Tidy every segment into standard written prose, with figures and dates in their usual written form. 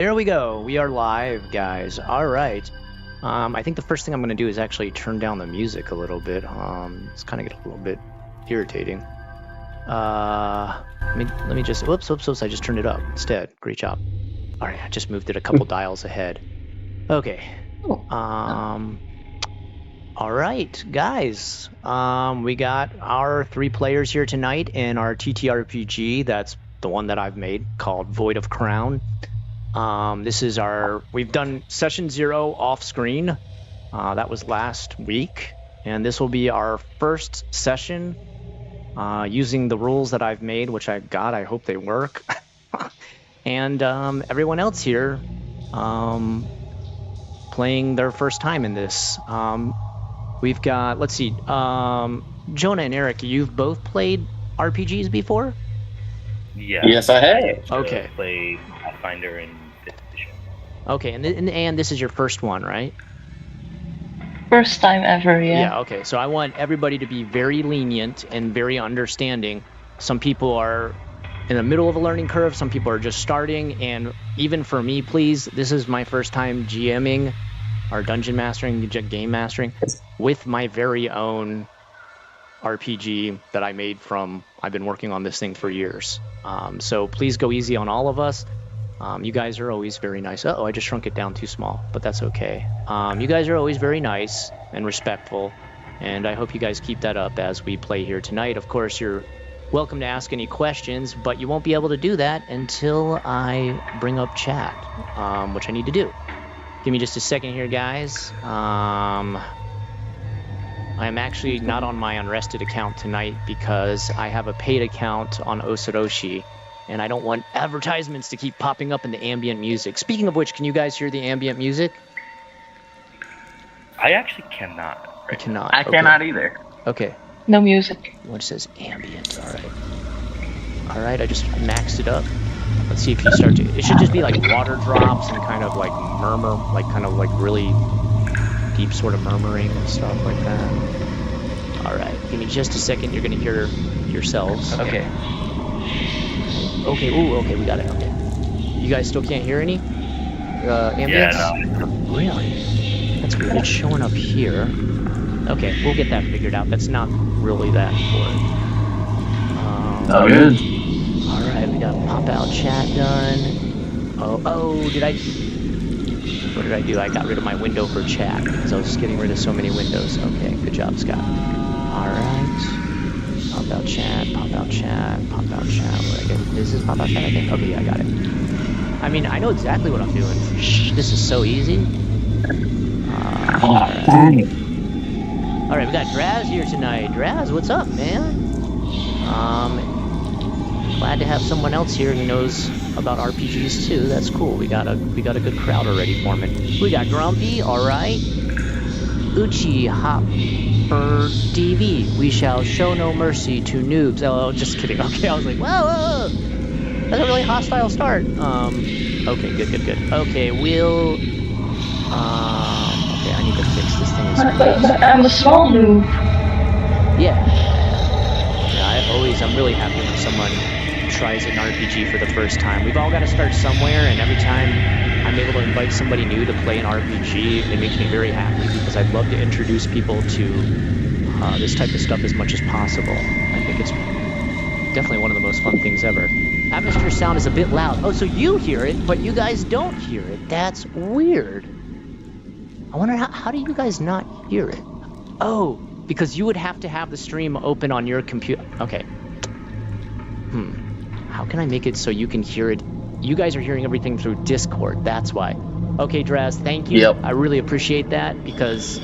There we go. We are live, guys. All right. I think the first thing I'm going to do is actually turn down the music a little bit. It's kind of get a little bit irritating. Let me just... Whoops. I just turned it up instead. Great job. All right. I just moved it a couple dials ahead. Okay. All right, guys. We got our 3 players here tonight in our ttrpg. That's the one that I've made called Void of Crown. This is we've done session 0 off screen. That was last week. And this will be our first session using the rules that I've made, which I hope they work. And everyone else here playing their first time in this. We've got, let's see, Jonah and Eric, you've both played RPGs before? Yeah. Yes, I have. Okay. Played Pathfinder in 5th edition. Okay, and this is your first one, right? First time ever, yeah. Yeah, okay. So I want everybody to be very lenient and very understanding. Some people are in the middle of a learning curve. Some people are just starting. And even for me, please, this is my first time GMing or dungeon mastering, game mastering with my very own RPG that I made I've been working on this thing for years. So please go easy on all of us. You guys are always very nice. Uh-oh, I just shrunk it down too small, but that's okay. You guys are always very nice and respectful, and I hope you guys keep that up as we play here tonight. Of course, you're welcome to ask any questions, but you won't be able to do that until I bring up chat, which I need to do. Give me just a second here, guys. I am actually not on my unrested account tonight because I have a paid account on Osoroshi, and I don't want advertisements to keep popping up in the ambient music. Speaking of which, can you guys hear the ambient music? I actually cannot. I cannot. I cannot either. Okay. No music. What says ambient? All right, I just maxed it up. Let's see if you start to... It should just be like water drops and kind of like murmur, like kind of like really deep sort of murmuring and stuff like that. All right, give me just a second. You're going to hear yourselves. Okay. Okay, ooh, okay, we got it. Okay. You guys still can't hear any ambience? Yeah, no. Really? That's weird. It's showing up here. Okay, we'll get that figured out. That's not really that important. Oh, good. Alright, we got pop-out chat done. What did I do? I got rid of my window for chat because I was just getting rid of so many windows. Okay, good job, Scott. Alright. Pop-out chat, pop-out chat, pop-out chat. Where I get this is pop-out chat, I think. Okay, yeah, I got it. I mean, I know exactly what I'm doing. This is so easy. Alright, we got Draz here tonight. Draz, what's up, man? Glad to have someone else here who knows about RPGs too. That's cool. We got a good crowd already forming. We got Grumpy, alright. Uchi Hopper TV. We shall show no mercy to noobs. Oh, just kidding. Okay, I was like, whoa. That's a really hostile start. Okay, good. Okay, we'll... okay, I need to fix this thing. But I'm the small noob. Yeah, I'm really happy when someone tries an RPG for the first time. We've all got to start somewhere, and every time I'm able to invite somebody new to play an RPG, it makes me very happy because I'd love to introduce people to this type of stuff as much as possible. I think it's definitely one of the most fun things ever. Atmosphere sound is a bit loud. Oh, so you hear it, but you guys don't hear it. That's weird. I wonder how do you guys not hear it? Oh, because you would have to have the stream open on your computer. Okay. How can I make it so you can hear it? You guys are hearing everything through Discord. That's why. Okay, Draz, thank you. Yep. I really appreciate that because...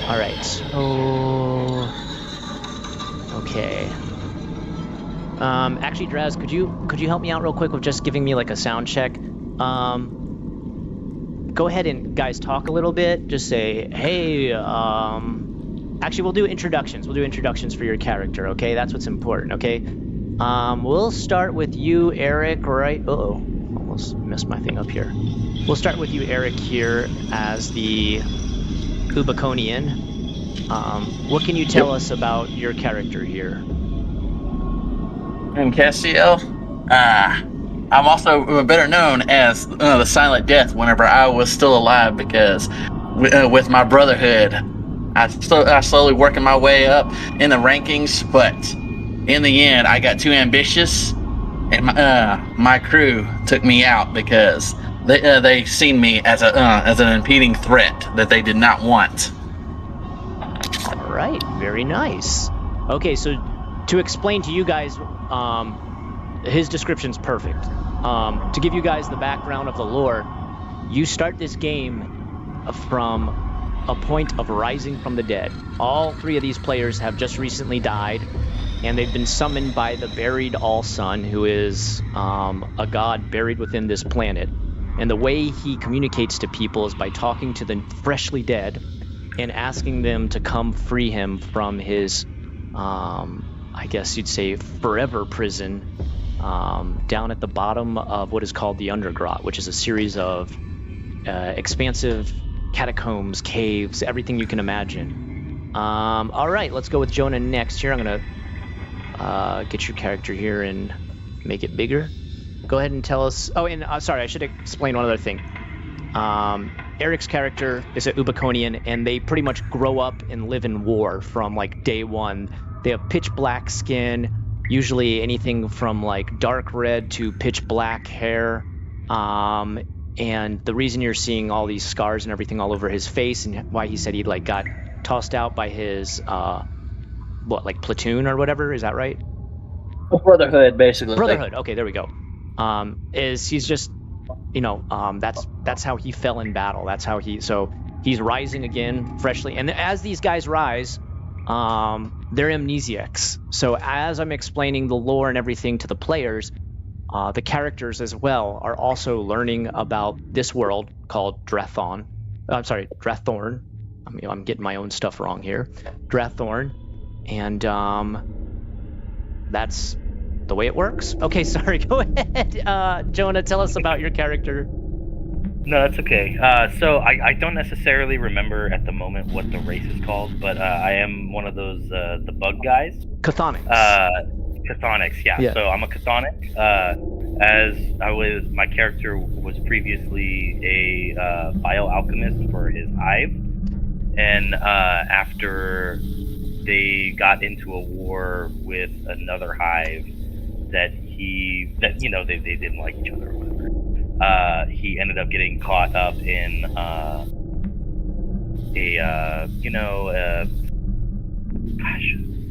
All right. So... Okay. Actually, Draz, could you help me out real quick with just giving me like a sound check? Go ahead and guys talk a little bit. Just say, hey, actually, we'll do introductions. We'll do introductions for your character, okay? That's what's important, okay? We'll start with you, Eric, right? Uh-oh, almost messed my thing up here. We'll start with you, Eric, here as the Ubiconian. What can you tell us about your character here? I'm Castiel. I'm also better known as the Silent Death whenever I was still alive because with my brotherhood, I slowly working my way up in the rankings, but in the end, I got too ambitious, and my crew took me out because they seen me as an impeding threat that they did not want. All right, very nice. Okay, so to explain to you guys, his description's perfect. To give you guys the background of the lore, you start this game from a point of rising from the dead. All three of these players have just recently died, and they've been summoned by the buried All-Sun, who is a god buried within this planet. And the way he communicates to people is by talking to the freshly dead and asking them to come free him from his, I guess you'd say, forever prison down at the bottom of what is called the Undergrot, which is a series of expansive catacombs, caves, everything you can imagine. All right, let's go with Jonah next here. I'm going to get your character here and make it bigger. Go ahead and tell us. Oh, and sorry, I should explain one other thing. Eric's character is an Ubiconian, and they pretty much grow up and live in war from like day one. They have pitch black skin, usually anything from like dark red to pitch black hair. And the reason you're seeing all these scars and everything all over his face, and why he said he like got tossed out by his like platoon or whatever, is that right? Brotherhood, basically. Brotherhood. Okay, there we go. Is he's just, that's how he fell in battle. That's how he's rising again freshly. And as these guys rise, they're amnesiacs. So as I'm explaining the lore and everything to the players, the characters as well are also learning about this world called Drathorn. I'm getting my own stuff wrong here. Drathorn. And that's the way it works. Okay, sorry, go ahead. Jonah, tell us about your character. No, that's okay. So I don't necessarily remember at the moment what the race is called, but I am one of those the bug guys. Chthonics. Chthonics, yeah. So I'm a chthonic. My character was previously a bioalchemist for his hive, and after they got into a war with another hive that they didn't like each other or whatever. He ended up getting caught up in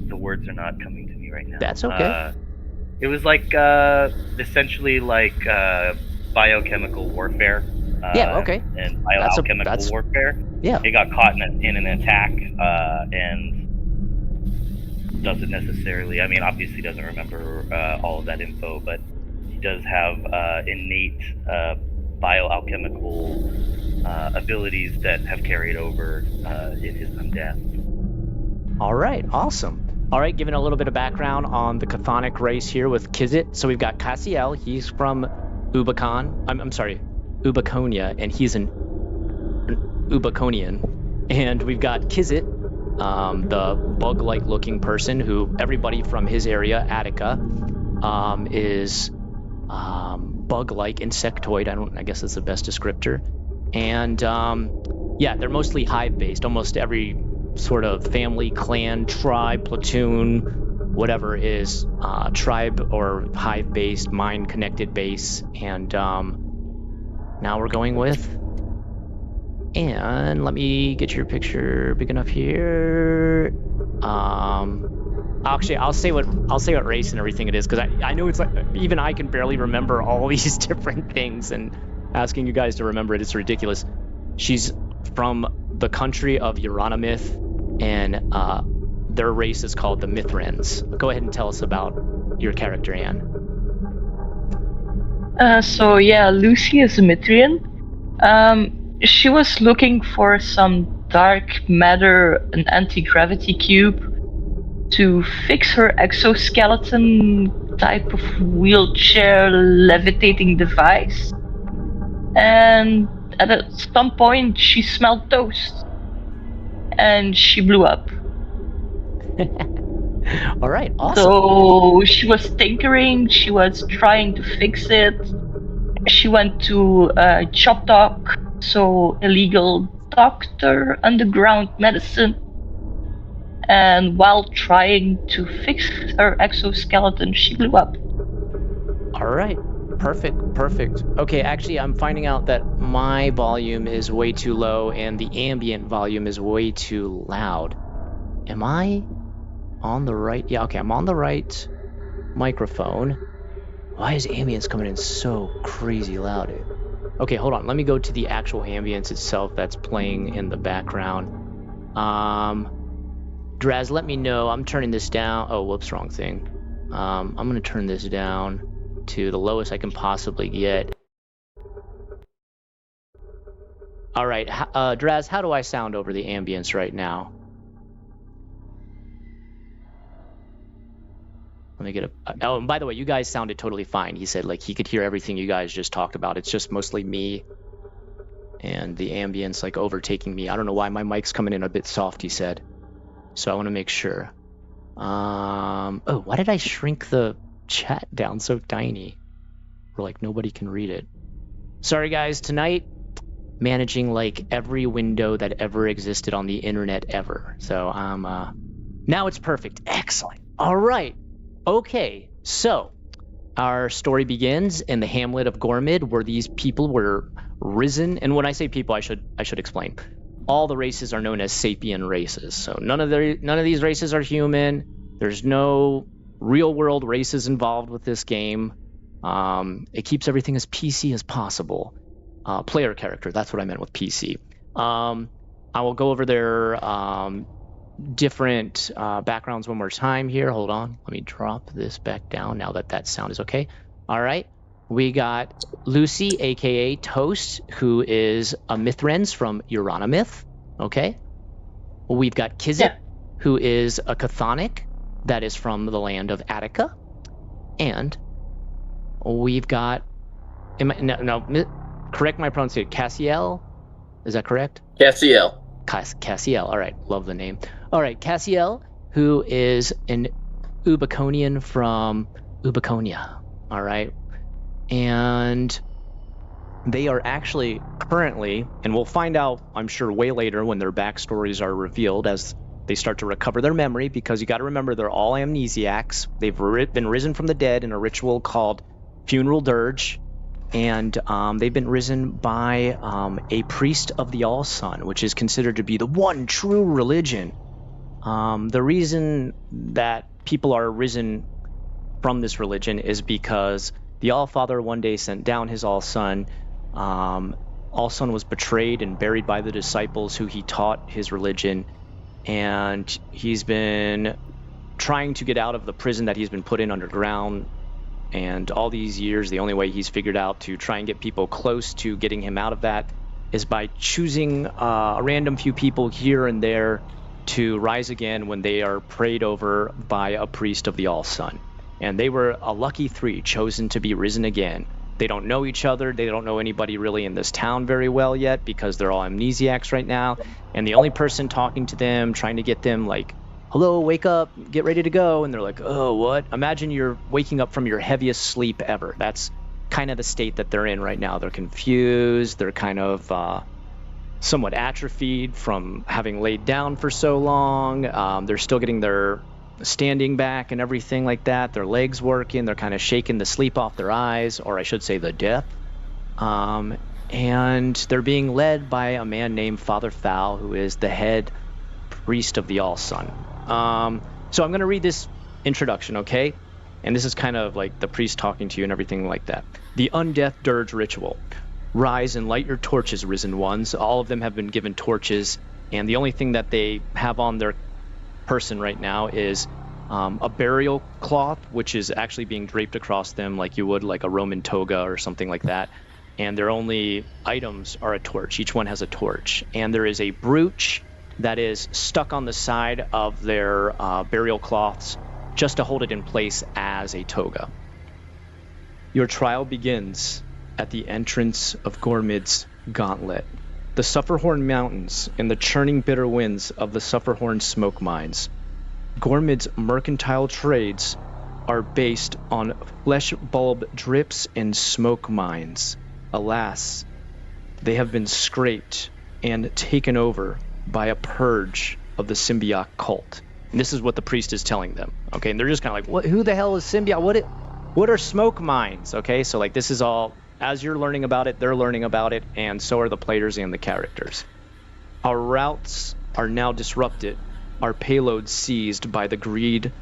the words are not coming to me right now. That's okay. It was like essentially like biochemical warfare. Okay. And bioalchemical warfare. Yeah. He got caught in an attack and doesn't necessarily, obviously doesn't remember all of that info, but he does have innate bioalchemical abilities that have carried over in his undeath. All right, awesome. All right, giving a little bit of background on the Chthonic race here with Kizit. So we've got Cassiel, he's from Ubiconia, and he's an Ubiconian. And we've got Kizit, the bug-like looking person who everybody from his area, Attica, is bug-like, insectoid. I guess that's the best descriptor. And they're mostly hive-based. Almost every sort of family, clan, tribe, platoon, whatever is tribe or hive-based, mind-connected base. And now we're going with. And let me get your picture big enough here. Actually, I'll say what race and everything it is, because I know it's like even I can barely remember all these different things, and asking you guys to remember it's ridiculous. She's from the country of Euronymith, and their race is called the Mithrans. Go ahead and tell us about your character, Anne. Lucy is a Mithrian. She was looking for some dark matter, an anti-gravity cube, to fix her exoskeleton type of wheelchair levitating device. And at some point she smelled toast. And she blew up. All right, awesome. So she was tinkering, she was trying to fix it. She went to Chop Talk, so illegal doctor, underground medicine. And while trying to fix her exoskeleton, she blew up. All right. Perfect. Okay, actually, I'm finding out that my volume is way too low and the ambient volume is way too loud. Am I on the right? Yeah, okay, I'm on the right microphone. Why is ambience coming in so crazy loud? Okay, hold on. Let me go to the actual ambience itself that's playing in the background. Draz, let me know. I'm turning this down. Oh, whoops, wrong thing. I'm going to turn this down to the lowest I can possibly get. All right, Draz, how do I sound over the ambience right now? Let me get a... Oh, and by the way, you guys sounded totally fine. He said, like, he could hear everything you guys just talked about. It's just mostly me and the ambience, like, overtaking me. I don't know why my mic's coming in a bit soft, he said. So I want to make sure. Oh, why did I shrink the chat down so tiny? Where, like, nobody can read it. Sorry, guys. Tonight, managing, like, every window that ever existed on the internet ever. So, now it's perfect. Excellent. All right. Okay, so our story begins in the hamlet of Gormid, where these people were risen. And when I say people, I should explain. All the races are known as sapien races. So none of these races are human. There's no real world races involved with this game. It keeps everything as PC as possible. Player character, that's what I meant with PC. I will go over their different backgrounds one more time here. Hold on. Let me drop this back down now that sound is okay. All right. We got Lucy, a.k.a. Toast, who is a Mithrens from Uranimyth. Okay. We've got Kizit, who is a Chthonic that is from the land of Attica. And we've got... correct my pronunciation. Cassiel? Is that correct? Cassiel. Cassiel. All right. Love the name. All right. Cassiel, who is an Ubiconian from Ubiconia. All right. And they are actually currently, and we'll find out, I'm sure, way later when their backstories are revealed as they start to recover their memory, because you got to remember they're all amnesiacs. They've been risen from the dead in a ritual called Funeral Dirge. And they've been risen by a priest of the All-Sun, which is considered to be the one true religion. The reason that people are risen from this religion is because the All-Father one day sent down his All-Son. All-Son was betrayed and buried by the disciples who he taught his religion. And he's been trying to get out of the prison that he's been put in underground. And all these years, the only way he's figured out to try and get people close to getting him out of that is by choosing a random few people here and there to rise again when they are prayed over by a priest of the All-Sun. And they were a lucky three chosen to be risen again. They don't know each other. They don't know anybody really in this town very well yet because they're all amnesiacs right now. And the only person talking to them, trying to get them, like, hello, wake up, get ready to go. And they're like, oh, what? Imagine you're waking up from your heaviest sleep ever. That's kind of the state that they're in right now. They're confused. They're kind of somewhat atrophied from having laid down for so long. They're still getting their standing back and everything like that. Their legs working. They're kind of shaking the sleep off their eyes, or I should say the death. And they're being led by a man named Father Fowl, who is the head priest of the All-Sun. So I'm going to read this introduction, okay? And this is kind of like the priest talking to you and everything like that. The Undeath Dirge Ritual. Rise and light your torches, risen ones. All of them have been given torches, and the only thing that they have on their person right now is a burial cloth, which is actually being draped across them like you would like a Roman toga or something like that. And their only items are a torch. Each one has a torch. And there is a brooch that is stuck on the side of their burial cloths just to hold it in place as a toga. Your trial begins at the entrance of Gormid's gauntlet, the Sufferhorn Mountains and the churning bitter winds of the Sufferhorn smoke mines. Gormid's mercantile trades are based on flesh bulb drips and smoke mines. Alas, they have been scraped and taken over by a purge of the symbiote cult. And this is what the priest is telling them. Okay, and they're just kind of like, "What? Who the hell is symbiote? What are smoke mines?" Okay, so like this is all, as you're learning about it, they're learning about it, and so are the players and the characters. Our routes are now disrupted, our payloads seized by the greed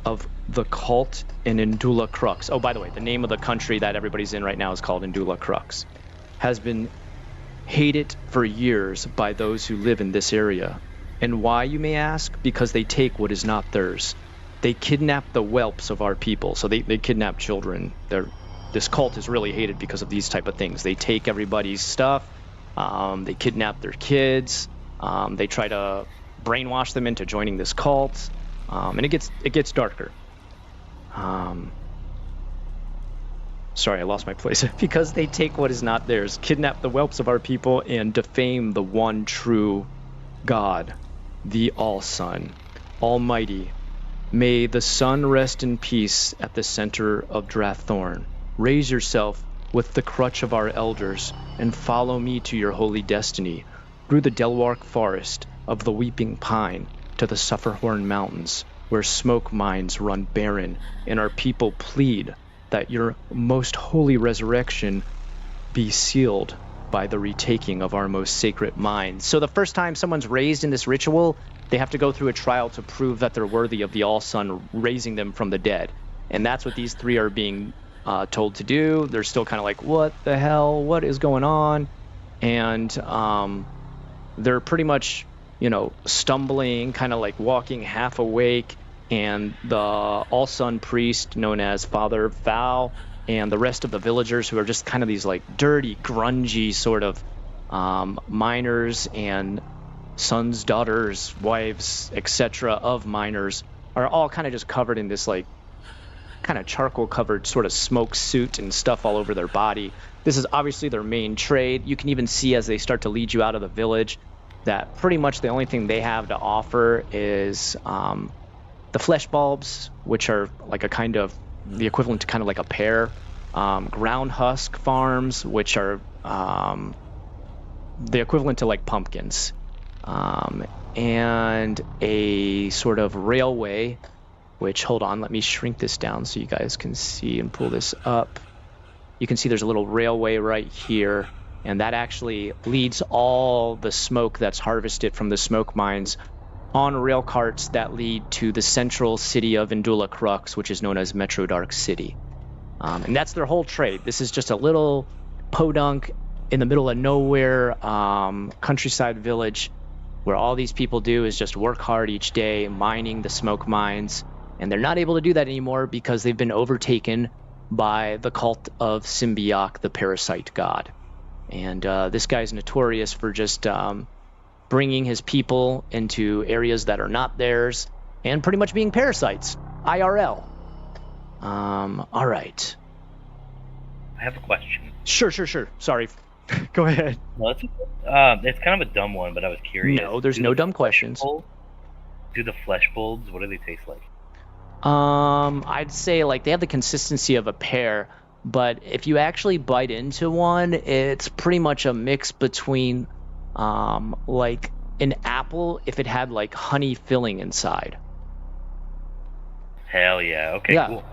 of the cult in Indula Crux. Oh, by the way, the name of the country that everybody's in right now is called Indula Crux. Has been hated for years by those who live in this area. And why, you may ask? Because they take what is not theirs. They kidnap the whelps of our people. So they kidnap children. This cult is really hated because of these type of things. They take everybody's stuff. They kidnap their kids. They try to brainwash them into joining this cult. And it gets darker. Sorry, I lost my place. Because they take what is not theirs, kidnap the whelps of our people, and defame the one true God, the All-Sun, Almighty. May the sun rest in peace at the center of Drathorn. Raise yourself with the crutch of our elders, and follow me to your holy destiny, through the Delwark forest of the Weeping Pine to the Sufferhorn Mountains, where smoke mines run barren, and our people plead that your most holy resurrection be sealed by the retaking of our most sacred mines. So the first time someone's raised in this ritual, they have to go through a trial to prove that they're worthy of the All-Sun raising them from the dead. And that's what these three are being told to do. They're still kind of like, what the hell? What is going on? And they're pretty much, stumbling, kind of like walking half awake. And the All-Sun priest, known as Father Val, and the rest of the villagers, who are just kind of these like dirty, grungy sort of miners and sons, daughters, wives, etc. of miners, are all kind of just covered in this like kind of charcoal covered sort of smoke suit and stuff all over their body. This is obviously their main trade. You can even see as they start to lead you out of the village that pretty much the only thing they have to offer is the flesh bulbs, which are like a kind of the equivalent to kind of like a pear, ground husk farms, which are the equivalent to like pumpkins, and a sort of railway, which, hold on, let me shrink this down so you guys can see and pull this up. You can see there's a little railway right here, and that actually leads all the smoke that's harvested from the smoke mines on rail carts that lead to the central city of Indula Crux, which is known as Metro Dark City. And that's their whole trade. This is just a little podunk in the middle of nowhere countryside village where all these people do is just work hard each day mining the smoke mines. And they're not able to do that anymore because they've been overtaken by the cult of Symbiote, the parasite god. And this guy's notorious for just bringing his people into areas that are not theirs and pretty much being parasites. IRL. All right. I have a question. Sure. Sorry. Go ahead. Well, it's kind of a dumb one, but I was curious. No, there's no dumb questions. Do the flesh bulbs, what do they taste like? I'd say like they have the consistency of a pear, but if you actually bite into one, it's pretty much a mix between like an apple if it had like honey filling inside. Hell yeah. Okay, yeah. Cool.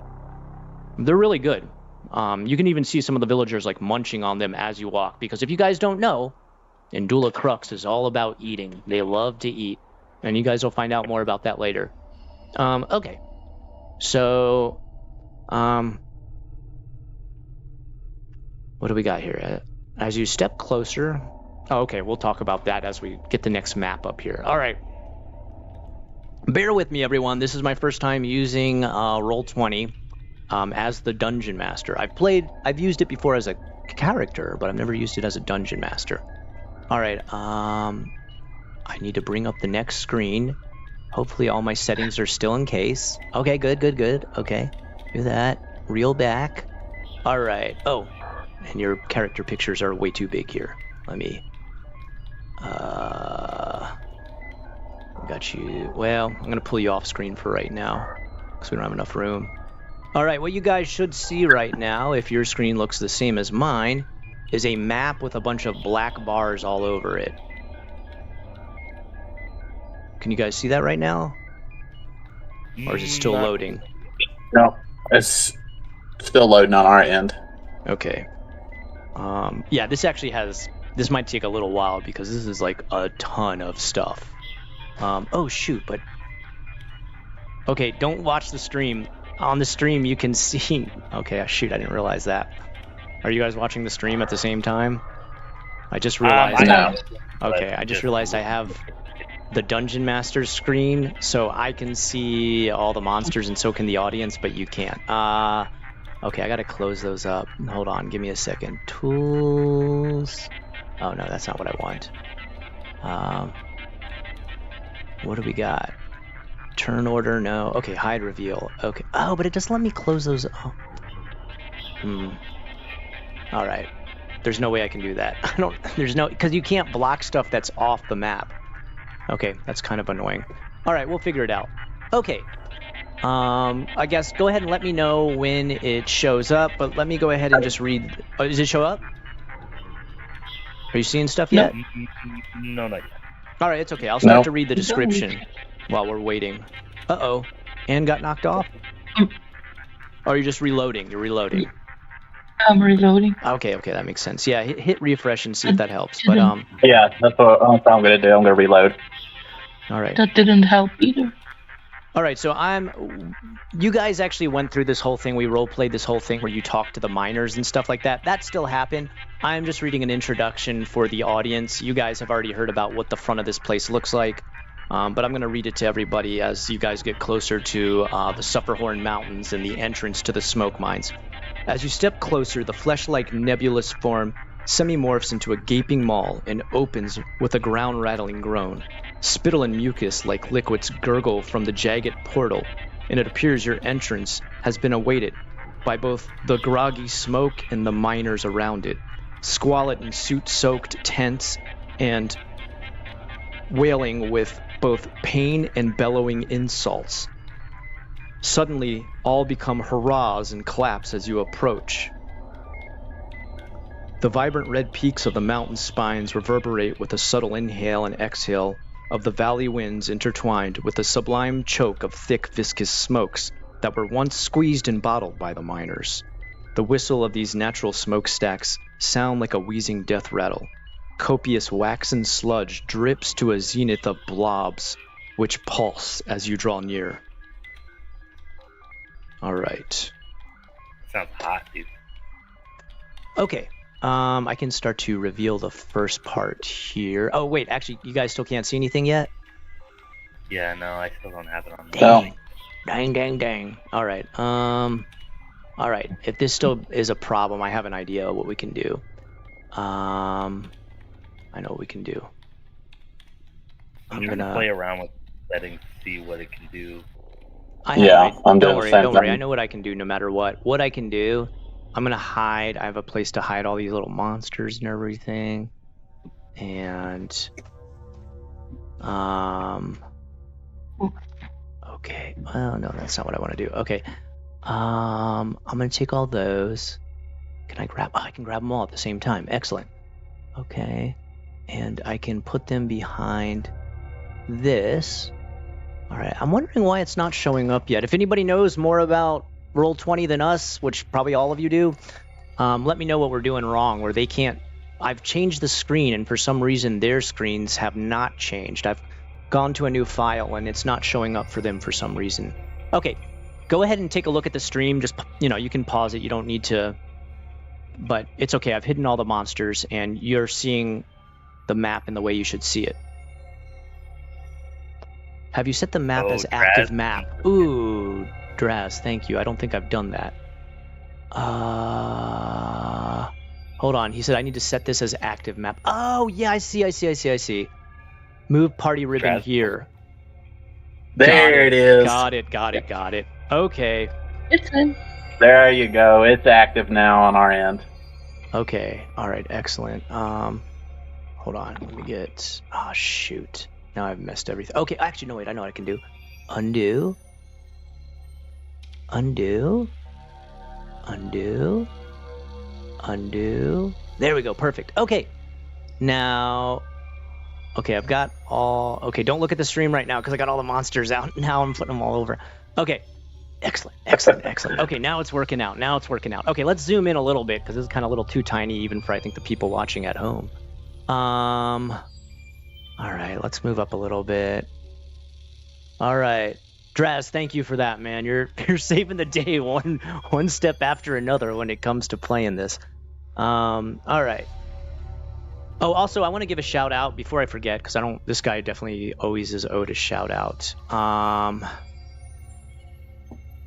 They're really good. You can even see some of the villagers like munching on them as you walk, because if you guys don't know, Indula Crux is all about eating. They love to eat, and you guys will find out more about that later. Okay. So, what do we got here? As you step closer... Oh, okay, we'll talk about that as we get the next map up here. All right. Bear with me, everyone. This is my first time using Roll20 as the Dungeon Master. I've used it before as a character, but I've never used it as a Dungeon Master. All right, I need to bring up the next screen. Hopefully all my settings are still in case. Okay, good. Okay, do that. Reel back. All right. Oh, and your character pictures are way too big here. Let me Got you. Well, I'm gonna pull you off screen for right now, because we don't have enough room. All right, what you guys should see right now, if your screen looks the same as mine, is a map with a bunch of black bars all over it. Can you guys see that right now? Or is it still loading? No, it's still loading on our end. Okay. Yeah, this actually has... This might take a little while because this is like a ton of stuff. Oh, shoot, but... Okay, don't watch the stream. On the stream, you can see... Okay, shoot, I didn't realize that. Are you guys watching the stream at the same time? I just realized... Okay, I just realized I have the Dungeon Master's screen, so I can see all the monsters and so can the audience, but you can't. Okay, I gotta close those up. Hold on, give me a second. Tools... Oh, no, that's not what I want. What do we got? Turn order, no. Okay, hide reveal. Okay. Oh, but it doesn't let me close those. Oh. All right. There's no way I can do that. There's no, because you can't block stuff that's off the map. Okay, that's kind of annoying. All right, we'll figure it out. Okay. I guess go ahead and let me know when it shows up, but let me go ahead and just read. Oh, does it show up? Are you seeing stuff yet? No, not yet. All right, it's okay. I'll start to read the description while we're waiting. Uh-oh. Anne got knocked off? Or are you just reloading? You're reloading. I'm reloading. Okay, that makes sense. Yeah, hit refresh and see if that helps. But Yeah, that's what I'm going to do. I'm going to reload. All right. That didn't help either. All right, so you guys actually went through this whole thing. We role-played this whole thing where you talked to the miners and stuff like that. That still happened. I'm just reading an introduction for the audience. You guys have already heard about what the front of this place looks like. But I'm going to read it to everybody as you guys get closer to the Sufferhorn Mountains and the entrance to the smoke mines. As you step closer, the flesh-like nebulous form semi-morphs into a gaping maw and opens with a ground-rattling groan. Spittle and mucus like liquids gurgle from the jagged portal, and it appears your entrance has been awaited by both the groggy smoke and the miners around it. Squalid and soot-soaked tents and wailing with both pain and bellowing insults. Suddenly, all become hurrahs and claps as you approach. The vibrant red peaks of the mountain spines reverberate with a subtle inhale and exhale of the valley winds intertwined with the sublime choke of thick viscous smokes that were once squeezed and bottled by the miners. The whistle of these natural smokestacks sound like a wheezing death rattle. Copious waxen sludge drips to a zenith of blobs, which pulse as you draw near. All right. Sounds hot, dude. Okay. I can start to reveal the first part here. Oh, wait, actually, you guys still can't see anything yet? Yeah, no, I still don't have it on. Dang. All right. All right. If this still is a problem, I have an idea of what we can do. I know what we can do. I'm trying to play around with settings to see what it can do. I'm doing the same thing. Don't worry. I know what I can do no matter what. What I can do, I'm going to hide. I have a place to hide all these little monsters and everything. And, okay. Well, no, that's not what I want to do. Okay. I'm going to take all those. Can I grab, I can grab them all at the same time. Excellent. Okay. And I can put them behind this. All right. I'm wondering why it's not showing up yet. If anybody knows more about Roll20 than us, which probably all of you do, let me know what we're doing wrong, where they can't. I've changed the screen, and for some reason their screens have not changed. I've gone to a new file, and it's not showing up for them for some reason. Okay, go ahead and take a look at the stream. Just, you can pause it. You don't need to, but it's okay. I've hidden all the monsters, and you're seeing the map in the way you should see it. Have you set the map as active map? Ooh, Draz, thank you. I don't think I've done that. Hold on. He said I need to set this as active map. Oh, yeah, I see. Move party ribbon here. There it is. Got it. Okay. It's in. There you go. It's active now on our end. Okay. All right. Excellent. Hold on. Let me get... Oh, shoot. Now I've messed everything. Okay, actually, no, wait, I know what I can do. Undo. Undo. Undo. Undo. There we go, perfect. Okay, now... Okay, I've got all... Okay, don't look at the stream right now because I got all the monsters out. Now I'm putting them all over. Okay, excellent, excellent, excellent. Okay, now it's working out. Now it's working out. Okay, let's zoom in a little bit because this is kind of a little too tiny even for, I think, the people watching at home. All right, let's move up a little bit. All right. Draz, thank you for that, man. You're saving the day one step after another when it comes to playing this. All right. Oh, also, I want to give a shout out before I forget, because this guy definitely always is owed a shout out.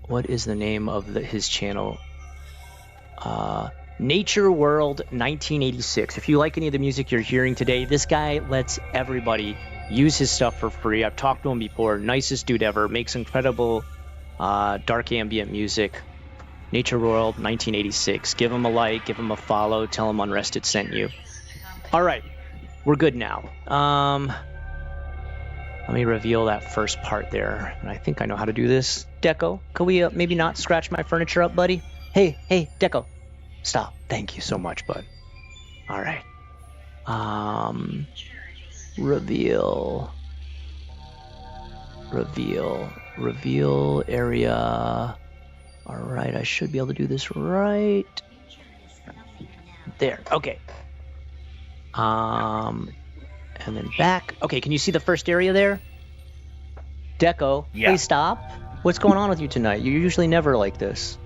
What is the name of his channel? Nature World 1986. If you like any of the music you're hearing today, this guy lets everybody use his stuff for free. I've talked to him before. Nicest dude ever. Makes incredible dark ambient music. Nature World 1986. Give him a like, give him a follow, tell him Unrested sent you. All right, we're good now. Let me reveal that first part there. And I think I know how to do this. Deco, can we maybe not scratch my furniture up, buddy? Hey, Deco, stop. Thank you so much, bud. All right. Reveal area. All right, I should be able to do this right there. Okay. And then back. Okay, can you see the first area there? Deco, Yeah. Please stop. What's going on with you tonight? You're usually never like this.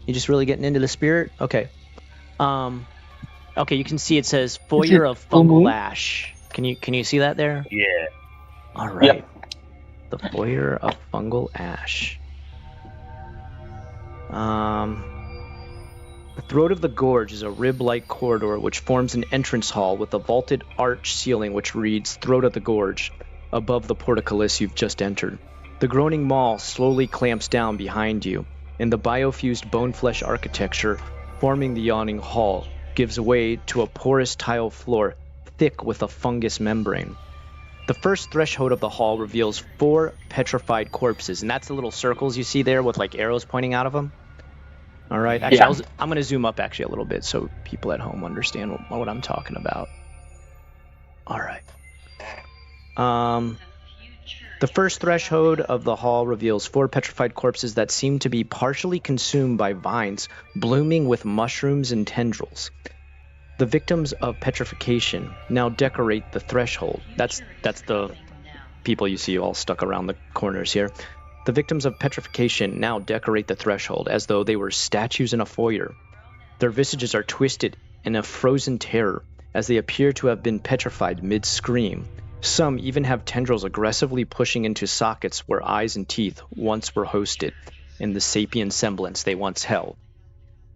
You just really getting into the spirit? Okay. Okay, you can see it says Foyer of Fungal Ash. Can you see that there? Yeah. All right. The Foyer of Fungal Ash. The throat of the gorge is a rib-like corridor which forms an entrance hall with a vaulted arch ceiling which reads Throat of the Gorge above the portcullis you've just entered. The groaning maw slowly clamps down behind you, and the biofused bone-flesh architecture forming the yawning hall gives way to a porous tile floor thick with a fungus membrane. The first threshold of the hall reveals 4 petrified corpses, and that's the little circles you see there with like arrows pointing out of them. All right, actually, I'm going to zoom up actually a little bit so people at home understand what I'm talking about. All right. The first threshold of the hall reveals 4 petrified corpses that seem to be partially consumed by vines blooming with mushrooms and tendrils. The victims of petrification now decorate the threshold. That's the people you see all stuck around the corners here. The victims of petrification now decorate the threshold as though they were statues in a foyer. Their visages are twisted in a frozen terror as they appear to have been petrified mid-scream. Some even have tendrils aggressively pushing into sockets where eyes and teeth once were hosted in the sapient semblance they once held.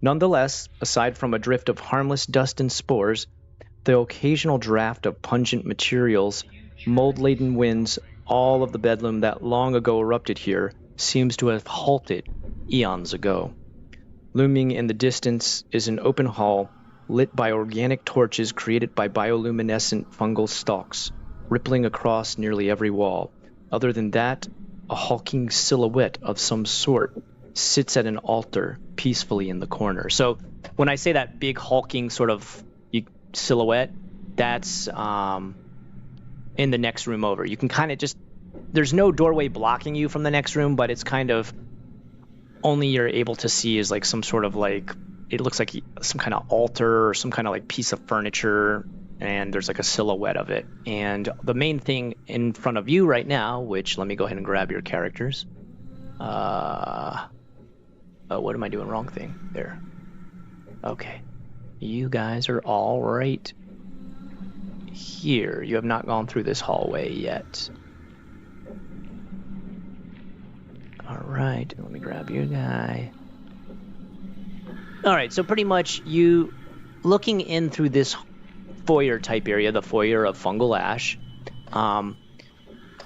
Nonetheless, aside from a drift of harmless dust and spores, the occasional draft of pungent materials, mold-laden winds, all of the bedlam that long ago erupted here seems to have halted eons ago. Looming in the distance is an open hall lit by organic torches created by bioluminescent fungal stalks, rippling across nearly every wall. Other than that, a hulking silhouette of some sort sits at an altar peacefully in the corner. So when I say that big hulking sort of silhouette, that's in the next room over. You can kind of just, there's no doorway blocking you from the next room, but it's kind of only you're able to see is like some sort of like, it looks like some kind of altar or some kind of like piece of furniture, and there's like a silhouette of it. And the main thing in front of you right now, which let me go ahead and grab your characters. Oh, what am I doing wrong thing? There. Okay. You guys are all right here. You have not gone through this hallway yet. All right, let me grab your guy. All right, so pretty much you looking in through this foyer type area, the foyer of fungal ash,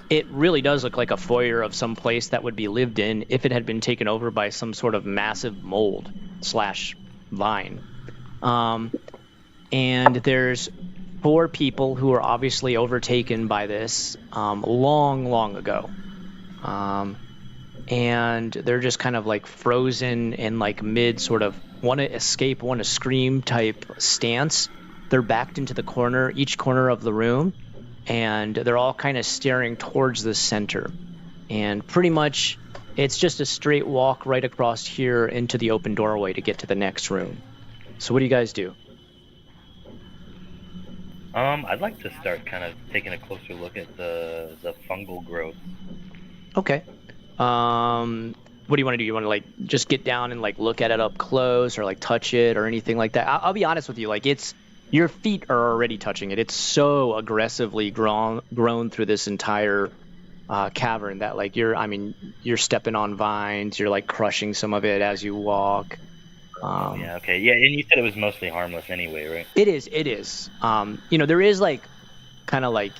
it really does look like a foyer of some place that would be lived in if it had been taken over by some sort of massive mold / vine. And there's 4 people who were obviously overtaken by this long ago. And they're just kind of like frozen in like mid sort of want to escape, want to scream type stance. They're backed into the corner, each corner of the room, and they're all kind of staring towards the center. And pretty much it's just a straight walk right across here into the open doorway to get to the next room. So what do you guys do? I'd like to start kind of taking a closer look at the fungal growth. Okay. What do you want to do? You want to like just get down and like look at it up close, or like touch it, or anything like that? I'll be honest with you, like your feet are already touching it. It's so aggressively grown through this entire cavern that like you're stepping on vines, you're like crushing some of it as you walk. Yeah, okay. Yeah, and you said it was mostly harmless anyway, right? It is. There is like kind of like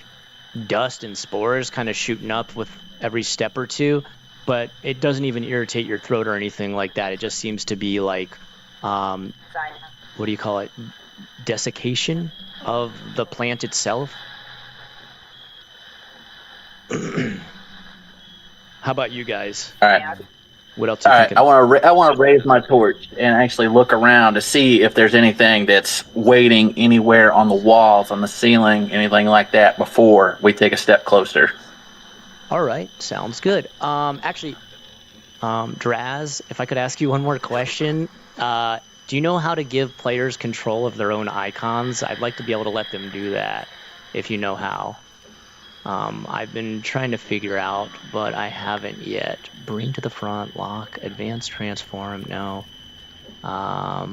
dust and spores kind of shooting up with every step or two, but it doesn't even irritate your throat or anything like that. It just seems to be like, what do you call it? Desiccation of the plant itself. How about you guys? All right. What else? All right. I want to raise my torch and actually look around to see if there's anything that's waiting anywhere on the walls, on the ceiling, anything like that before we take a step closer. All right, sounds good. Actually, Draz, if I could ask you one more question, do you know how to give players control of their own icons? I'd like to be able to let them do that, if you know how. I've been trying to figure out, but I haven't yet. Bring to the front, lock, advance, transform, no. I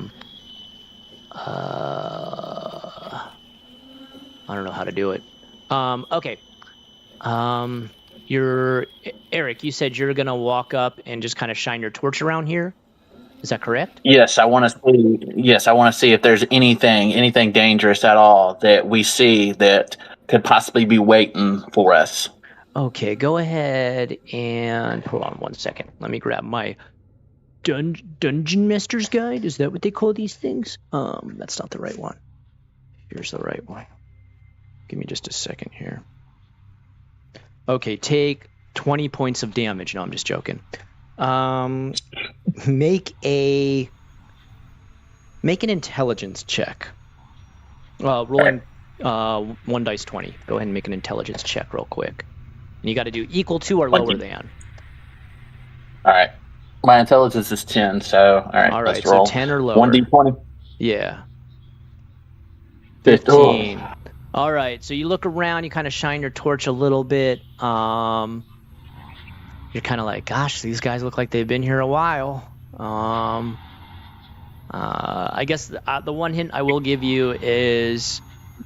don't know how to do it. Okay. Eric, you said you're gonna walk up and just kind of shine your torch around here. Is that correct? Yes, I want to see if there's anything dangerous at all that we see that could possibly be waiting for us. Okay, go ahead and hold on one second. Let me grab my Dungeon Master's Guide. Is that what they call these things? That's not the right one. Here's the right one. Give me just a second here. Okay, take 20 points of damage. No, I'm just joking. Make an intelligence check. Rolling 1 dice 20. Go ahead and make an intelligence check real quick. And you got to do equal to or lower than. All right. My intelligence is 10, so all right. Let's roll. So 10 or lower. 1d20. Yeah. 15. All right. So you look around. You kind of shine your torch a little bit. You're kind of like, gosh, these guys look like they've been here a while. I guess the one hint I will give you is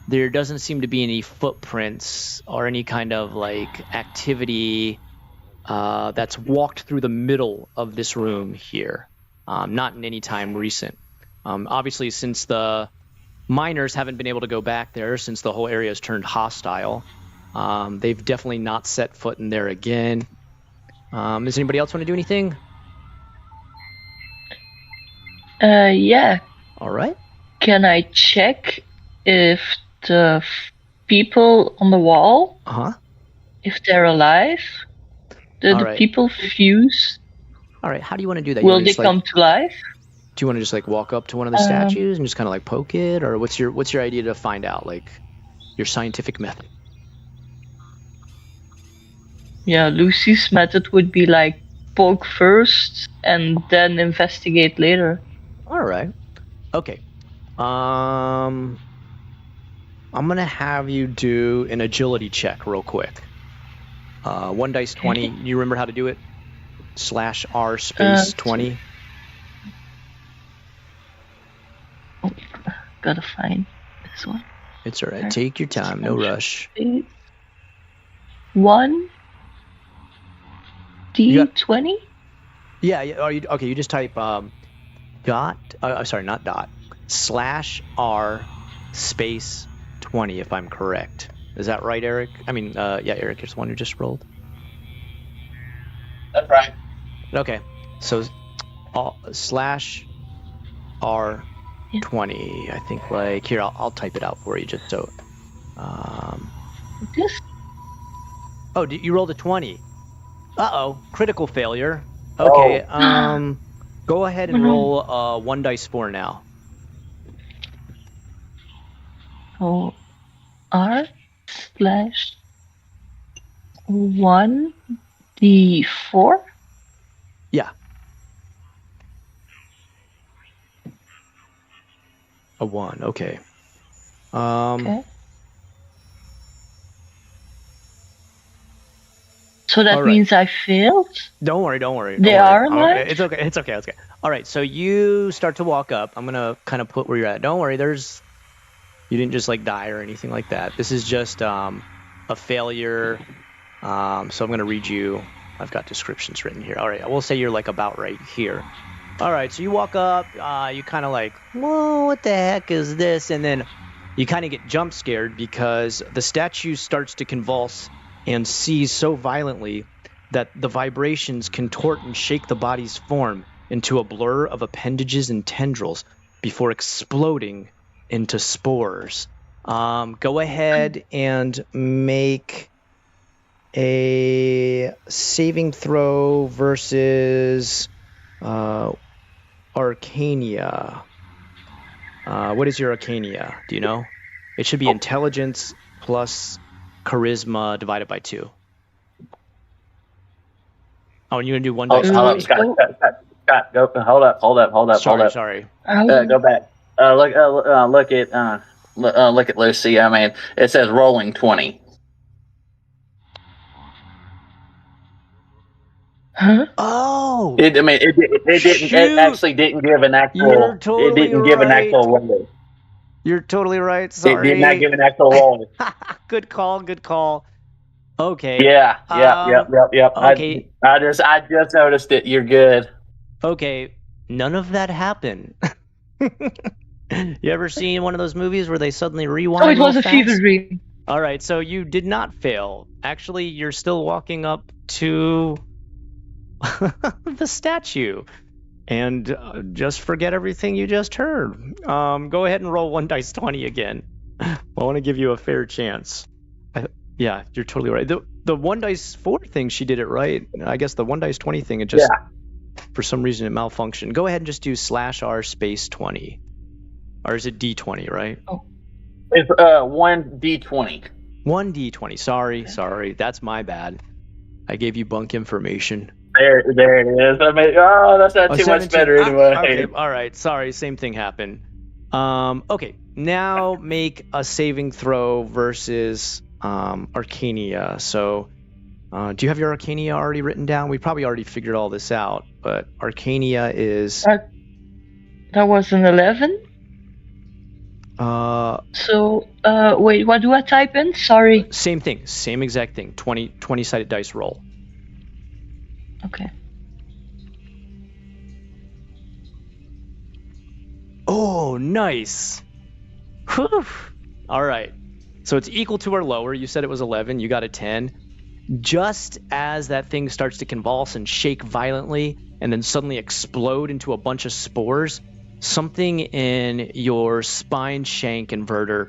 there doesn't seem to be any footprints or any kind of like activity that's walked through the middle of this room here. Not in any time recent. Obviously, since the miners haven't been able to go back there, since the whole area has turned hostile, they've definitely not set foot in there again. Does anybody else want to do anything? Yeah. All right. Can I check if the people on the wall, if they're alive? Did the people fuse? All right. How do you want to do that? Will they come to life? Do you want to just like walk up to one of the statues and just kind of like poke it, or what's your idea to find out, like your scientific method? Yeah, Lucy's method would be like poke first and then investigate later. All right. Okay. I'm gonna have you do an agility check real quick. 1 dice 20. You remember how to do it? /R space 20. Oh, gotta find this one. It's all right. Take your time. No rush. 1 D20. Yeah. Okay? You just type dot. Sorry, not dot. /R space 20. If I'm correct. Is that right, Eric? I mean, yeah, Eric is the one who just rolled. That's right. Okay, so /R 20. I think like here I'll type it out for you just so This. Oh, you rolled a 20. Uh-oh, critical failure. Okay, go ahead and roll 1 dice 4 now. So R/1d4. Yeah. A 1, okay. Okay. So that all right. means I failed? Don't worry. Don't worry. alive? It's okay. It's okay. All right, so you start to walk up. I'm going to kind of put where you're at. Don't worry, you didn't just like die or anything like that. This is just a failure. So I'm going to read you. I've got descriptions written here. All right, I will say you're like about right here. All right, so you walk up, you kind of like, whoa, what the heck is this? And then you kind of get jump scared because the statue starts to convulse and seize so violently that the vibrations contort and shake the body's form into a blur of appendages and tendrils before exploding into spores. Go ahead and make a saving throw versus Arcania. What is your Arcania? Do you know? It should be intelligence plus charisma divided by 2. Oh, and you're gonna do 1 dice. Hold up, Scott. Go. Hold up. Sorry. Go back. Look at Lucy. I mean, it says rolling 20. Huh? Oh. It actually didn't give an actual. You're totally it didn't give an right. actual roll. You're totally right. Sorry. It did not give an actual roll. Good call. Okay. Yeah. Yep. Okay. I just noticed it. You're good. Okay. None of that happened. You ever seen one of those movies where they suddenly rewind? Oh, it was real a fast? fever dream. All right, so you did not fail. Actually, you're still walking up to the statue. And just forget everything you just heard. Go ahead and roll 1 dice 20 again. I want to give you a fair chance. Yeah, you're totally right. The 1 dice 4 thing, she did it right. I guess the 1 dice 20 thing, it just, for some reason, it malfunctioned. Go ahead and just do /R space 20. Or is it D20, right? Oh. It's 1d20. 1d20. Sorry. That's my bad. I gave you bunk information. There it is. I mean, that's not too 17. much better anyway. Okay, all right. Sorry, same thing happened. Okay, now make a saving throw versus Arcania. So, do you have your Arcania already written down? We probably already figured all this out, but Arcania is... That was an 11? So, wait, what do I type in? Sorry. Same thing, same exact thing. 20-sided dice roll. Okay. Oh, nice. Whew. All right. So it's equal to or lower. You said it was 11. You got a 10. Just as that thing starts to convulse and shake violently and then suddenly explode into a bunch of spores, something in your spine shank inverter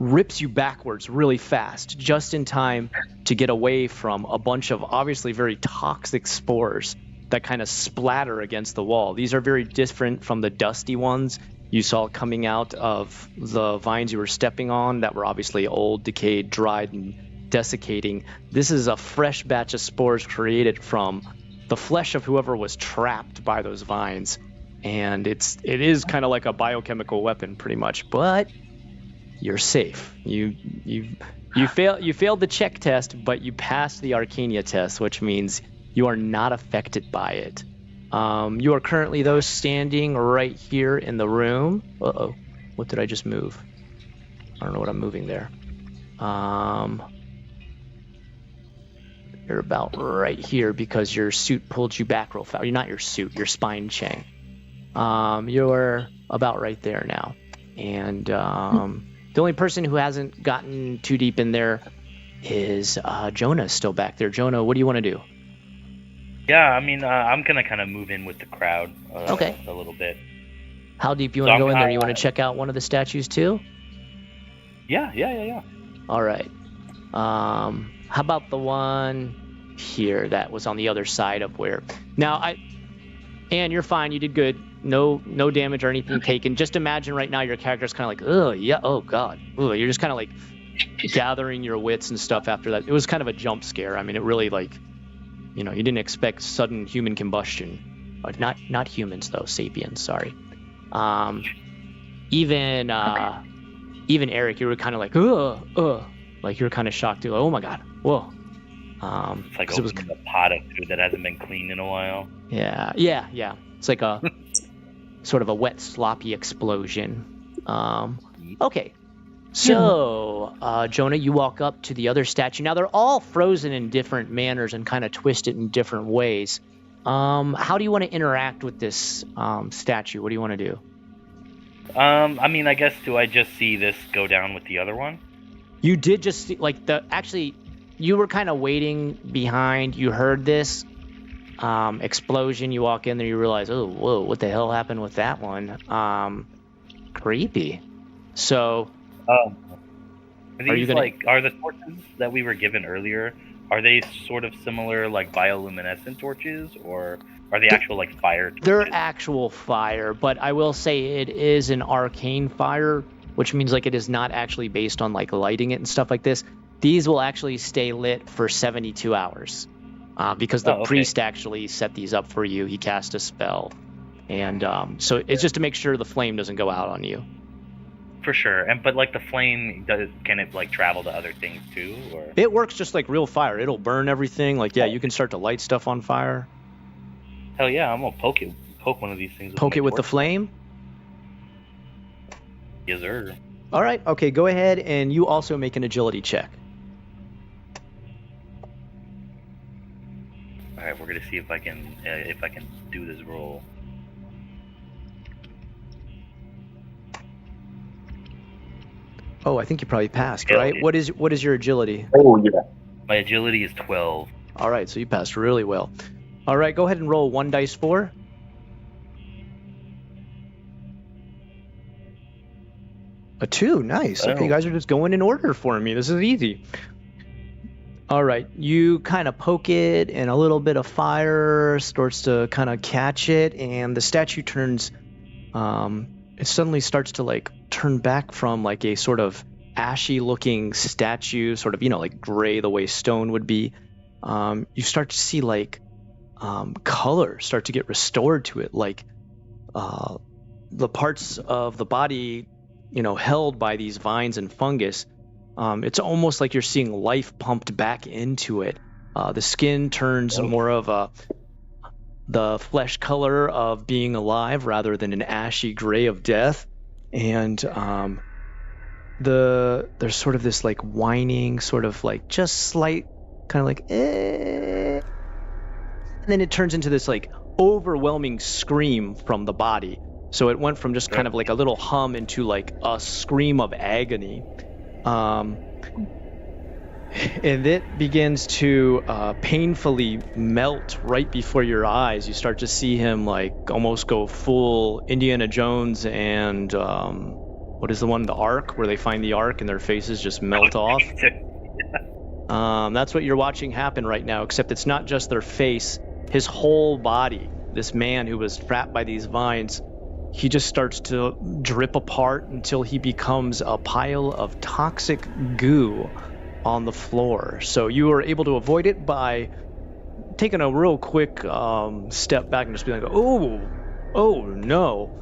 rips you backwards really fast, just in time to get away from a bunch of obviously very toxic spores that kind of splatter against the wall. These are very different from the dusty ones you saw coming out of the vines you were stepping on that were obviously old, decayed, dried, and desiccating. This is a fresh batch of spores created from the flesh of whoever was trapped by those vines. And it is kind of like a biochemical weapon pretty much, but you're safe. You failed the check test, but you passed the Arcania test, which means you are not affected by it. You are currently, though, standing right here in the room. Uh-oh. What did I just move? I don't know what I'm moving there. You're about right here because your suit pulled you back real fast. You're not your suit, your spine chain. You're about right there now. And the only person who hasn't gotten too deep in there is Jonah still back there. Jonah, what do you want to do? Yeah, I mean, I'm going to kind of move in with the crowd a little bit. How deep you want to go in there? You want to check out one of the statues too? Yeah. All right. How about the one here that was on the other side of where? Now, Anne, you're fine. You did good. No damage or anything taken. Just imagine right now your character's kind of like, oh yeah, oh god. Ugh. You're just kind of like gathering your wits and stuff after that. It was kind of a jump scare. I mean, it really like, you didn't expect sudden human combustion. Not humans though, sapiens. Sorry. Even Eric, you were kind of like, like you were kind of shocked too. Like, oh my god, whoa. It's like opening a pot of food that hasn't been cleaned in a while. Yeah. It's like a sort of a wet, sloppy explosion. Okay. So, Jonah, you walk up to the other statue. Now, they're all frozen in different manners and kind of twisted in different ways. How do you want to interact with this statue? What do you want to do? I mean, I guess, do I just see this go down with the other one? You did just see, like, actually, you were kind of waiting behind. You heard this explosion. You walk in there, you realize, oh, whoa, what the hell happened with that one? Creepy. So... Are the torches that we were given earlier, are they sort of similar, like, bioluminescent torches, or are they actual, like, fire torches? They're actual fire, but I will say it is an arcane fire, which means, like, it is not actually based on, like, lighting it and stuff like this. These will actually stay lit for 72 hours, because the priest actually set these up for you. He cast a spell, and so it's just to make sure the flame doesn't go out on you. For sure, but like the flame, can it like travel to other things too, or? It works just like real fire. It'll burn everything. Like you can start to light stuff on fire. Hell yeah, I'm gonna poke one of these things. Poke it with the flame? Yes, sir. All right, okay, go ahead and you also make an agility check. All right, we're gonna see if I can do this roll. Oh, I think you probably passed, right? What is your agility? Oh, yeah. My agility is 12. All right, so you passed really well. All right, go ahead and roll 1 dice 4. A 2, nice. Okay, you guys are just going in order for me. This is easy. All right, you kind of poke it, and a little bit of fire starts to kind of catch it, and the statue turns... it suddenly starts to like turn back from like a sort of ashy looking statue, sort of, like gray the way stone would be. You start to see like color start to get restored to it, like the parts of the body, held by these vines and fungus. It's almost like you're seeing life pumped back into it. The skin turns more of the flesh color of being alive rather than an ashy gray of death, and there's sort of this like whining, sort of like just slight kind of like and then it turns into this like overwhelming scream from the body. So it went from just kind of like a little hum into like a scream of agony, and it begins to painfully melt right before your eyes. You start to see him like almost go full Indiana Jones and what is the one, the Ark, where they find the Ark and their faces just melt off. That's what you're watching happen right now, except it's not just their face. His whole body, this man who was trapped by these vines, he just starts to drip apart until he becomes a pile of toxic goo on the floor. So you were able to avoid it by taking a real quick step back and just being like, oh no.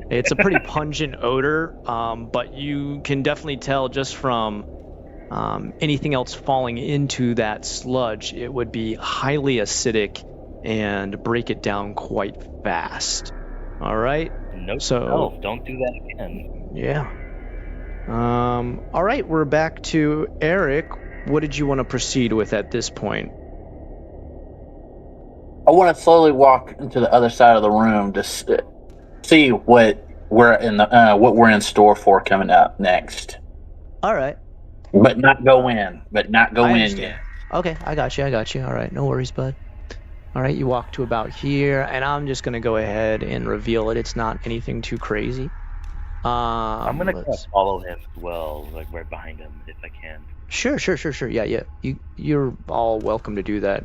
It's a pretty pungent odor, but you can definitely tell just from anything else falling into that sludge, it would be highly acidic and break it down quite fast. All right? Nope. So don't do that again. Yeah. All right, we're back to Eric. What did you want to proceed with at this point? I want to slowly walk into the other side of the room to see what we're in store for coming up next. All right. But not go in. Yet. Okay, I got you. All right, no worries, bud. All right, you walk to about here, and I'm just going to go ahead and reveal it. It's not anything too crazy. I'm gonna kind of Let's... follow him as well, like right behind him if I can. Sure. Yeah. You're all welcome to do that.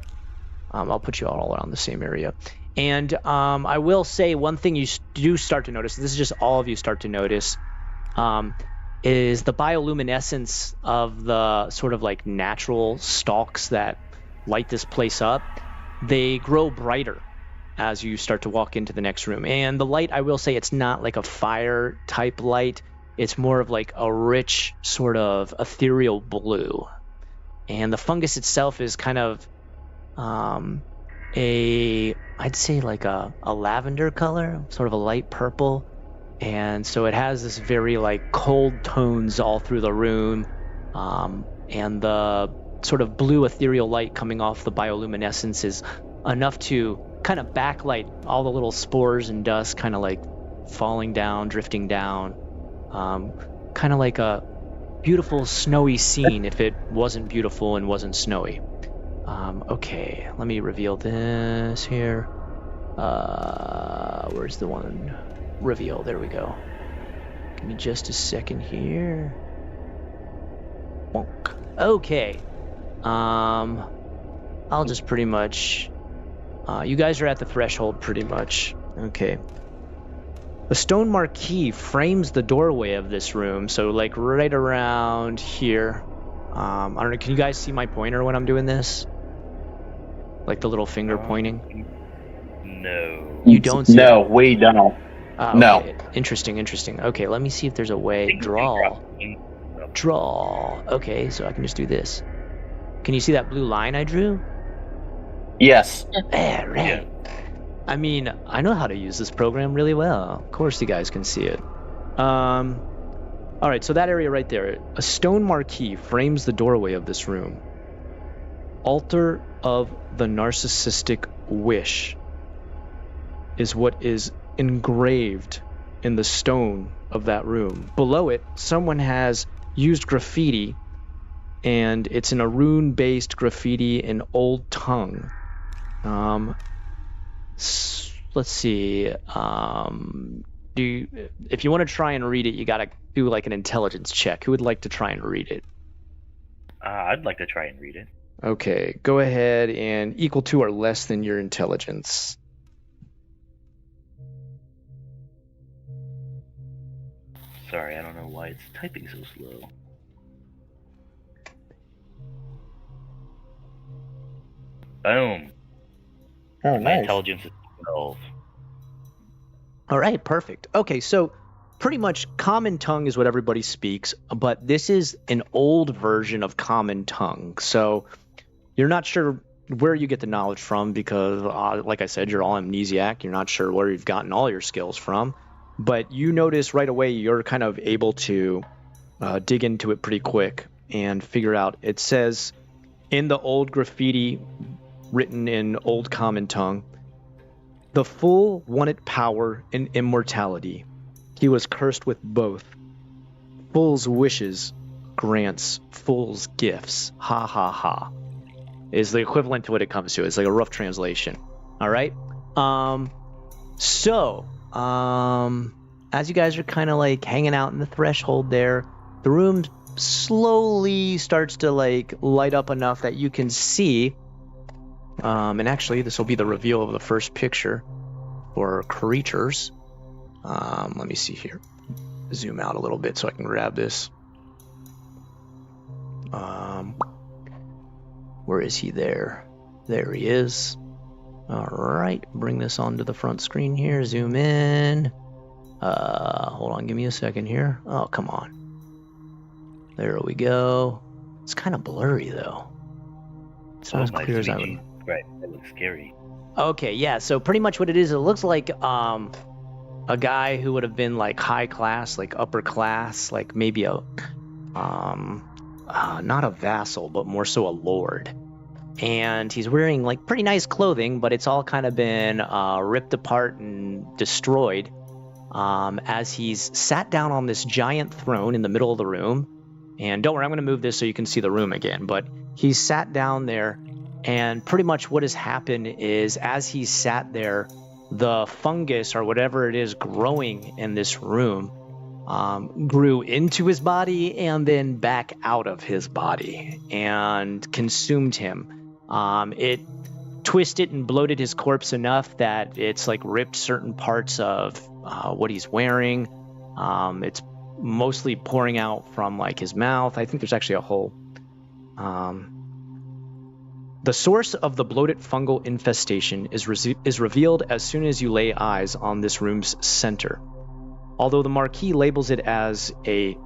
I'll put you all around the same area. And I will say one thing you do start to notice, this is just all of you start to notice, is the bioluminescence of the sort of like natural stalks that light this place up. They grow brighter as you start to walk into the next room. And the light, I will say, it's not like a fire type light. It's more of like a rich sort of ethereal blue. And the fungus itself is kind of I'd say like a lavender color, sort of a light purple. And so it has this very like cold tones all through the room. And the sort of blue ethereal light coming off the bioluminescence is enough to kind of backlight all the little spores and dust kind of like falling down, drifting down. Kind of like a beautiful snowy scene if it wasn't beautiful and wasn't snowy. Okay, let me reveal this here. Where's the one? Reveal, there we go. Give me just a second here. Bonk. Okay. I'll just pretty much... you guys are at the threshold pretty much. Okay. A stone marquee frames the doorway of this room, so like right around here. I don't know, can you guys see my pointer when I'm doing this? Like the little finger pointing? No. You don't see No, we don't. No. Okay. Interesting. Okay, let me see if there's a way. Draw. Okay, so I can just do this. Can you see that blue line I drew? Yes. Yeah, right. Yeah. I mean, I know how to use this program really well. Of course you guys can see it. All right, so that area right there. A stone marquee frames the doorway of this room. Altar of the narcissistic wish is what is engraved in the stone of that room. Below it, someone has used graffiti, and it's in a rune-based graffiti in Old Tongue. Let's see. If you want to try and read it, you gotta do like an intelligence check. Who would like to try and read it? I'd like to try and read it. Okay, go ahead and equal to or less than your intelligence. Sorry, I don't know why it's typing so slow. Boom. Oh, My nice. intelligence is 12. All right, perfect. Okay, so pretty much Common Tongue is what everybody speaks, but this is an old version of Common Tongue. So you're not sure where you get the knowledge from because, like I said, you're all amnesiac. You're not sure where you've gotten all your skills from. But you notice right away you're kind of able to dig into it pretty quick and figure out. It says in the old graffiti written in Old Common Tongue, the fool wanted power and immortality. He was cursed with both. Fool's wishes grants fool's gifts. Ha ha ha. Is the equivalent to what it comes to. It's like a rough translation. All right. As you guys are kind of like hanging out in the threshold there, the room slowly starts to like light up enough that you can see. And actually, this will be the reveal of the first picture for creatures. Let me see here. Zoom out a little bit so I can grab this. Where is he there? There he is. All right, bring this onto the front screen here. Zoom in. Hold on, give me a second here. Oh, come on. There we go. It's kind of blurry though. It's not as clear as I would. Right, that looks scary. Okay, yeah. So pretty much what it is, it looks like a guy who would have been like high class, like upper class, like maybe a not a vassal, but more so a lord. And he's wearing like pretty nice clothing, but it's all kind of been ripped apart and destroyed as he's sat down on this giant throne in the middle of the room. And don't worry, I'm going to move this so you can see the room again. But he's sat down there, and pretty much what has happened is as he's sat there, the fungus or whatever it is growing in this room grew into his body and then back out of his body and consumed him. It twisted and bloated his corpse enough that it's like ripped certain parts of what he's wearing. It's mostly pouring out from like his mouth. I think there's actually a hole. The source of the bloated fungal infestation is revealed as soon as you lay eyes on this room's center. Although the Marquis labels it as a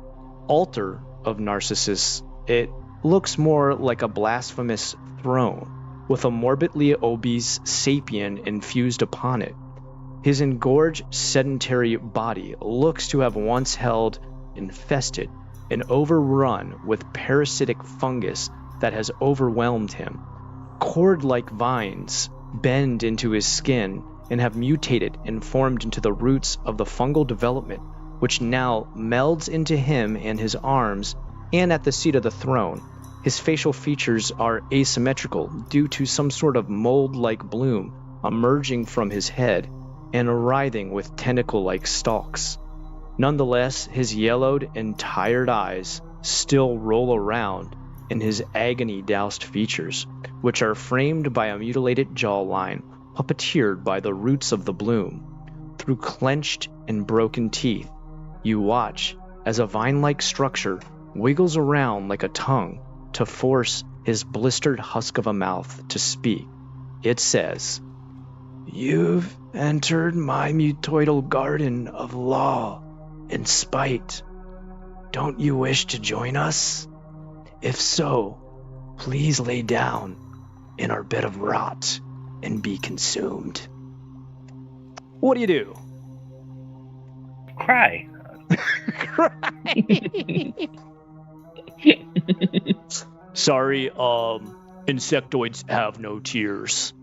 altar of Narcissus, it looks more like a blasphemous throne with a morbidly obese sapien infused upon it. His engorged, sedentary body looks to have once held infested and overrun with parasitic fungus that has overwhelmed him. Cord-like vines bend into his skin and have mutated and formed into the roots of the fungal development, which now melds into him and his arms and at the seat of the throne. His facial features are asymmetrical due to some sort of mold-like bloom emerging from his head and writhing with tentacle-like stalks. Nonetheless, his yellowed and tired eyes still roll around in his agony-doused features, which are framed by a mutilated jawline puppeteered by the roots of the bloom. Through clenched and broken teeth, you watch as a vine-like structure wiggles around like a tongue to force his blistered husk of a mouth to speak. It says, "You've entered my mutoidal garden of law and spite. Don't you wish to join us? If so, please lay down in our bed of rot and be consumed." What do you do? Cry. Sorry, insectoids have no tears.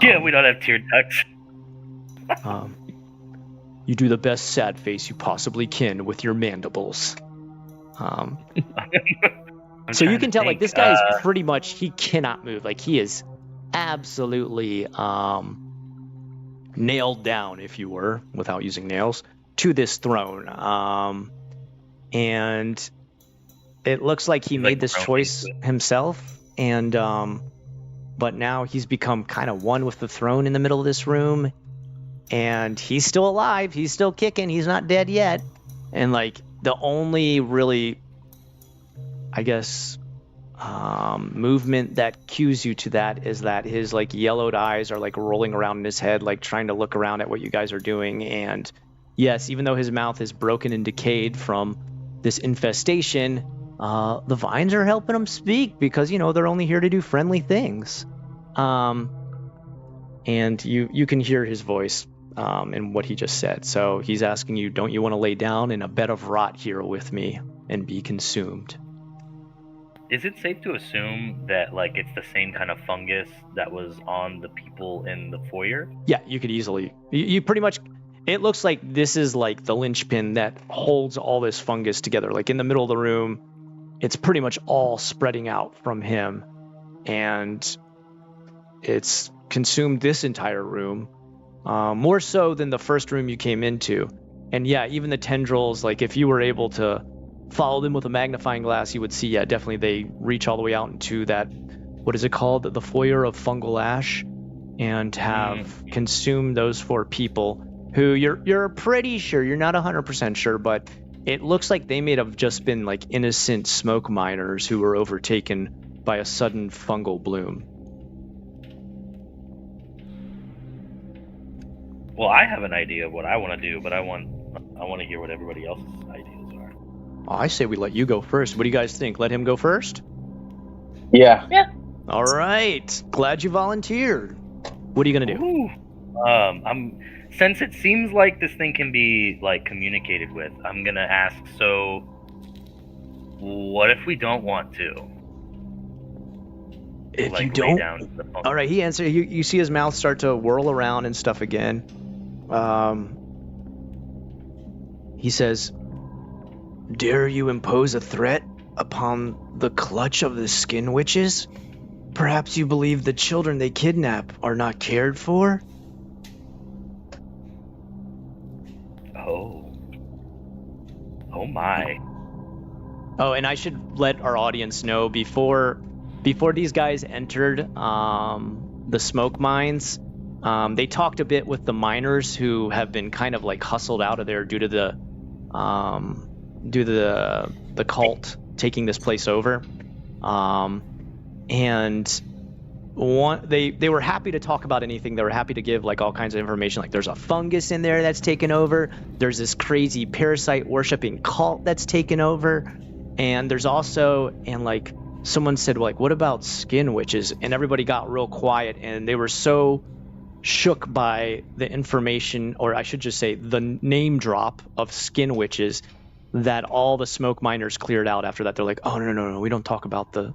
Yeah, we don't have tear ducts. You do the best sad face you possibly can with your mandibles. So you can tell, like, this guy is pretty much, he cannot move. Like, he is absolutely nailed down, if you were, without using nails, to this throne. And it looks like he made this choice himself. And but now he's become kind of one with the throne in the middle of this room. And he's still alive. He's still kicking. He's not dead yet. And, like, the only really, I guess, movement that cues you to that is that his, like, yellowed eyes are, like, rolling around in his head, like, trying to look around at what you guys are doing. And yes, even though his mouth is broken and decayed from this infestation, the vines are helping him speak because, you know, they're only here to do friendly things. And you can hear his voice in what he just said. So he's asking you, don't you want to lay down in a bed of rot here with me and be consumed? Is it safe to assume that, like, it's the same kind of fungus that was on the people in the foyer? Yeah, you could easily. You pretty much. It looks like this is like the linchpin that holds all this fungus together. Like, in the middle of the room, it's pretty much all spreading out from him, and it's consumed this entire room, more so than the first room you came into. And yeah, even the tendrils, like, if you were able to follow them with a magnifying glass, you would see, yeah, definitely they reach all the way out into that, what is it called? The foyer of fungal ash, and have consumed those 4 people who you're pretty sure, you're not 100% sure, but it looks like they may have just been, like, innocent smoke miners who were overtaken by a sudden fungal bloom. Well, I have an idea of what I want to do, but I want to hear what everybody else's ideas are. I say we let you go first. What do you guys think? Let him go first? Yeah. Yeah. All right. Glad you volunteered. What are you going to do? Ooh. Since it seems like this thing can be, like, communicated with, I'm going to ask, so what if we don't want to? If like, you lay don't... down to the phone? All right, he answered. You see his mouth start to whirl around and stuff again. He says, "Dare you impose a threat upon the clutch of the skin witches? Perhaps you believe the children they kidnap are not cared for?" Oh. my. Oh, and I should let our audience know before these guys entered the smoke mines, they talked a bit with the miners who have been kind of like hustled out of there due to the cult taking this place over, and they were happy to talk about anything. They were happy to give like all kinds of information, like there's a fungus in there that's taken over, there's this crazy parasite worshipping cult that's taken over, and there's also, and like someone said, like, what about skin witches? And everybody got real quiet, and they were so shook by the information, or I should just say the name drop of skin witches, that all the smoke miners cleared out after that. They're like, oh no, we don't talk about the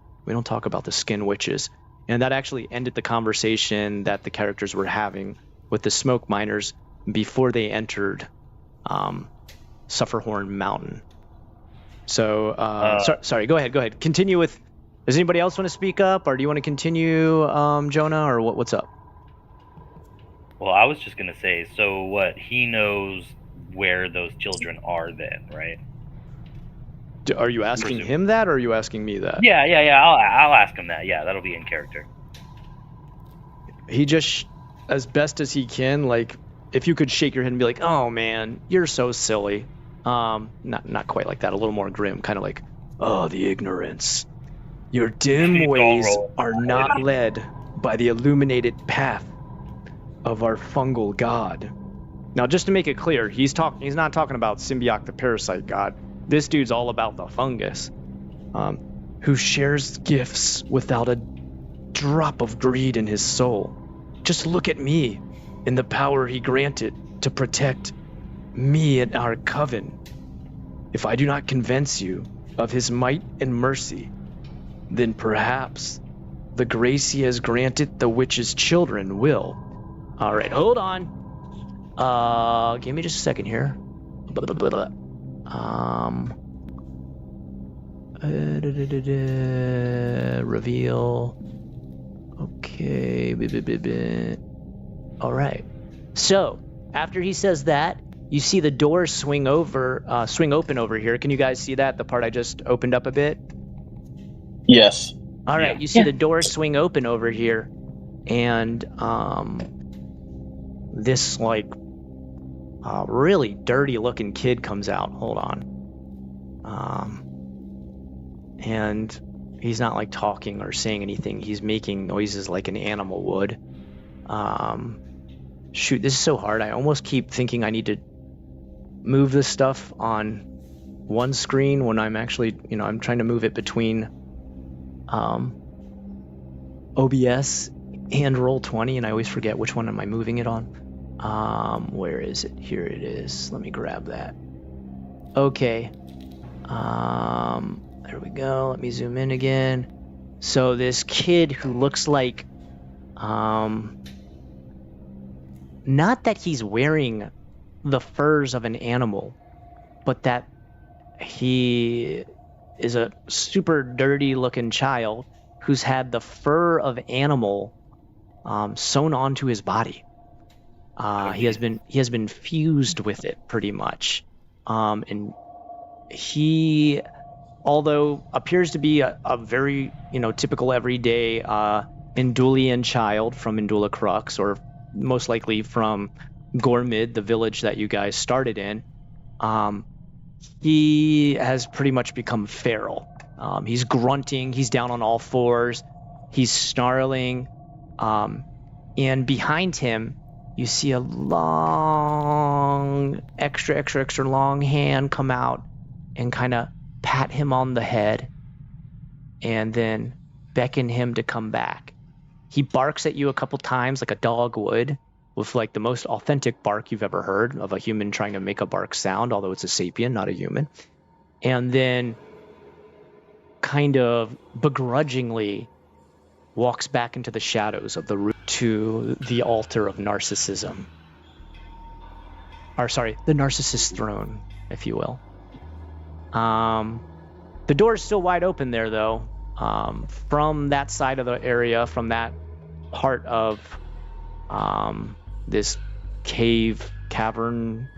skin witches. And that actually ended the conversation that the characters were having with the smoke miners before they entered Sufferhorn Mountain. So sorry, go ahead, continue with. Does anybody else want to speak up, or do you want to continue, Jonah, or what's up? Well, I was just gonna say, so what, he knows where those children are then, right? Are you asking him that, or are you asking me that? Yeah. I'll ask him that. Yeah, that'll be in character. He just, as best as he can, like, if you could shake your head and be like, "Oh man, you're so silly." Not quite like that. A little more grim, kind of like, "Oh, the ignorance. Your dim ways are not led by the illuminated path of our fungal god." Now, just to make it clear, he's not talking about Symbiote the parasite god. This dude's all about the fungus, who shares gifts without a drop of greed in his soul. Just look at me and the power he granted to protect me and our coven. If I do not convince you of his might and mercy, then perhaps the grace he has granted the witch's children will. All right, hold on. Give me just a second here. Reveal. Okay. All right. So after he says that, you see the door swing open over here. Can you guys see that? The part I just opened up a bit. Yes. All right. You see the door swing open over here, and this like really dirty looking kid comes out. Hold on. And he's not like talking or saying anything. He's making noises like an animal would. Shoot, this is so hard. I almost keep thinking I need to move this stuff on one screen when I'm actually, I'm trying to move it between OBS and Roll20, and I always forget which one am I moving it on. Where is it? Here it is. Let me grab that. Okay. There we go. Let me zoom in again. So this kid who looks like, not that he's wearing the furs of an animal, but that he is a super dirty looking child who's had the fur of animal sewn onto his body. He has been fused with it pretty much, and he, although appears to be a very typical everyday Indulian child from Indula Crux, or most likely from Gormid, the village that you guys started in, he has pretty much become feral. He's grunting, he's down on all fours, he's snarling, and behind him you see a long, extra long hand come out and kind of pat him on the head and then beckon him to come back. He barks at you a couple times like a dog would, with like the most authentic bark you've ever heard of a human trying to make a bark sound, although it's a sapien, not a human. And then kind of begrudgingly walks back into the shadows of the room to the altar of narcissism. Or sorry, the narcissist throne, if you will. The door is still wide open there, though. From that side of the area, from that part of this cavern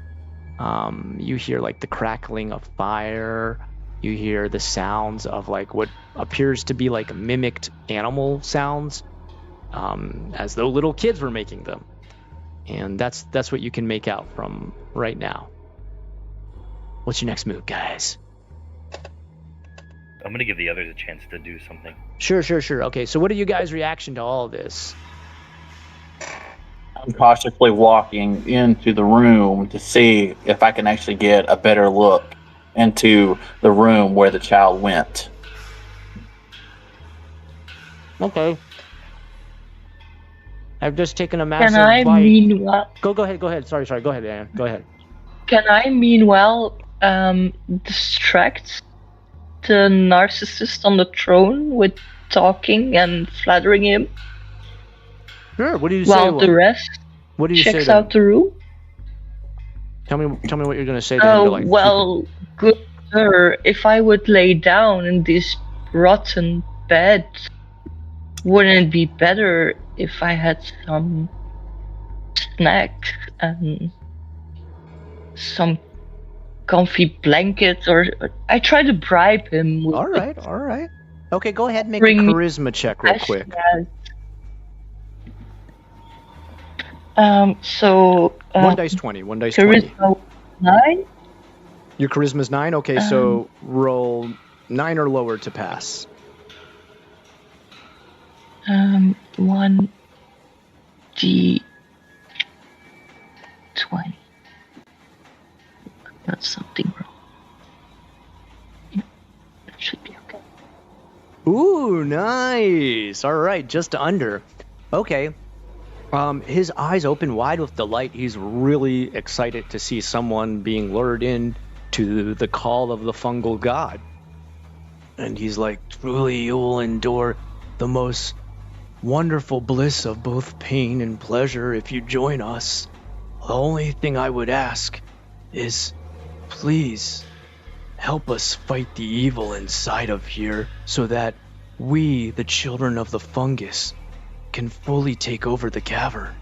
You hear like the crackling of fire. You hear the sounds of like what appears to be like mimicked animal sounds, as though little kids were making them. And that's what you can make out from right now. What's your next move, guys? I'm gonna give the others a chance to do something. Sure. Okay, so what are you guys' reaction to all of this? I'm cautiously walking into the room to see if I can actually get a better look into the room where the child went. Okay. I've just taken a massive Can I bite. meanwhile? Go ahead. Sorry. Go ahead, Anna. Go ahead. Can I meanwhile distract the narcissist on the throne with talking and flattering him Sure. What do you say? while the rest What do you say? checks to him? out the room? Tell me what you're gonna say to him. Oh, to, like, well, good sir, if I would lay down in this rotten bed, wouldn't it be better if I had some snacks and some comfy blankets? Or I try to bribe him with All right. Okay, go ahead and make Bring a me charisma check real quick. So One dice 20. charisma 9. Your charisma's 9. Okay, so roll 9 or lower to pass. 1d20. That's something wrong. Yeah, that should be okay. Ooh, nice. All right, just under. Okay. His eyes open wide with delight. He's really excited to see someone being lured in to the call of the fungal god. And he's like, truly you will endure the most wonderful bliss of both pain and pleasure if you join us. The only thing I would ask is, please help us fight the evil inside of here so that we, the children of the fungus, can fully take over the cavern.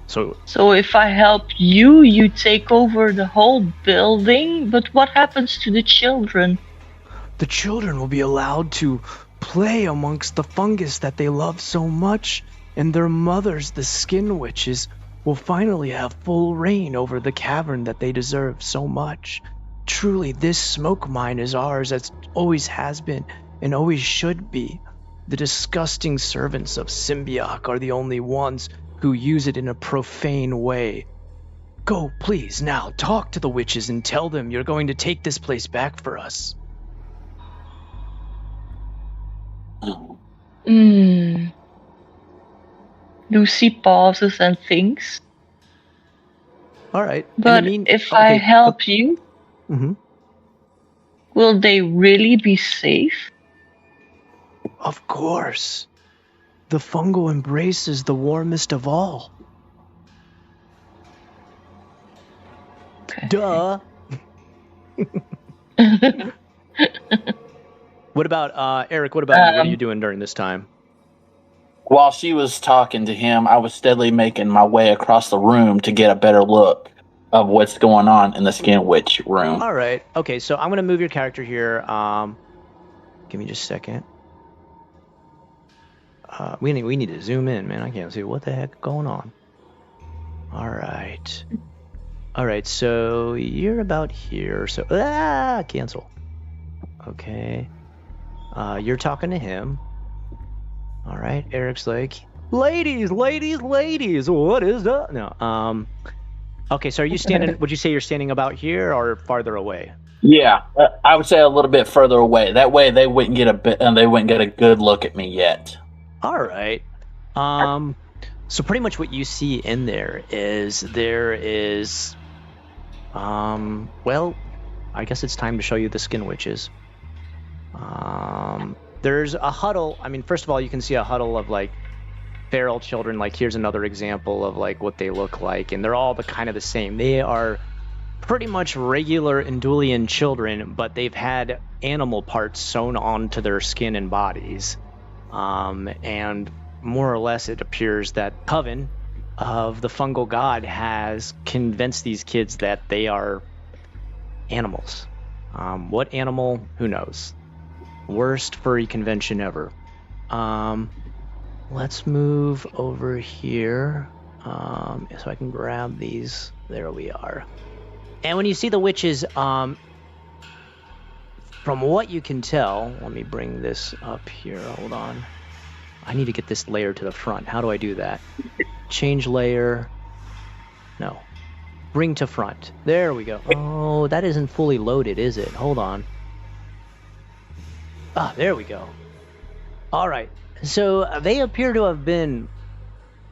So if I help you, you take over the whole building, but what happens to the children? The children will be allowed to play amongst the fungus that they love so much, and their mothers, the skin witches, will finally have full reign over the cavern that they deserve so much. Truly, this smoke mine is ours, as always has been, and always should be. The disgusting servants of Symbioc are the only ones who use it in a profane way. Go, please, now, talk to the witches and tell them you're going to take this place back for us. Lucy pauses and thinks. All right. But if I help you, will they really be safe? Of course. The fungal embrace is the warmest of all. Okay. Duh. What about Eric? What about you? What are you doing during this time? While she was talking to him, I was steadily making my way across the room to get a better look of what's going on in the Skin Witch room. All right. Okay, so I'm going to move your character here. Give me just a second. We need to zoom in, man. I can't see what the heck going on. All right. All right, so you're about here. So, cancel. Okay. You're talking to him. All right. Eric's like, ladies, what is that? No. Okay, so are you standing, would you say you're standing about here or farther away? Yeah, I would say a little bit further away. That way they wouldn't get a good look at me yet. All right. So pretty much what you see in there is well, I guess it's time to show you the Skin Witches. There's a huddle. I mean, first of all, you can see a huddle of like feral children. Like here's another example of like what they look like, and they're all kind of the same. They are pretty much regular Endulian children, but they've had animal parts sewn onto their skin and bodies. And more or less, it appears that Coven of the fungal god has convinced these kids that they are animals. What animal? Who knows? Worst furry convention ever. Let's move over here so I can grab these. There we are. And when you see the witches, from what you can tell, let me bring this up here. Hold on. I need to get this layer to the front. How do I do that? Change layer. No. Bring to front. There we go. Oh, that isn't fully loaded, is it? Hold on. Ah, there we go. All right. So they appear to have been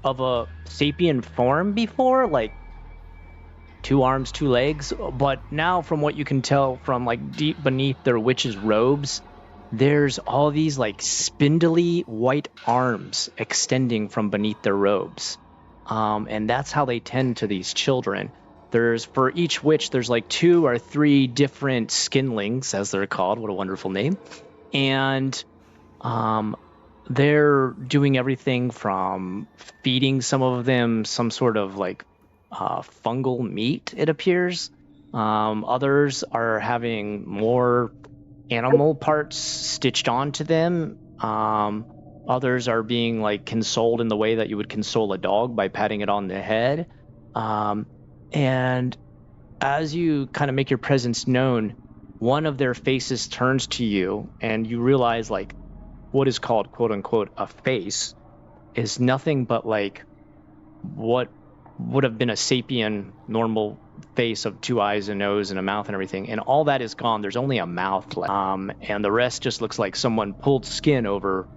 of a sapien form before, like 2 arms, 2 legs. But now, from what you can tell from like deep beneath their witches' robes, there's all these like spindly white arms extending from beneath their robes. And that's how they tend to these children. For each witch, there's like 2 or 3 different skinlings, as they're called. What a wonderful name. And they're doing everything from feeding some of them some sort of like fungal meat, it appears. Others are having more animal parts stitched onto them. Others are being like consoled in the way that you would console a dog by patting it on the head. And as you kind of make your presence known, one of their faces turns to you, and you realize like what is called quote unquote a face is nothing but like what would have been a sapien normal face of 2 eyes, a nose, and a mouth and everything, and all that is gone. There's only a mouth left, and the rest just looks like someone pulled skin over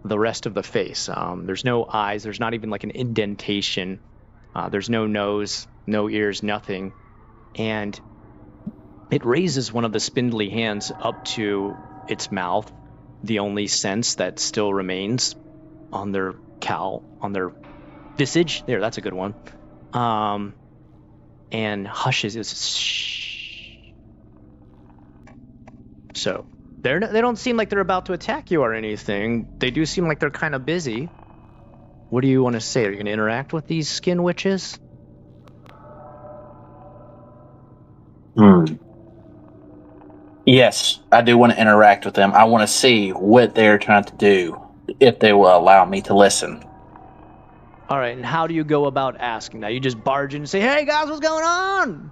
the rest of the face. There's no eyes. There's not even like an indentation. There's no nose, no ears, nothing. And it raises one of the spindly hands up to its mouth, the only sense that still remains on their on their visage. There, that's a good one. And hushes. Shh. So they don't seem like they're about to attack you or anything. They do seem like they're kind of busy. What do you want to say? Are you going to interact with these skin witches? Yes, I do want to interact with them. I want to see what they're trying to do, if they will allow me to listen. All right, and how do you go about asking that? You just barge in and say, "Hey guys, what's going on?"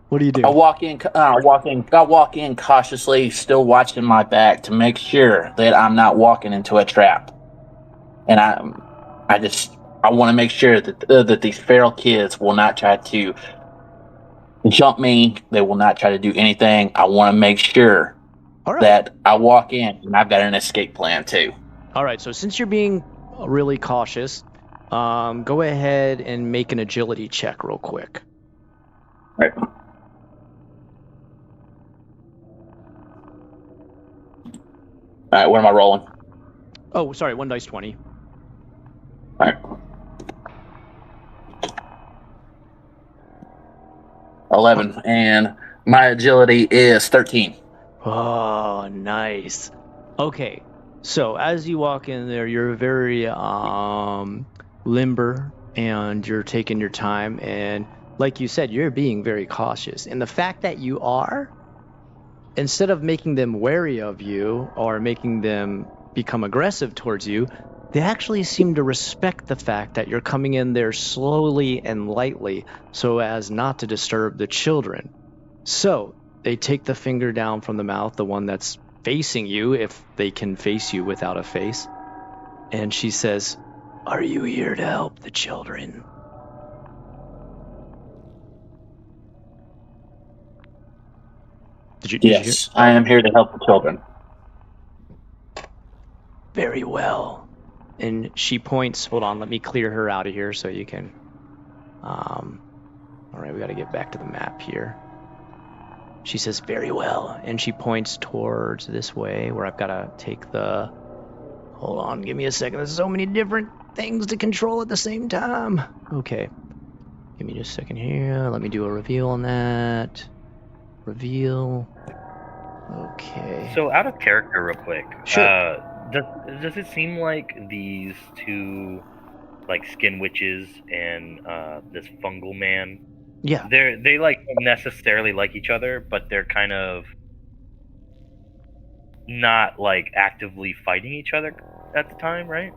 What do you do? I walk in cautiously, still watching my back to make sure that I'm not walking into a trap. And I want to make sure that these feral kids will not try to jump me. They will not try to do anything. I want to make sure that I walk in and I've got an escape plan too. All right, so since you're being really cautious, go ahead and make an agility check real quick. Right. All right, what am I rolling? Oh, sorry, 1 dice 20. All right. 11, and my agility is 13. Oh, nice. Okay, so as you walk in there, you're very limber, and you're taking your time, and like you said, you're being very cautious. And the fact that you are, instead of making them wary of you or making them become aggressive towards you, they actually seem to respect the fact that you're coming in there slowly and lightly so as not to disturb the children. So they take the finger down from the mouth, the one that's facing you, if they can face you without a face. And she says, "Are you here to help the children?" Did you hear? I am here to help the children. Very well. And she points, hold on, let me clear her out of here so you can, all right, we got to get back to the map here. She says, "Very well." And she points towards this way where I've got to take the, hold on, give me a second. There's so many different things to control at the same time. Okay. Give me just a second here. Let me do a reveal on that. Reveal. Okay. So out of character real quick. Sure. Does it seem like these 2 like skin witches and this fungal man. Yeah. They like don't necessarily like each other, but they're kind of not like actively fighting each other at the time, right?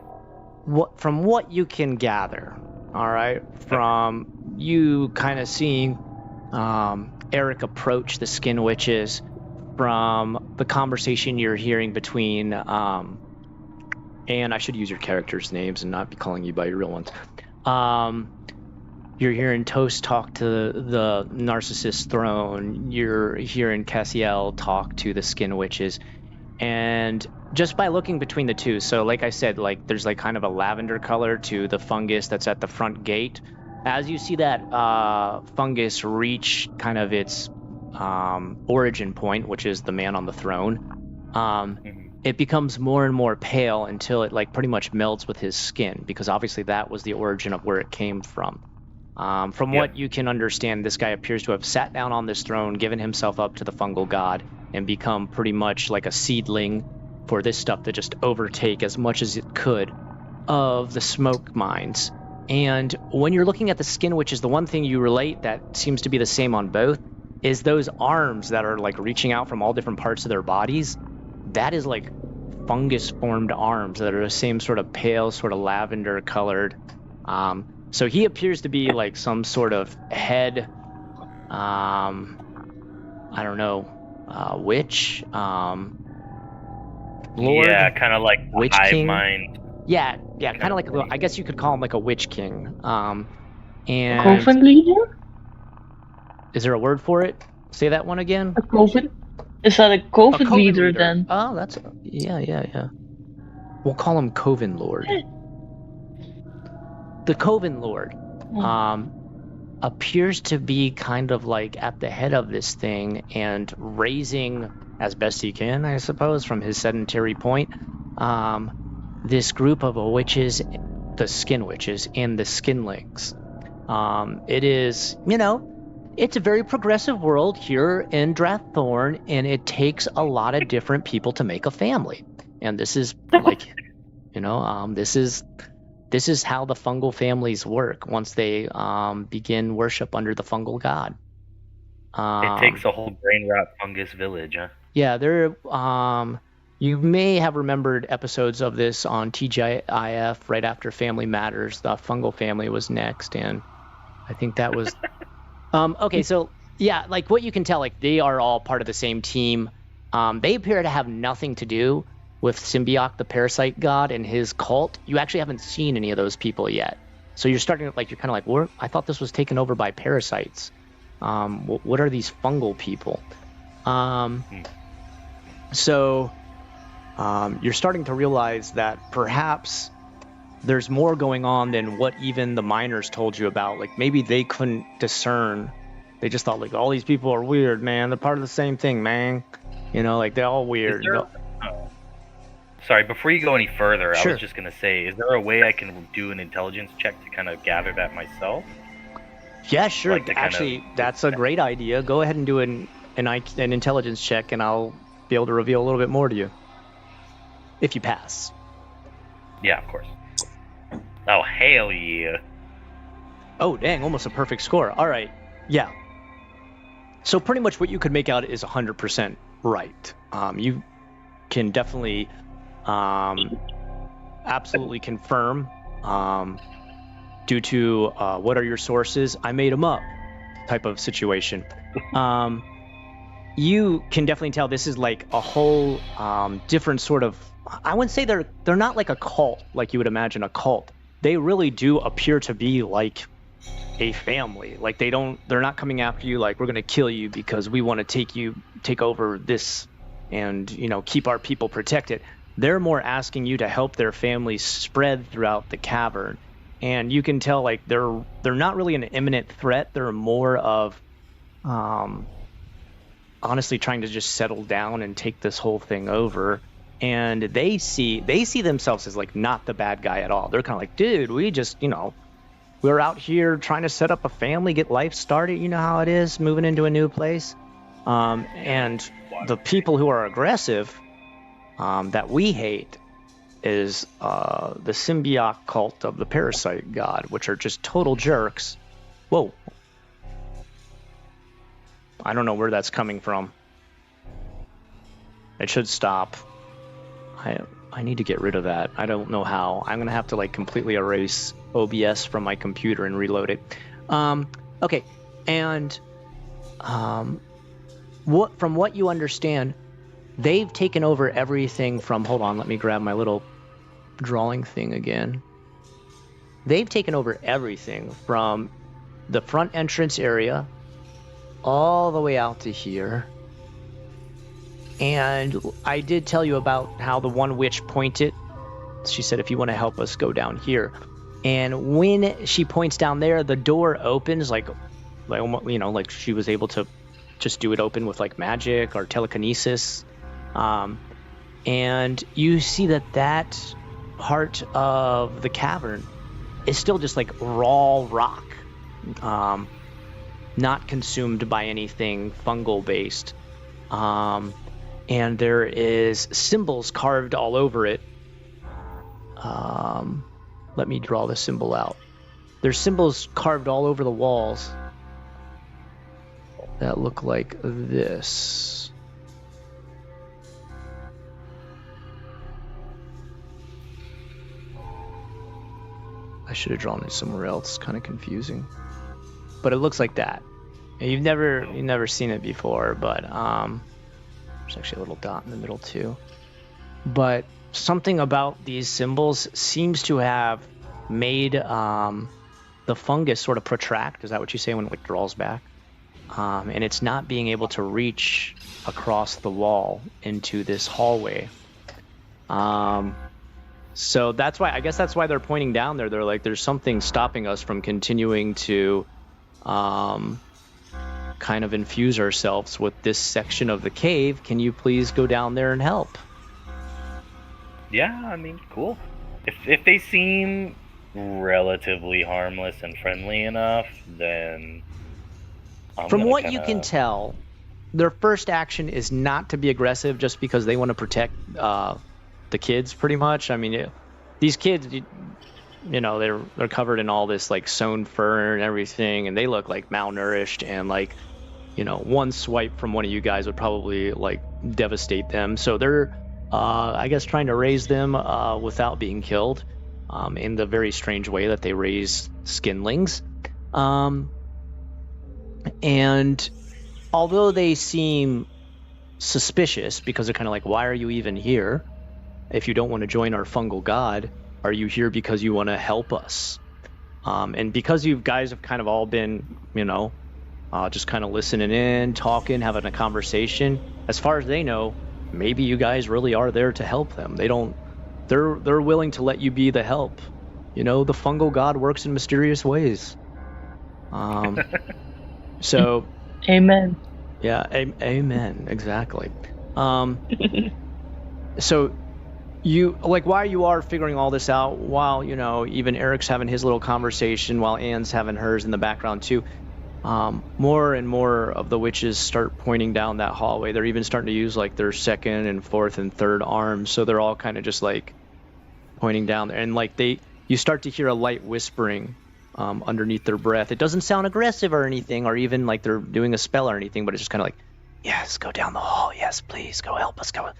From what you can gather, all right, from you kind of seeing Eric approach the skin witches, from the conversation you're hearing between and I should use your characters' names and not be calling you by your real ones. You're hearing Toast talk to the Narcissist Throne. You're hearing Cassiel talk to the Skin Witches. And just by looking between the two, so like I said, like there's like kind of a lavender color to the fungus that's at the front gate. As you see that fungus reach kind of its origin point, which is the man on the throne, it becomes more and more pale until it like pretty much melts with his skin, because obviously that was the origin of where it came from. From what you can understand, this guy appears to have sat down on this throne, given himself up to the fungal god, and become pretty much like a seedling for this stuff to just overtake as much as it could of the smoke mines. And when you're looking at the skin witches, the one thing you relate that seems to be the same on both is those arms that are like reaching out from all different parts of their bodies. That is like fungus formed arms that are the same sort of pale, sort of lavender colored. So he appears to be like some sort of head, I don't know, witch, lord. Yeah, kind of like witch hive king. mind. Yeah, kind of like, I guess you could call him like a witch king. And Coven leader? is there a word for it? Say that one again. A coven? Is that a coven, Coven leader then? Oh, that's yeah. We'll call him Coven Lord. The Coven Lord appears to be kind of like at the head of this thing and raising, as best he can, I suppose, from his sedentary point, this group of witches, the Skin Witches, and the Skinlings. It is, it's a very progressive world here in Draththorn, and it takes a lot of different people to make a family. And this is like, this is how the fungal families work once they begin worship under the fungal god. It takes a whole brain rot fungus village, huh? Yeah, there. You may have remembered episodes of this on TGIF right after Family Matters. The fungal family was next, and I think that was. Okay, so yeah, like what you can tell, like they are all part of the same team. They appear to have nothing to do with Symbiote, the parasite god, and his cult. You actually haven't seen any of those people yet. So you're starting to, like, you're kind of like, I thought this was taken over by parasites. What are these fungal people? So you're starting to realize that perhaps there's more going on than what even the miners told you about. Like, maybe they couldn't discern. They just thought, like, all these people are weird, man. They're part of the same thing, man. Like, they're all weird. Sorry, before you go any further, Sure. I was just going to say, is there a way I can do an intelligence check to kind of gather that myself? Yeah, sure. Like Actually, that's a great idea. Go ahead and do an intelligence check, and I'll be able to reveal a little bit more to you. If you pass. Yeah, of course. Oh, hell yeah. Oh, dang, almost a perfect score. All right, yeah. So pretty much what you could make out is 100% right. You can definitely absolutely confirm due to what are your sources? I made them up type of situation. You can definitely tell this is like a whole different sort of, I wouldn't say they're not like a cult like you would imagine a cult. They really do appear to be like a family. Like they're not coming after you like we're going to kill you because we want to take over this and keep our people protected. They're more asking you to help their families spread throughout the cavern. And you can tell like they're not really an imminent threat. They're more of honestly trying to just settle down and take this whole thing over. And they see themselves as like not the bad guy at all. They're kind of like, dude, we just, we're out here trying to set up a family, get life started. You know how it is moving into a new place. And the people who are aggressive, that we hate, is the symbiote cult of the parasite god, which are just total jerks. Whoa. I don't know where that's coming from. It should stop. I need to get rid of that. I don't know how. I'm gonna have to like completely erase OBS from my computer and reload it. Okay, and from what you understand, they've taken over everything from. Hold on, let me grab my little drawing thing again. They've taken over everything from the front entrance area all the way out to here. And I did tell you about how the one witch pointed. She said, if you want to help us, go down here. And when she points down there, the door opens like she was able to just do it open with like magic or telekinesis. And you see that part of the cavern is still just like raw rock, not consumed by anything fungal based. And there is symbols carved all over it. Let me draw the symbol out. There's symbols carved all over the walls that look like this. I should have drawn it somewhere else. It's kind of confusing. But it looks like that. You've never seen it before, but there's actually a little dot in the middle too. But something about these symbols seems to have made the fungus sort of protract. Is that what you say when it withdraws back? And it's not being able to reach across the wall into this hallway. So that's why, I guess that's why they're pointing down there. They're like, there's something stopping us from continuing to kind of infuse ourselves with this section of the cave. Can you please go down there and help? Yeah, I mean, cool. If they seem relatively harmless and friendly enough, then from what you can tell, their first action is not to be aggressive, just because they want to protect the kids, pretty much. I mean, these kids, they're covered in all this like sewn fur and everything, and they look like malnourished, and like, one swipe from one of you guys would probably like devastate them. So they're I guess trying to raise them without being killed, in the very strange way that they raise skinlings. And although they seem suspicious, because they're kind of like, why are you even here? If you don't want to join our fungal god, are you here because you want to help us? And because you guys have kind of all been, just kind of listening in, talking, having a conversation, as far as they know, maybe you guys really are there to help them. They're willing to let you be the help. The fungal god works in mysterious ways. So Amen. Yeah, amen, exactly. So while you are figuring all this out, while even Eric's having his little conversation, while Anne's having hers in the background too, more and more of the witches start pointing down that hallway. They're even starting to use like their second and fourth and third arms, so they're all kind of just like pointing down there, and like you start to hear a light whispering underneath their breath. It doesn't sound aggressive or anything, or even like they're doing a spell or anything, but it's just kind of like, yes, go down the hall, yes, please, go help us, go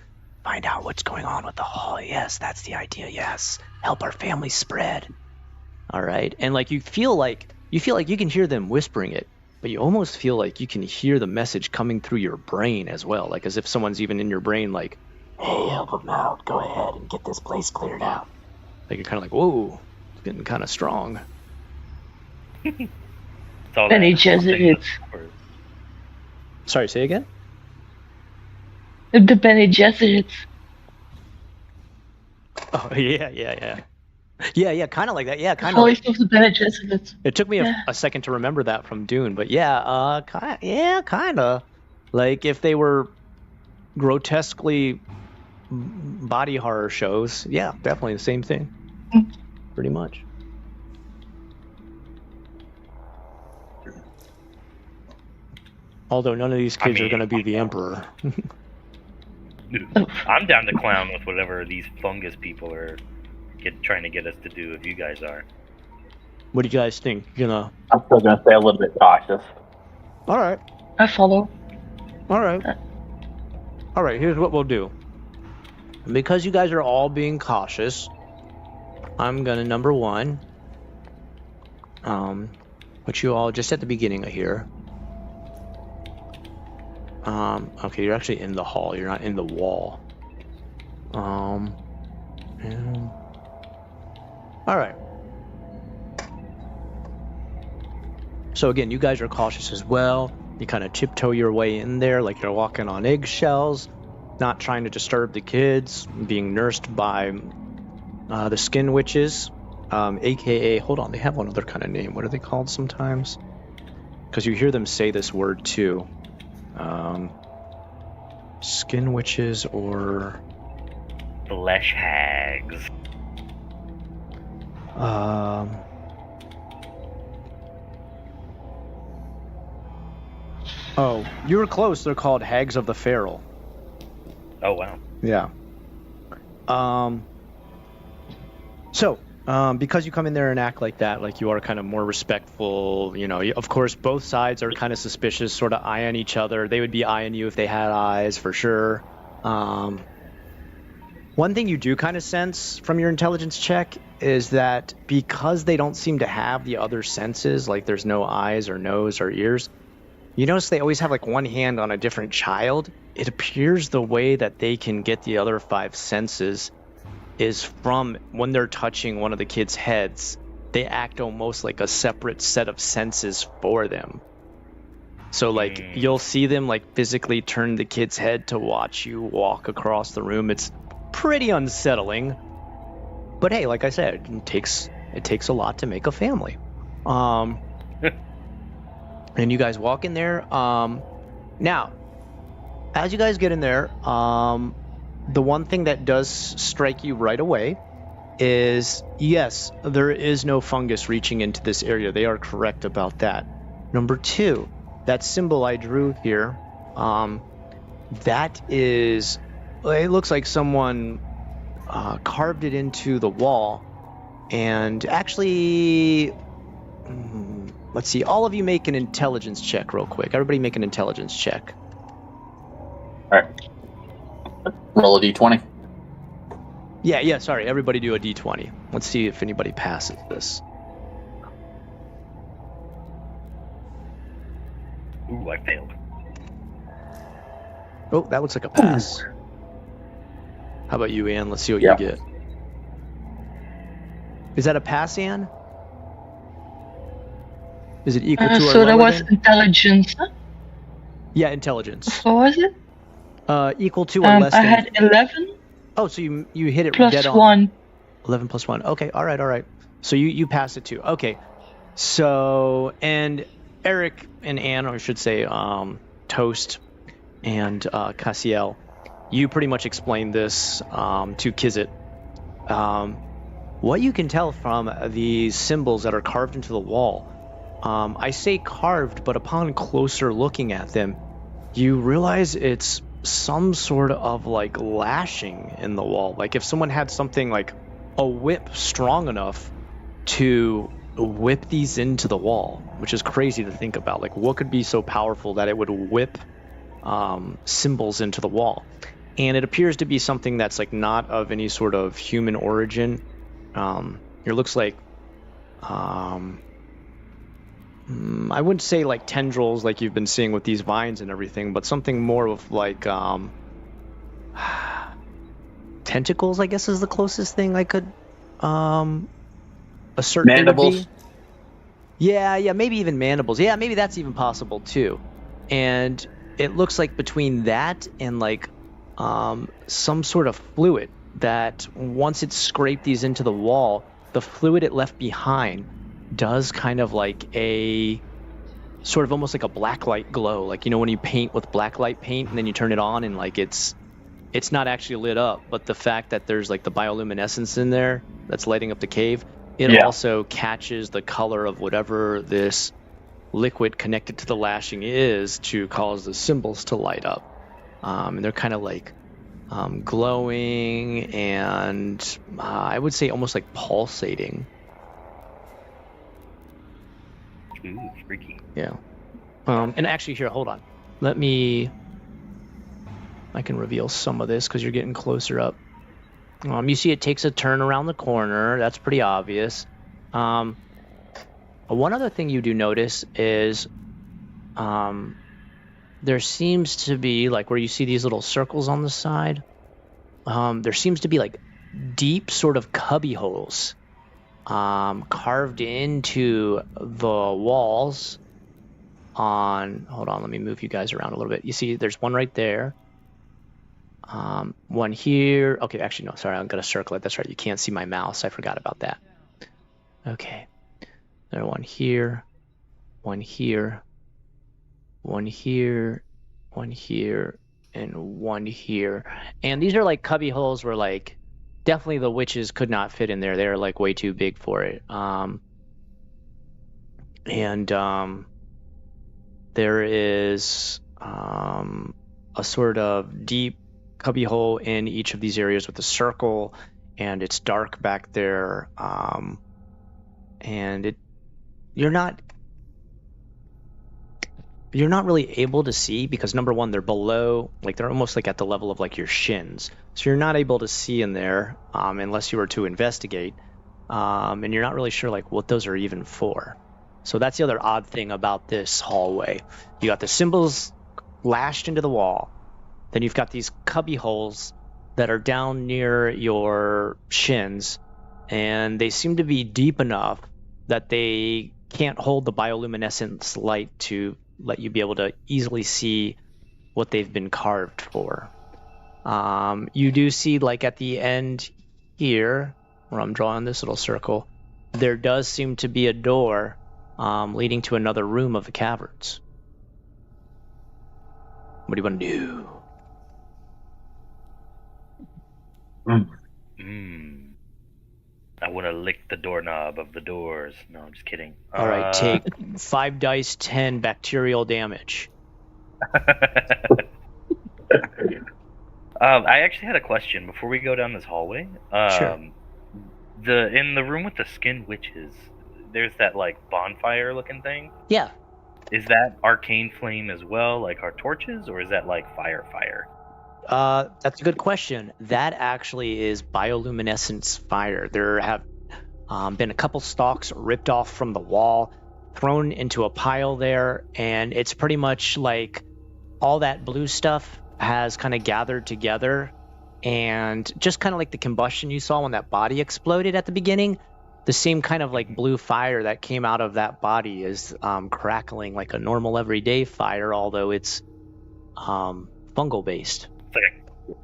find out what's going on with the hall, yes, that's the idea, yes, help our family spread. All right. And like you feel like you can hear them whispering it, but you almost feel like you can hear the message coming through your brain as well, like as if someone's even in your brain, like, hey, help them out, go ahead and get this place cleared out. Like you're kind of like, whoa, it's getting kind of strong. Bene Gesserits. Sorry, say again? The Bene Gesserits. Oh, yeah, kind of like that. Yeah, kind The of. voice of the Bene Gesserits. It took me a second to remember that from Dune, but yeah, kind of. Like if they were grotesquely body horror shows, yeah, definitely the same thing. Pretty much. Although none of these kids are going to be the Emperor. I'm down to clown with whatever these fungus people are trying to get us to do. If you guys are, What do you guys think? I'm still gonna stay a little bit cautious. All right. I follow. All right. All right, here's what we'll do. Because you guys are all being cautious, I'm gonna, number one, put you all just at the beginning of here. Okay, you're actually in the hall, you're not in the wall. All right. So again, you guys are cautious as well. You kind of tiptoe your way in there like you're walking on eggshells, not trying to disturb the kids, being nursed by the skin witches, aka, hold on, they have one other kind of name. What are they called sometimes? Because you hear them say this word too. Skin witches or... flesh hags. Oh, you were close. They're called Hags of the Feral. Oh wow. Yeah. So, because you come in there and act like that, like you are kind of more respectful, you know, of course, both sides are kind of suspicious, sort of eyeing each other. They would be eyeing you if they had eyes, for sure. One thing you do kind of sense from your intelligence check is that because they don't seem to have the other senses, like there's no eyes or nose or ears, you notice they always have like one hand on a different child. It appears the way that they can get the other 5 senses is from when they're touching one of the kids' heads. They act almost like a separate set of senses for them. So like you'll see them like physically turn the kid's head to watch you walk across the room. It's pretty unsettling. But hey, like I said, it takes a lot to make a family. And you guys walk in there. Now, as you guys get in there, the one thing that does strike you right away is, yes, there is no fungus reaching into this area. They are correct about that. Number 2, that symbol I drew here, that is, it looks like someone carved it into the wall. And actually, let's see, all of you make an intelligence check real quick. Everybody make an intelligence check. All right. Roll a d20. Yeah, sorry. Everybody do a d20. Let's see if anybody passes this. Ooh, I failed. Oh, that looks like a pass. How about you, Ann? Let's see what Yeah. you get. Is that a pass, Ann? Is it equal to or So lower that was than? intelligence. Huh? Yeah, intelligence. What was it? Equal to or less I than? had 11 Oh, so you hit it plus dead on. 1. 11 plus 1. Okay, all right. So you pass it too. Okay. So, and Eric and Anne, or I should say Toast and Cassiel, you pretty much explained this to Kizit. What you can tell from these symbols that are carved into the wall, I say carved, but upon closer looking at them, you realize it's some sort of like lashing in the wall. Like if someone had something like a whip strong enough to whip these into the wall, which is crazy to think about. Like what could be so powerful that it would whip symbols into the wall? And it appears to be something that's like not of any sort of human origin. It looks like I wouldn't say like tendrils like you've been seeing with these vines and everything, but something more of like tentacles, I guess, is the closest thing I could assert. Mandibles. Yeah, maybe even mandibles. Yeah, maybe that's even possible too. And it looks like between that and like some sort of fluid that once it scraped these into the wall, the fluid it left behind does kind of like a sort of almost like a blacklight glow. Like, you know, when you paint with blacklight paint and then you turn it on and like it's not actually lit up, but the fact that there's like the bioluminescence in there that's lighting up the cave, it also catches the color of whatever this liquid connected to the lashing is to cause the symbols to light up. And they're kind of like glowing and I would say almost like pulsating. Ooh, freaky. Yeah. And actually, here, hold on. I can reveal some of this because you're getting closer up. You see it takes a turn around the corner. That's pretty obvious. One other thing you do notice is there seems to be, like where you see these little circles on the side, there seems to be like deep sort of cubby holes carved into the walls hold on, let me move you guys around a little bit. You see there's one right there. One here. Okay, actually, no, sorry, I'm going to circle it. That's right. You can't see my mouse. I forgot about that. Okay. There's one here, one here, one here, one here, and one here. And these are like cubby holes where like definitely the witches could not fit in there. They're like way too big for it. There is a sort of deep cubby hole in each of these areas with a circle, and it's dark back there. And you're not really able to see because number one, they're below, like they're almost like at the level of like your shins. So you're not able to see in there unless you were to investigate. And you're not really sure like what those are even for. So that's the other odd thing about this hallway. You got the symbols lashed into the wall. Then you've got these cubby holes that are down near your shins, and they seem to be deep enough that they can't hold the bioluminescence light to let you be able to easily see what they've been carved for. You do see, like at the end here, where I'm drawing this little circle, there does seem to be a door leading to another room of the caverns. What do you want to do? I want to lick the doorknob of the doors. No, I'm just kidding. All right, take 5 dice, 10 bacterial damage. I actually had a question before we go down this hallway. Sure. In the room with the skinned witches, there's that like bonfire looking thing. Yeah. Is that arcane flame as well, like our torches, or is that like fire? That's a good question. That actually is bioluminescence fire. There have been a couple stalks ripped off from the wall, thrown into a pile there, and it's pretty much like all that blue stuff has kind of gathered together, and just kind of like the combustion you saw when that body exploded at the beginning, the same kind of like blue fire that came out of that body is crackling like a normal everyday fire, although it's fungal based.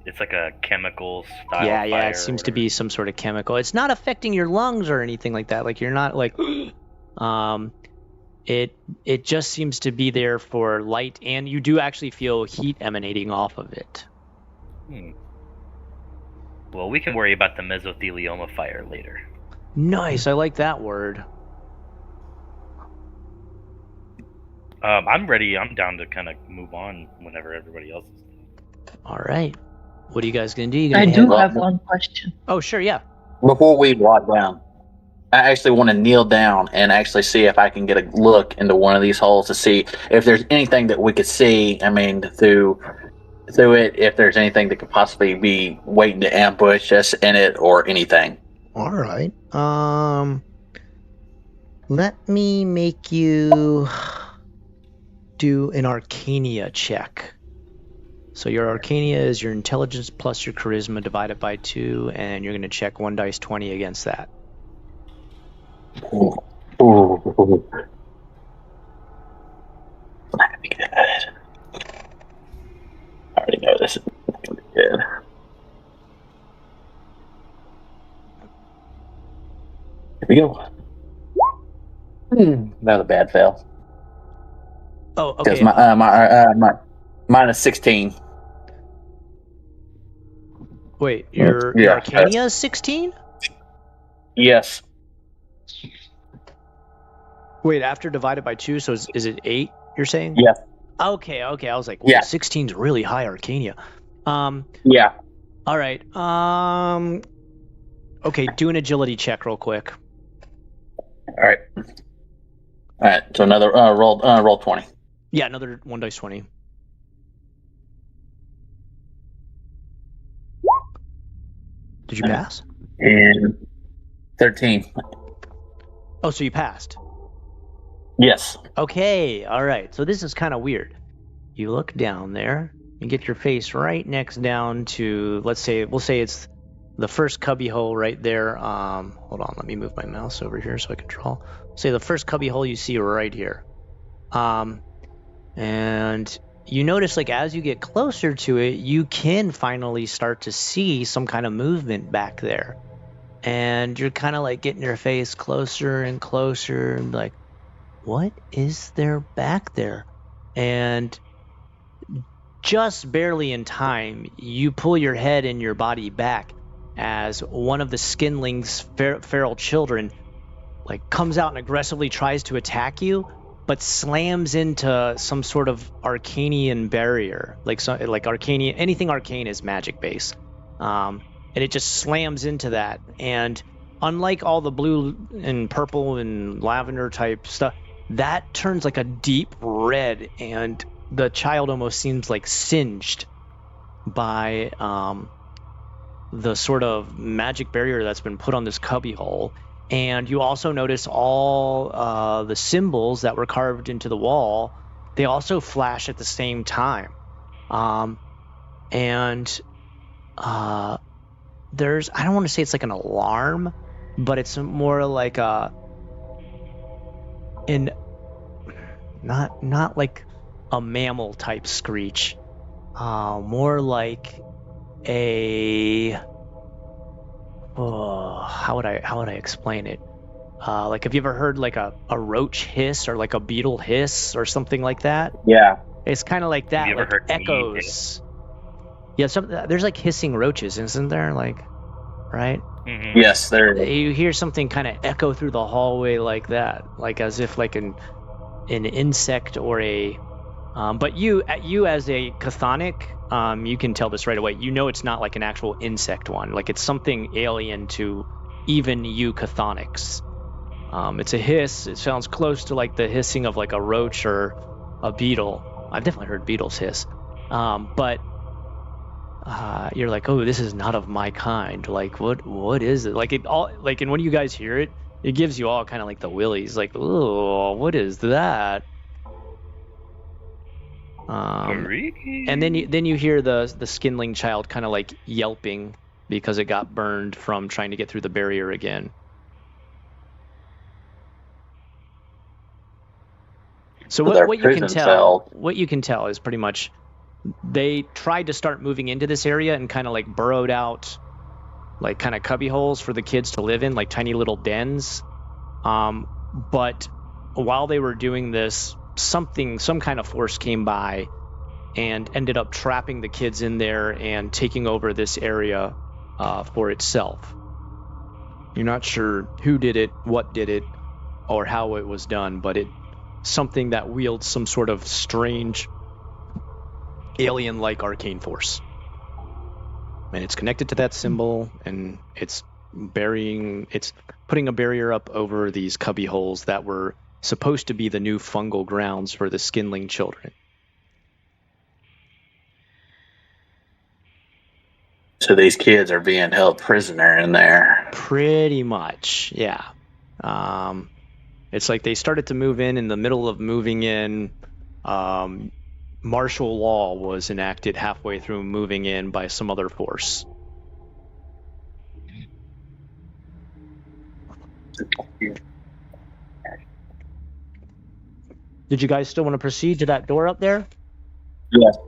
It's like a chemical style. Yeah, fire it seems to be some sort of chemical. It's not affecting your lungs or anything like that. Like you're not like it just seems to be there for light, and you do actually feel heat emanating off of it. Well, we can worry about the mesothelioma fire later. Nice, I like that word. I'm ready. I'm down to kind of move on whenever everybody else is. All right. What are you guys going to do? I do have one question. Oh, sure, yeah. Before we walk down, I actually want to kneel down and actually see if I can get a look into one of these holes to see if there's anything that we could see. I mean, through it, if there's anything that could possibly be waiting to ambush us in it or anything. All right. Let me make you do an Arcania check. So your Arcania is your intelligence plus your charisma divided by 2, and you're going to check 1 dice 20 against that. Ooh. Not gonna be good. I already know this is not gonna be good. Here we go. That was a bad fail. Oh, okay. Because my minus 16. Wait, your Arcania is 16? Yes. Wait, after divided by 2, so is it 8, you're saying? Yeah. Okay. I was like, yeah. 16's really high Arcania. Yeah. All right. Okay, do an agility check real quick. All right. So another roll 20. Yeah, another 1 dice 20. Did you pass? And 13. Oh, so you passed. Yes. Okay, all right. So this is kind of weird. You look down there, you get your face right next down to, we'll say it's the first cubby hole right there. Hold on, let me move my mouse over here so I can draw. Say the first cubby hole you see right here. And you notice, like, as you get closer to it, you can finally start to see some kind of movement back there. And you're kind of like getting your face closer and closer and like, what is there back there? And just barely in time, you pull your head and your body back as one of the skinling's feral children like comes out and aggressively tries to attack you, but slams into some sort of arcanian barrier, like arcanian. Anything arcane is magic based, and it just slams into that. And unlike all the blue and purple and lavender type stuff, that turns like a deep red, and the child almost seems like singed by the sort of magic barrier that's been put on this cubby hole. And you also notice all the symbols that were carved into the wall, they also flash at the same time. There's, I don't want to say it's like an alarm, but it's more like not like a mammal type screech, more like a how would I explain it? Like, have you ever heard like a roach hiss or like a beetle hiss or something like that? Yeah. It's kind of like that, Have you ever like heard echoes. Yeah, there's like hissing roaches, isn't there? Like, right? Mm-hmm. Yes, there. You hear something kind of echo through the hallway like that, like as if like an insect or a. But you as a chthonic, you can tell this right away. You know it's not like an actual insect one. Like, it's something alien to even you chthonics. It's a hiss. It sounds close to like the hissing of like a roach or a beetle. I've definitely heard beetles hiss. But you're like, oh, this is not of my kind. Like, what is it? Like, it all, like, and when you guys hear it, it gives you all kind of like the willies. Like, oh, what is that? And then you hear the skinling child kind of like yelping because it got burned from trying to get through the barrier again. So what you can tell is pretty much they tried to start moving into this area and kind of like burrowed out like kind of cubby holes for the kids to live in, like tiny little dens. But while they were doing this, some kind of force came by and ended up trapping the kids in there and taking over this area for itself. You're not sure who did it, what did it, or how it was done, but it's something that wields some sort of strange alien-like arcane force. And it's connected to that symbol, and it's putting a barrier up over these cubby holes that were supposed to be the new fungal grounds for the skinling children. So these kids are being held prisoner in there. Pretty much, yeah. It's like they started to move in the middle of moving in. Martial law was enacted halfway through moving in by some other force. Did you guys still want to proceed to that door up there? Yes.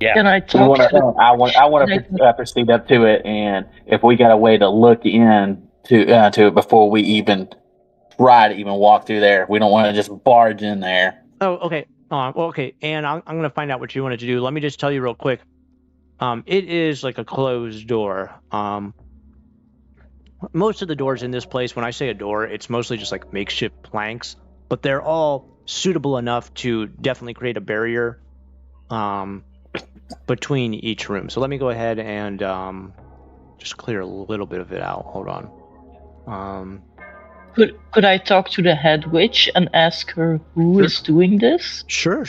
Yeah. Can I I talk want to proceed up to it, and if we got a way to look in to it before we even try to even walk through there, we don't want to just barge in there. Oh, okay. Well, okay. And I'm going to find out what you wanted to do. Let me just tell you real quick. It is like a closed door. Most of the doors in this place, when I say a door, it's mostly just like makeshift planks, but they're all suitable enough to definitely create a barrier. between each room. So let me go ahead and just clear a little bit of it out. Hold on. Could I talk to the head witch and ask her who Sure. is doing this? Sure.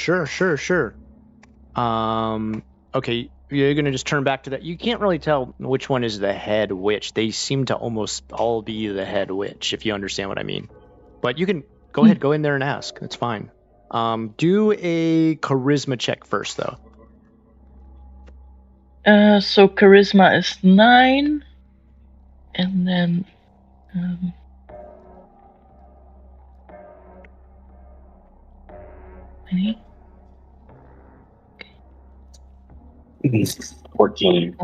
Okay, you're gonna just turn back to that. You can't really tell which one is the head witch. They seem to almost all be the head witch, if you understand what I mean. But you can go ahead, go in there and ask. It's fine. Do a charisma check first, though. So charisma is 9, and then. Any? 14.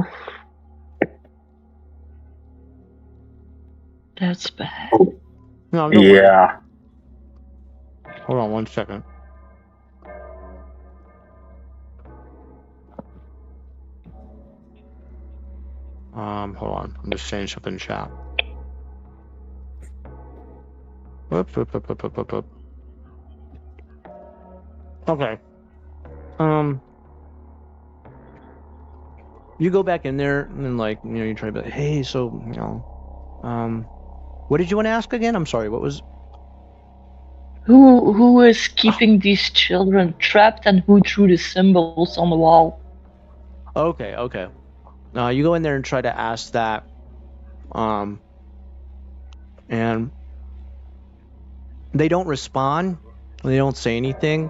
That's bad. No, don't worry. Yeah. Hold on 1 second. Hold on. I'm just saying something in chat. Whoop. Okay. You go back in there and then, like, you know, you try to be like, hey, so, you know, what did you want to ask again? I'm sorry. What was? Who is keeping these children trapped, and who drew the symbols on the wall? Okay. You go in there and try to ask that, and they don't respond. They don't say anything.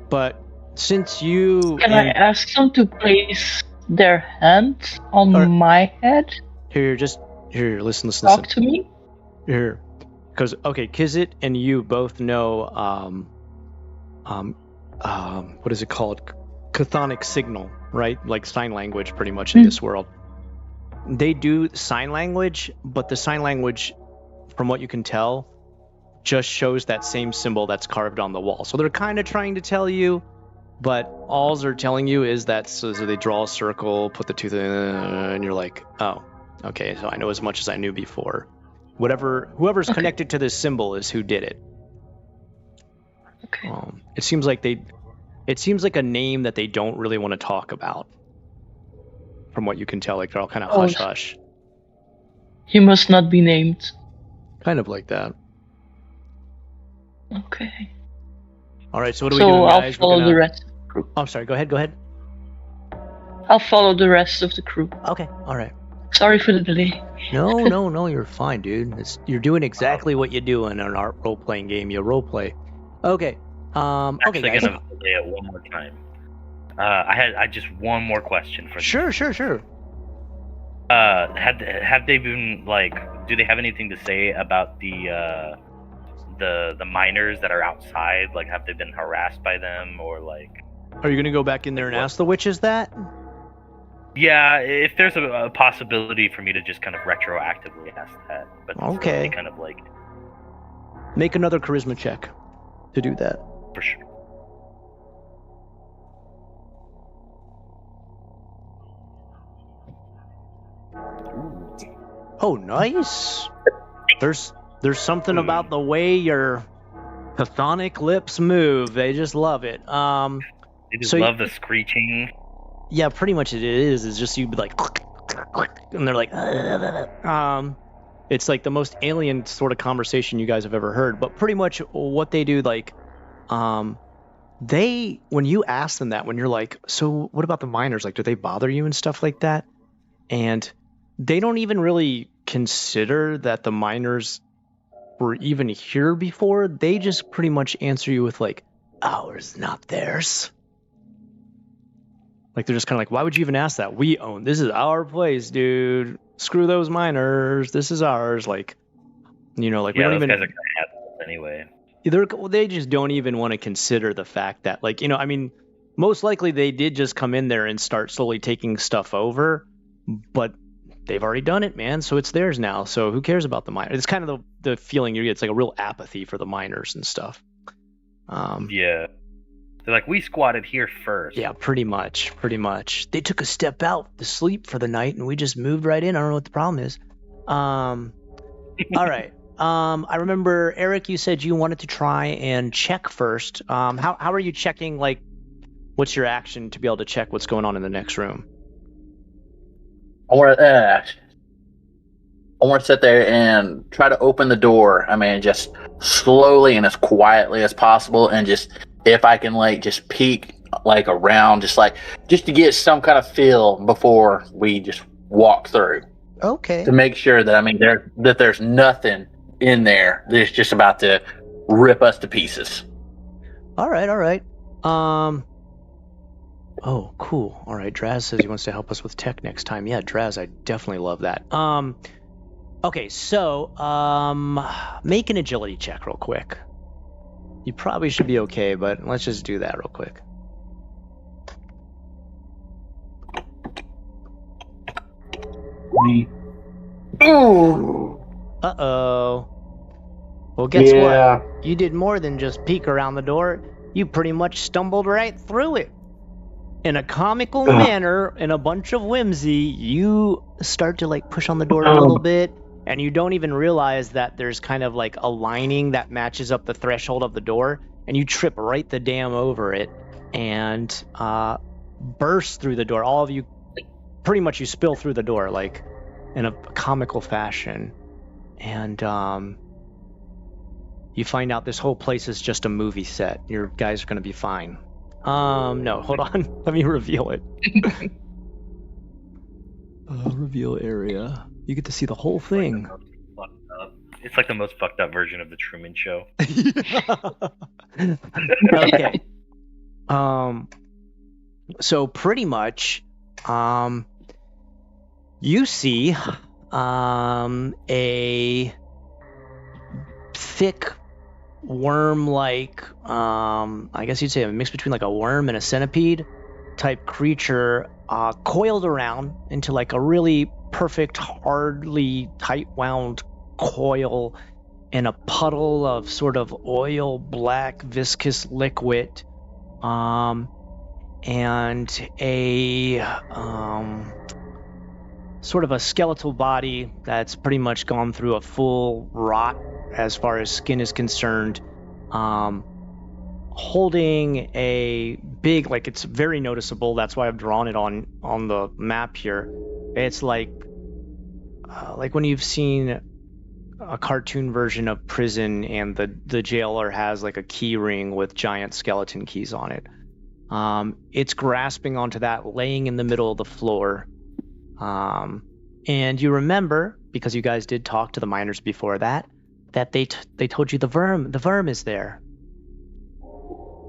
But since you Can I ask them to place their hands on my head? Here, listen. Talk to me. Here, because Kizit and you both know what is it called? Chthonic signal, right? Like sign language, pretty much in this world. They do sign language, but the sign language, from what you can tell, just shows that same symbol that's carved on the wall. So they're kind of trying to tell you, but all they're telling you is that so they draw a circle, put the tooth in, and you're like, oh, okay, so I know as much as I knew before. Whoever's connected to this symbol is who did it. Okay. It seems like a name that they don't really want to talk about. From what you can tell, like they're all kind of hush hush. He must not be named. Kind of like that. Okay. All right, so what do we do, guys? I'll follow the rest of the crew. Oh, sorry. Go ahead. I'll follow the rest of the crew. Okay. All right. Sorry for the delay. No, you're fine, dude. You're doing exactly what you do in an art role-playing game. You role-play. Okay. Actually, guys. gonna play it one more time. I just one more question for Sure. Have they been like? Do they have anything to say about the miners that are outside? Like, have they been harassed by them, or like? Are you gonna go back in there and ask the witches that? Yeah, if there's a possibility for me to just kind of retroactively ask that, but okay, kind of like make another charisma check to do that. For sure. Oh, nice. There's something about the way your chthonic lips move. They just love it. They just love the screeching. Yeah, pretty much it is. It's just you'd be like, and they're like, it's like the most alien sort of conversation you guys have ever heard. But pretty much what they do, like, when you ask them that, when you're like, so what about the miners? Like, do they bother you and stuff like that? And they don't even really consider that the miners were even here before. They just pretty much answer you with like, ours, not theirs. Like, they're just kind of like, why would you even ask that? We own, this is our place, dude. Screw those miners. This is ours. Like, you know, like, we don't even. Those guys are kind of assholes anyway. They just don't even want to consider the fact that, like, you know, I mean, most likely they did just come in there and start slowly taking stuff over, but they've already done it, man. So it's theirs now. So who cares about the miners? It's kind of the feeling you get. It's like a real apathy for the miners and stuff. Yeah. They're like, we squatted here first. Yeah, pretty much. They took a step out to sleep for the night, and we just moved right in. I don't know what the problem is. All right. I remember, Eric, you said you wanted to try and check first. How are you checking, like, what's your action to be able to check what's going on in the next room? I want to sit there and try to open the door. I mean, just slowly and as quietly as possible, and just if I can just peek around, just to get some kind of feel before we just walk through. Okay. To make sure that there's nothing in there that's just about to rip us to pieces. All right. Oh, cool. All right, Draz says he wants to help us with tech next time. Yeah, Draz, I definitely love that. Okay, so, make an agility check real quick. You probably should be okay, but let's just do that real quick. Ooh. Uh-oh. Well, guess what? You did more than just peek around the door. You pretty much stumbled right through it. In a comical manner, in a bunch of whimsy, you start to push on the door a little bit, and you don't even realize that there's kind of a lining that matches up the threshold of the door, and you trip right the damn over it and burst through the door. All of you, pretty much you spill through the door in a comical fashion, and you find out this whole place is just a movie set. Your guys are going to be fine. No, hold on. Let me reveal it. Reveal area. You get to see the whole thing. It's like the most fucked up version of the Truman Show. Okay. So pretty much, you see, a thick worm-like, I guess you'd say a mix between a worm and a centipede type creature, coiled around into a really perfect, hardly tight-wound coil in a puddle of sort of oil black viscous liquid, and a sort of a skeletal body that's pretty much gone through a full rot as far as skin is concerned, holding a big, it's very noticeable, that's why I've drawn it on the map here. It's like when you've seen a cartoon version of prison and the jailer has a key ring with giant skeleton keys on it. It's grasping onto that, laying in the middle of the floor. And you remember, because you guys did talk to the miners before that they told you the verm is there.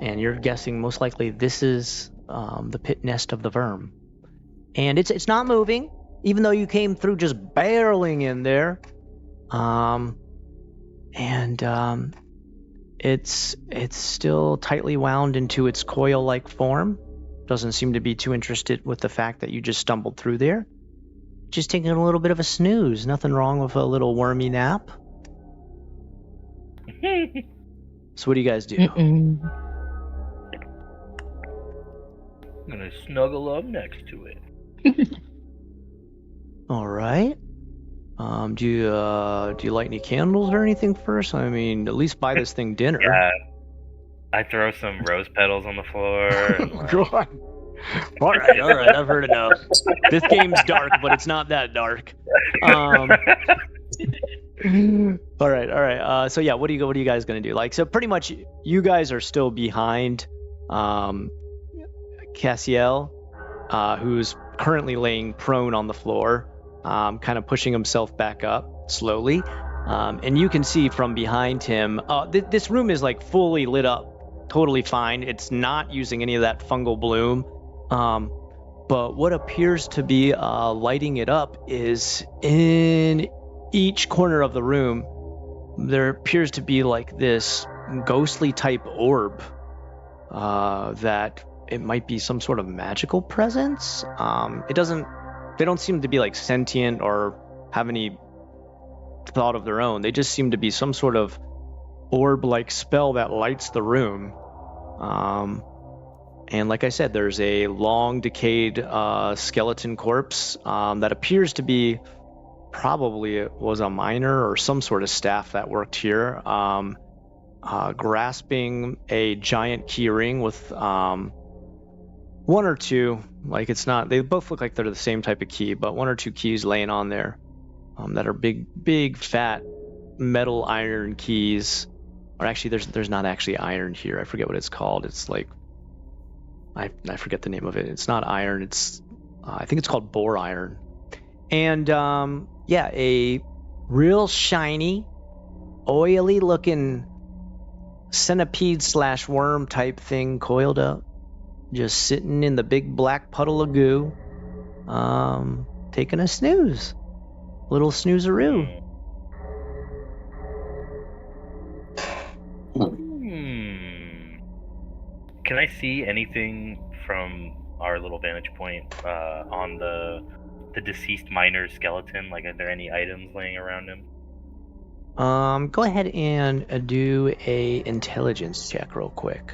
And you're guessing most likely this is the pit nest of the verm. And it's not moving, even though you came through just barreling in there. It's still tightly wound into its coil-like form. Doesn't seem to be too interested with the fact that you just stumbled through there. Just taking a little bit of a snooze. Nothing wrong with a little wormy nap. So what do you guys do? I'm gonna snuggle up next to it. All right. Do you light any candles or anything first? I mean, at least buy this thing dinner. Yeah. I throw some rose petals on the floor. And, God. All right. I've heard enough. This game's dark, but it's not that dark. All right. So yeah, what are you guys gonna do? So pretty much, you guys are still behind, Cassiel, who's currently laying prone on the floor, kind of pushing himself back up slowly, and you can see from behind him. This room is fully lit up, totally fine. It's not using any of that fungal bloom. But what appears to be lighting it up is in each corner of the room, there appears to be this ghostly type orb that it might be some sort of magical presence. They don't seem to be sentient or have any thought of their own. They just seem to be some sort of orb-like spell that lights the room. And like I said, there's a long decayed skeleton corpse that appears to be probably it was a miner or some sort of staff that worked here, grasping a giant keyring with one or two. Like it's not. They both look like they're the same type of key, but one or two keys laying on there that are big, fat metal iron keys. Or actually, there's not actually iron here. I forget what it's called. It's like I forget the name of it. It's not iron. It's I think it's called bore iron. And a real shiny, oily looking centipede/worm type thing coiled up, just sitting in the big black puddle of goo, taking a snooze. Little snooze-a-roo. Can I see anything from our little vantage point on the deceased miner's skeleton? Like, are there any items laying around him? Go ahead and do a intelligence check real quick.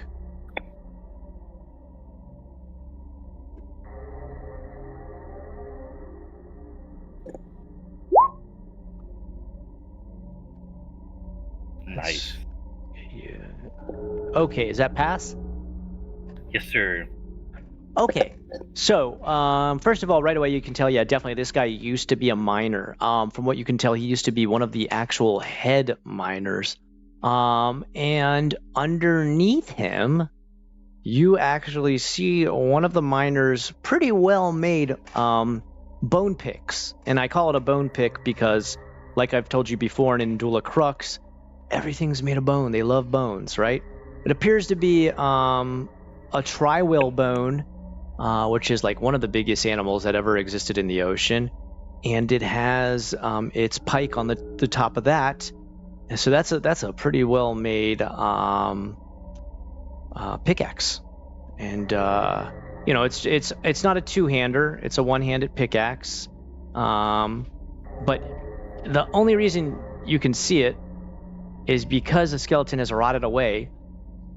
Nice. Yeah. Okay, is that pass? Yes, sir. Okay, so first of all, right away you can tell, yeah, definitely this guy used to be a miner. From what you can tell, he used to be one of the actual head miners. And underneath him, you actually see one of the miners' pretty well-made bone picks. And I call it a bone pick because, like I've told you before in Indula Crux, everything's made of bone. They love bones, right? It appears to be a tri-whale bone, which is like one of the biggest animals that ever existed in the ocean, and it has its pike on the top of that, and so that's a pretty well made pickaxe, and it's not a two-hander, it's a one-handed pickaxe, but the only reason you can see it is because the skeleton has rotted away.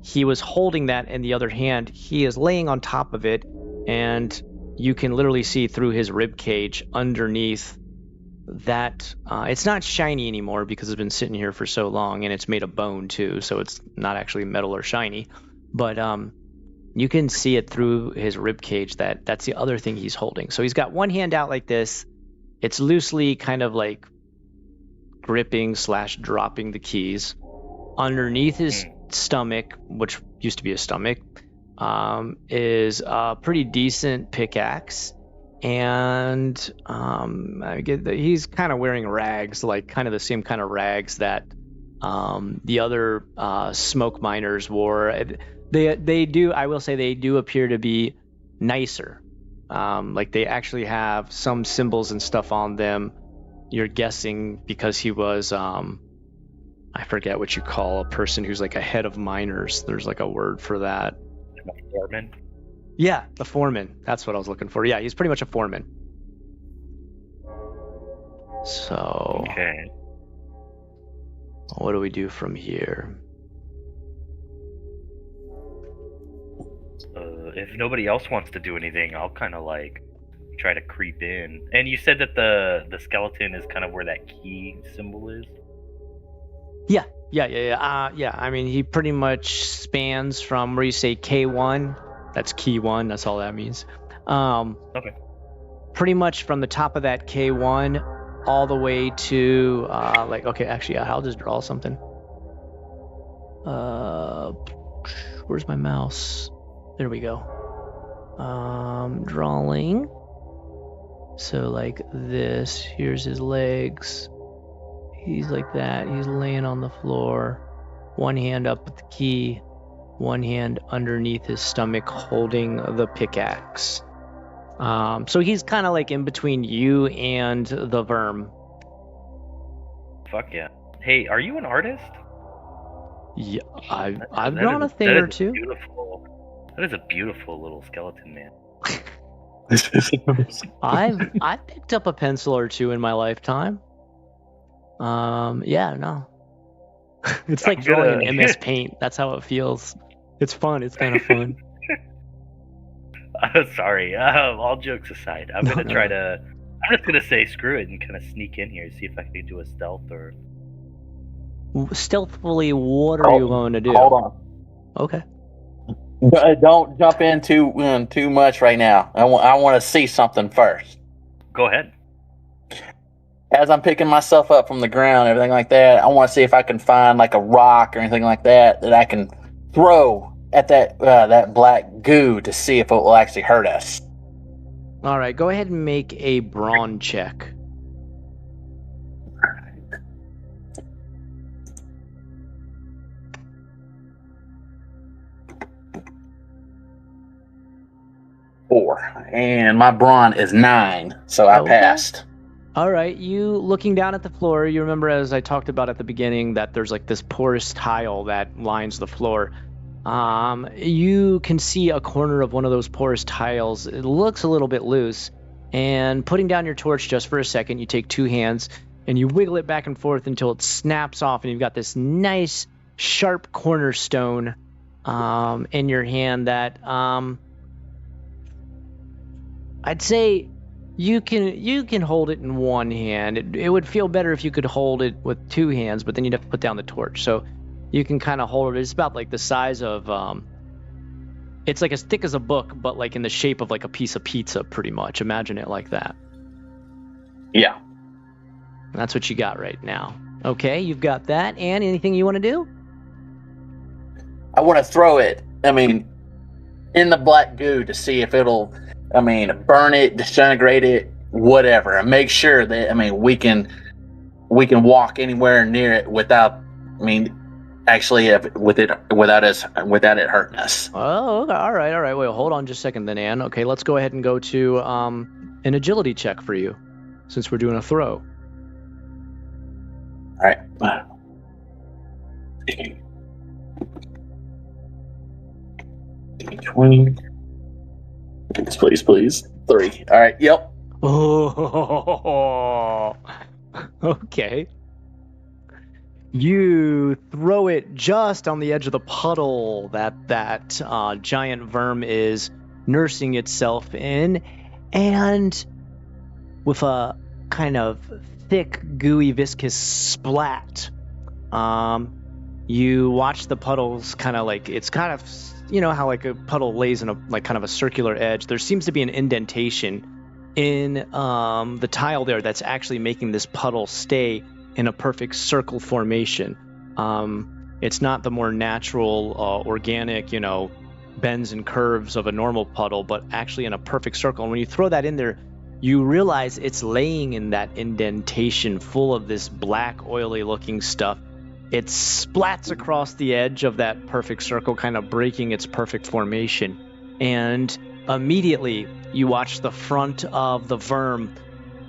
He was holding that in the other hand. He is laying on top of it, and you can literally see through his rib cage underneath that. It's not shiny anymore because it's been sitting here for so long, and it's made of bone too, so it's not actually metal or shiny. But you can see it through his rib cage that's the other thing he's holding. So he's got one hand out like this. It's loosely kind of like gripping/dropping the keys. Underneath his stomach, which used to be a stomach, is a pretty decent pickaxe, and I get that he's kind of wearing rags, like kind of the same kind of rags that the other smoke miners wore. They do, I will say, they do appear to be nicer. Like they actually have some symbols and stuff on them. You're guessing because he was I forget what you call a person who's like a head of miners. There's like a word for that. A foreman? Yeah, the foreman. That's what I was looking for. Yeah, he's pretty much a foreman. So, okay. What do we do from here? If nobody else wants to do anything, I'll kind of like try to creep in. And you said that the skeleton is kind of where that key symbol is? Yeah. I mean, he pretty much spans from where you say K1. That's key 1. That's all that means. Okay. Pretty much from the top of that K1 all the way to I'll just draw something. Where's my mouse? There we go. Drawing. So like this. Here's his legs. He's like that. He's laying on the floor. One hand up with the key. One hand underneath his stomach holding the pickaxe. So he's kind of like in between you and the Verm. Fuck yeah. Hey, are you an artist? Yeah, I've drawn a thing or two. That is a beautiful little skeleton, man. I've picked up a pencil or two in my lifetime. No. It's like drawing in MS Paint. That's how it feels. It's fun. It's kind of fun. Sorry. All jokes aside, I'm just gonna say screw it and kind of sneak in here, see if I can do a stealth or. Stealthily, what are you going to do? Hold on. Okay. Don't jump in too much right now. I want to see something first. Go ahead. As I'm picking myself up from the ground, everything like that, I want to see if I can find like a rock or anything like that I can throw at that black goo to see if it will actually hurt us. All right, go ahead and make a brawn check. Four, and my brawn is 9, so I passed. All right, you looking down at the floor, you remember as I talked about at the beginning that there's like this porous tile that lines the floor. You can see a corner of one of those porous tiles. It looks a little bit loose, and putting down your torch just for a second, you take 2 hands and you wiggle it back and forth until it snaps off, and you've got this nice sharp cornerstone in your hand that I'd say you can hold it in one hand. It would feel better if you could hold it with 2 hands, but then you'd have to put down the torch. So you can kind of hold it. It's about like the size of it's like as thick as a book, but like in the shape of like a piece of pizza, pretty much. Imagine it like that. Yeah. That's what you got right now. Okay, you've got that. And anything you want to do? I want to throw it, in the black goo to see if it'll, burn it, disintegrate it, whatever, and make sure that, we can walk anywhere near it without, without it hurting us. Oh, okay. All right. Wait, hold on just a second then, Ann. Okay, let's go ahead and go to an agility check for you, since we're doing a throw. All right. 20. Please. 3. All right. Yep. Oh, okay. You throw it just on the edge of the puddle that giant worm is nursing itself in, and with a kind of thick, gooey, viscous splat, you watch the puddles kind of like, it's kind of, you know how like a puddle lays in a like kind of a circular edge. There seems to be an indentation in the tile there that's actually making this puddle stay in a perfect circle formation. It's not the more natural, organic, bends and curves of a normal puddle, but actually in a perfect circle. And when you throw that in there, you realize it's laying in that indentation full of this black, oily looking stuff. It splats across the edge of that perfect circle, kind of breaking its perfect formation. And immediately you watch the front of the worm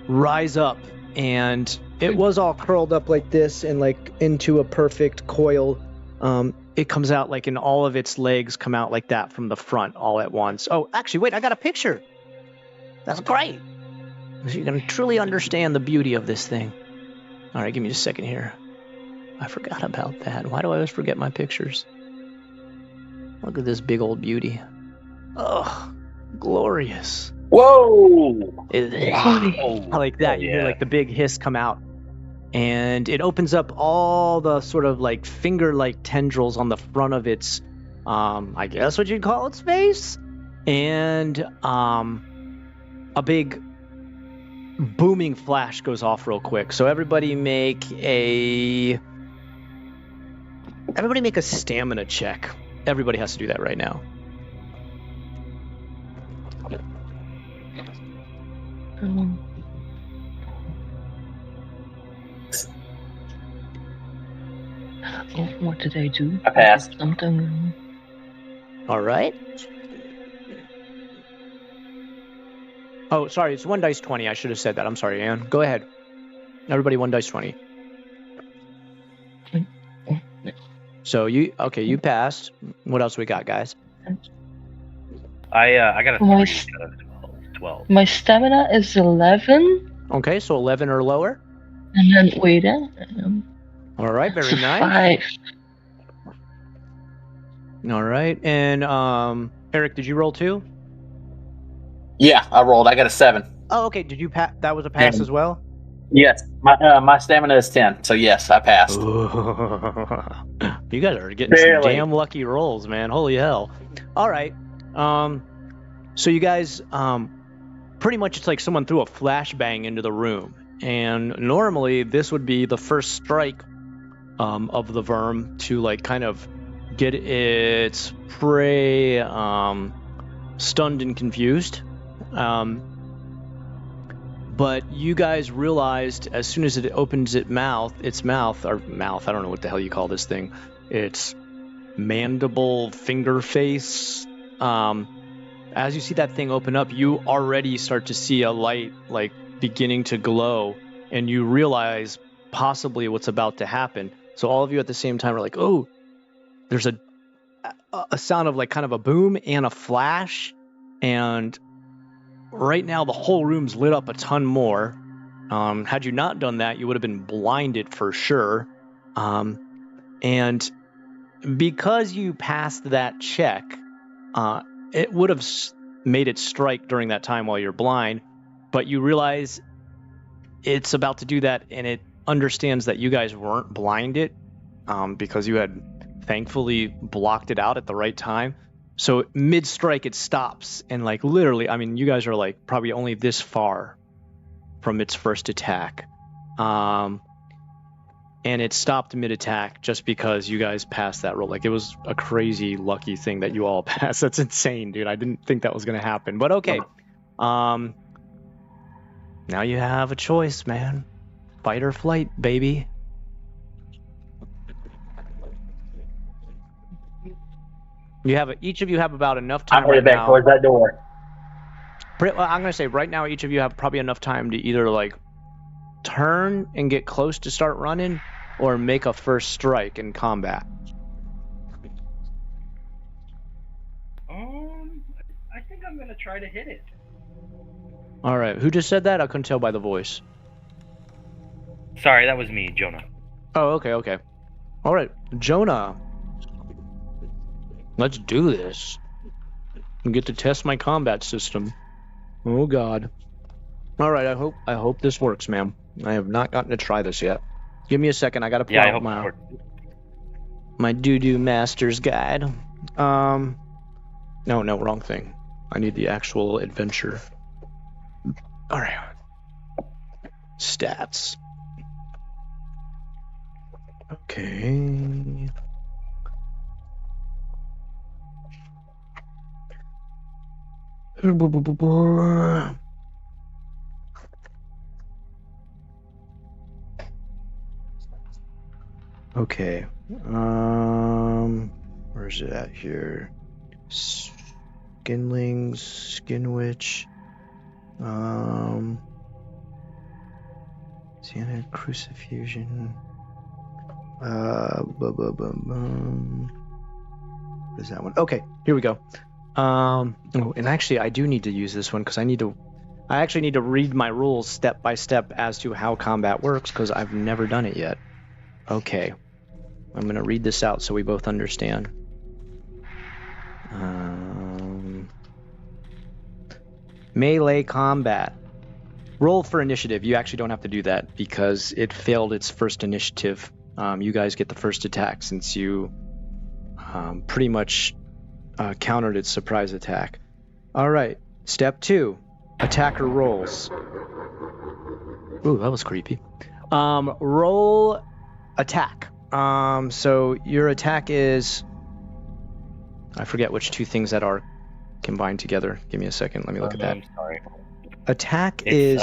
rise up, and it was all curled up like this and like into a perfect coil. It comes out like in all of its legs come out like that from the front all at once. Oh, actually, wait, I got a picture. That's great. So you're going to truly understand the beauty of this thing. All right, give me just a second here. I forgot about that. Why do I always forget my pictures? Look at this big old beauty. Oh, glorious. Whoa! Like that. You hear like the big hiss come out. And it opens up all the sort of like finger-like tendrils on the front of its, I guess what you'd call its face. And a big booming flash goes off real quick. So everybody make a stamina check. Everybody has to do that right now. What did I do? I passed. Something wrong. All right. Oh, sorry, it's 1 dice 20. I should have said that. I'm sorry, Ann. Go ahead. Everybody 1 dice 20. So you passed. What else we got, guys? I got a 3 out of 12. My stamina is 11. Okay, so 11 or lower. And then wait, All right, very it's nice. 5. All right, and Eric, did you roll 2? Yeah, I rolled. I got a 7. Oh, okay. Did you pass? That was a pass as well. Yes, my stamina is 10, so yes, I passed. You guys are getting Barely. some damn lucky rolls, man. Holy hell. All right. So you guys, pretty much it's like someone threw a flashbang into the room. And normally this would be the first strike of the verm to like kind of get its prey stunned and confused. But you guys realized as soon as it opens its mouth, I don't know what the hell you call this thing. Its mandible finger face. As you see that thing open up, you already start to see a light like beginning to glow, and you realize possibly what's about to happen. So all of you at the same time are like, oh, there's a sound of like kind of a boom and a flash, and right now the whole room's lit up a ton more. Had you not done that, you would have been blinded for sure. And because you passed that check, it would have made it strike during that time while you're blind, but you realize it's about to do that, and it understands that you guys weren't blinded because you had thankfully blocked it out at the right time. So mid-strike, it stops, and like literally, I mean, you guys are like probably only this far from its first attack. And it stopped mid-attack just because you guys passed that roll. Like, it was a crazy lucky thing that you all passed. That's insane, dude. I didn't think that was going to happen. But okay. Now you have a choice, man. Fight or flight, baby. Each of you have about enough time I'm headed back towards that door. I'm going to say right now each of you have probably enough time to either, like, turn and get close to start running or make a first strike in combat. I think I'm gonna try to hit it. All right, who just said that? I couldn't tell by the voice. Sorry, that was me, Jonah. Oh, okay. All right, Jonah. Let's do this. I get to test my combat system. Oh God. All right, I hope this works, ma'am. I have not gotten to try this yet. Give me a second. I gotta pull out my doo-doo master's guide. No, wrong thing. I need the actual adventure. All right. Stats. Okay. Okay. Where's it at here? Skinlings, Skinwitch. Sienna Crucifusion. What is that one? Okay, here we go. Oh, and actually, I do need to use this one because I actually need to read my rules step by step as to how combat works because I've never done it yet. Okay, I'm gonna read this out so we both understand. Melee combat. Roll for initiative. You actually don't have to do that because it failed its first initiative. You guys get the first attack since you pretty much countered its surprise attack. All right. Step 2. Attacker rolls. Ooh, that was creepy. Roll attack. So your attack is... I forget which two things that are combined together. Give me a second. Let me look at that. I'm sorry. Attack is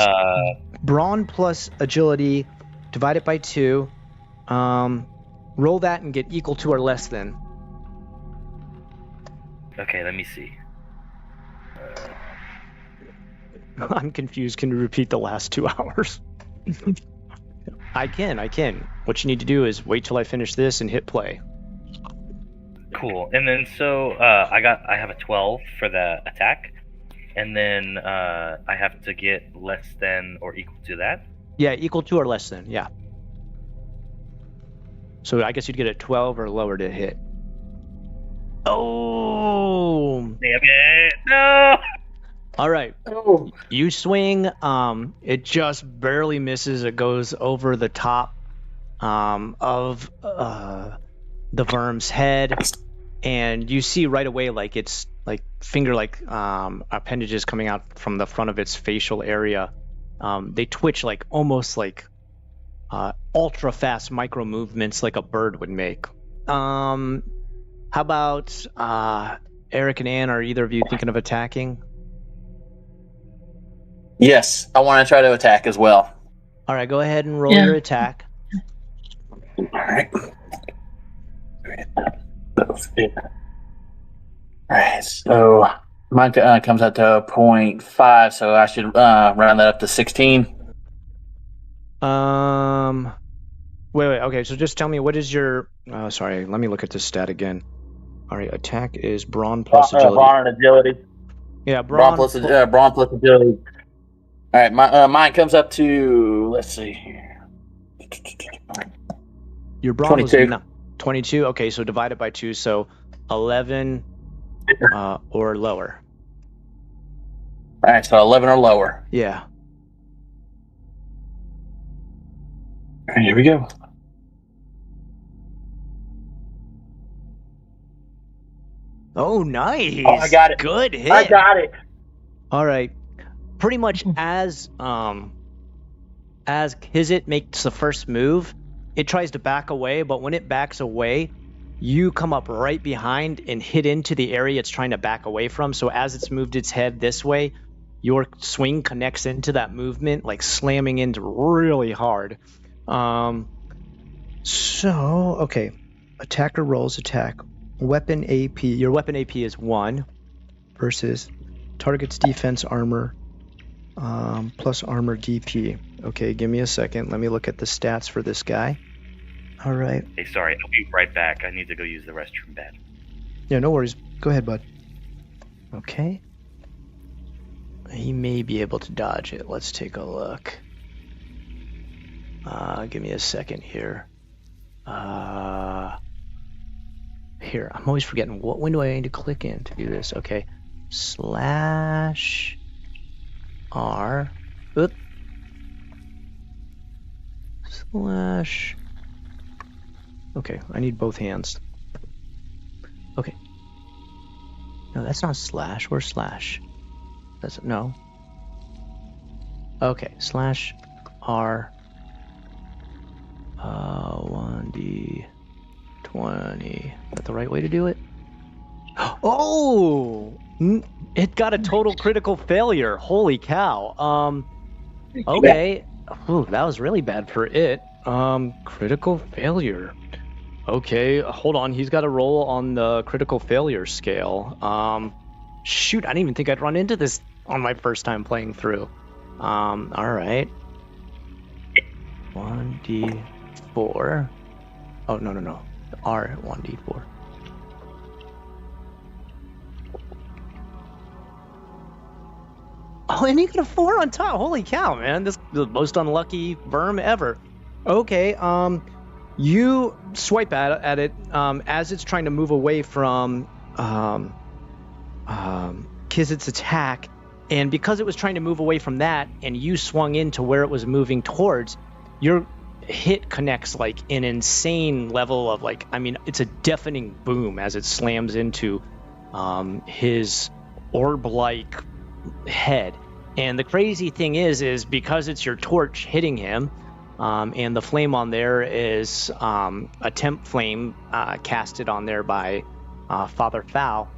brawn plus agility, divide it by 2. Roll that and get equal to or less than. Okay, let me see. I'm confused. Can you repeat the last 2 hours? I can. What you need to do is wait till I finish this and hit play. Cool. And then so I have a 12 for the attack, and then I have to get less than or equal to that. Yeah, equal to or less than. Yeah. So I guess you'd get a 12 or lower to hit. Oh! Damn it! No! All right. Oh. You swing. It just barely misses. It goes over the top of the Verm's head, and you see right away like it's like finger appendages coming out from the front of its facial area. They twitch like almost like ultra fast micro movements like a bird would make. How about Eric and Ann? Are either of you thinking of attacking? Yes, I want to try to attack as well. All right, go ahead and roll your attack. All right. All right, so mine comes out to 0.5, so I should round that up to 16. Wait. Okay, so just tell me, what is your... sorry, let me look at this stat again. All right, attack is brawn plus agility. Brawn and agility. Yeah, brawn plus agility. All right, mine comes up to, let's see here. Your brawn 22. Was 22? Okay, so divide it by 2, so 11 or lower. All right, so 11 or lower. Yeah. All right, here we go. Oh, nice. Oh, I got it. Good hit. I got it. All right. Pretty much as Kizit makes the first move, it tries to back away, but when it backs away, you come up right behind and hit into the area it's trying to back away from. So as it's moved its head this way, your swing connects into that movement, like slamming into really hard. Okay. Attacker rolls attack. Weapon AP. Your weapon AP is 1 versus target's defense armor plus armor DP. Okay, give me a second. Let me look at the stats for this guy. All right. Hey, sorry. I'll be right back. I need to go use the restroom bed. Yeah, no worries. Go ahead, bud. Okay. He may be able to dodge it. Let's take a look. Give me a second here. Here, I'm always forgetting what window I need to click in to do this. Okay. /R. Oop. / Okay, I need both hands. Okay. No, that's not slash. Where's slash? That's no. Okay, /R. 1d20. Is that the right way to do it? Oh! It got a total critical failure. Holy cow. Okay. Ooh, that was really bad for it. Critical failure. Okay, hold on. He's got to roll on the critical failure scale. Shoot, I didn't even think I'd run into this on my first time playing through. All right. 1d4. Oh, no. R 1d4. Oh, and he got a 4 on top. Holy cow, man. This is the most unlucky Verm ever. Okay, you swipe at it as it's trying to move away from Kizit's attack, and because it was trying to move away from that, and you swung into where it was moving towards, your hit connects like an insane level of like, I mean, it's a deafening boom as it slams into his orb-like head. And the crazy thing is because it's your torch hitting him, and the flame on there is a temp flame casted on there by Father Fowl.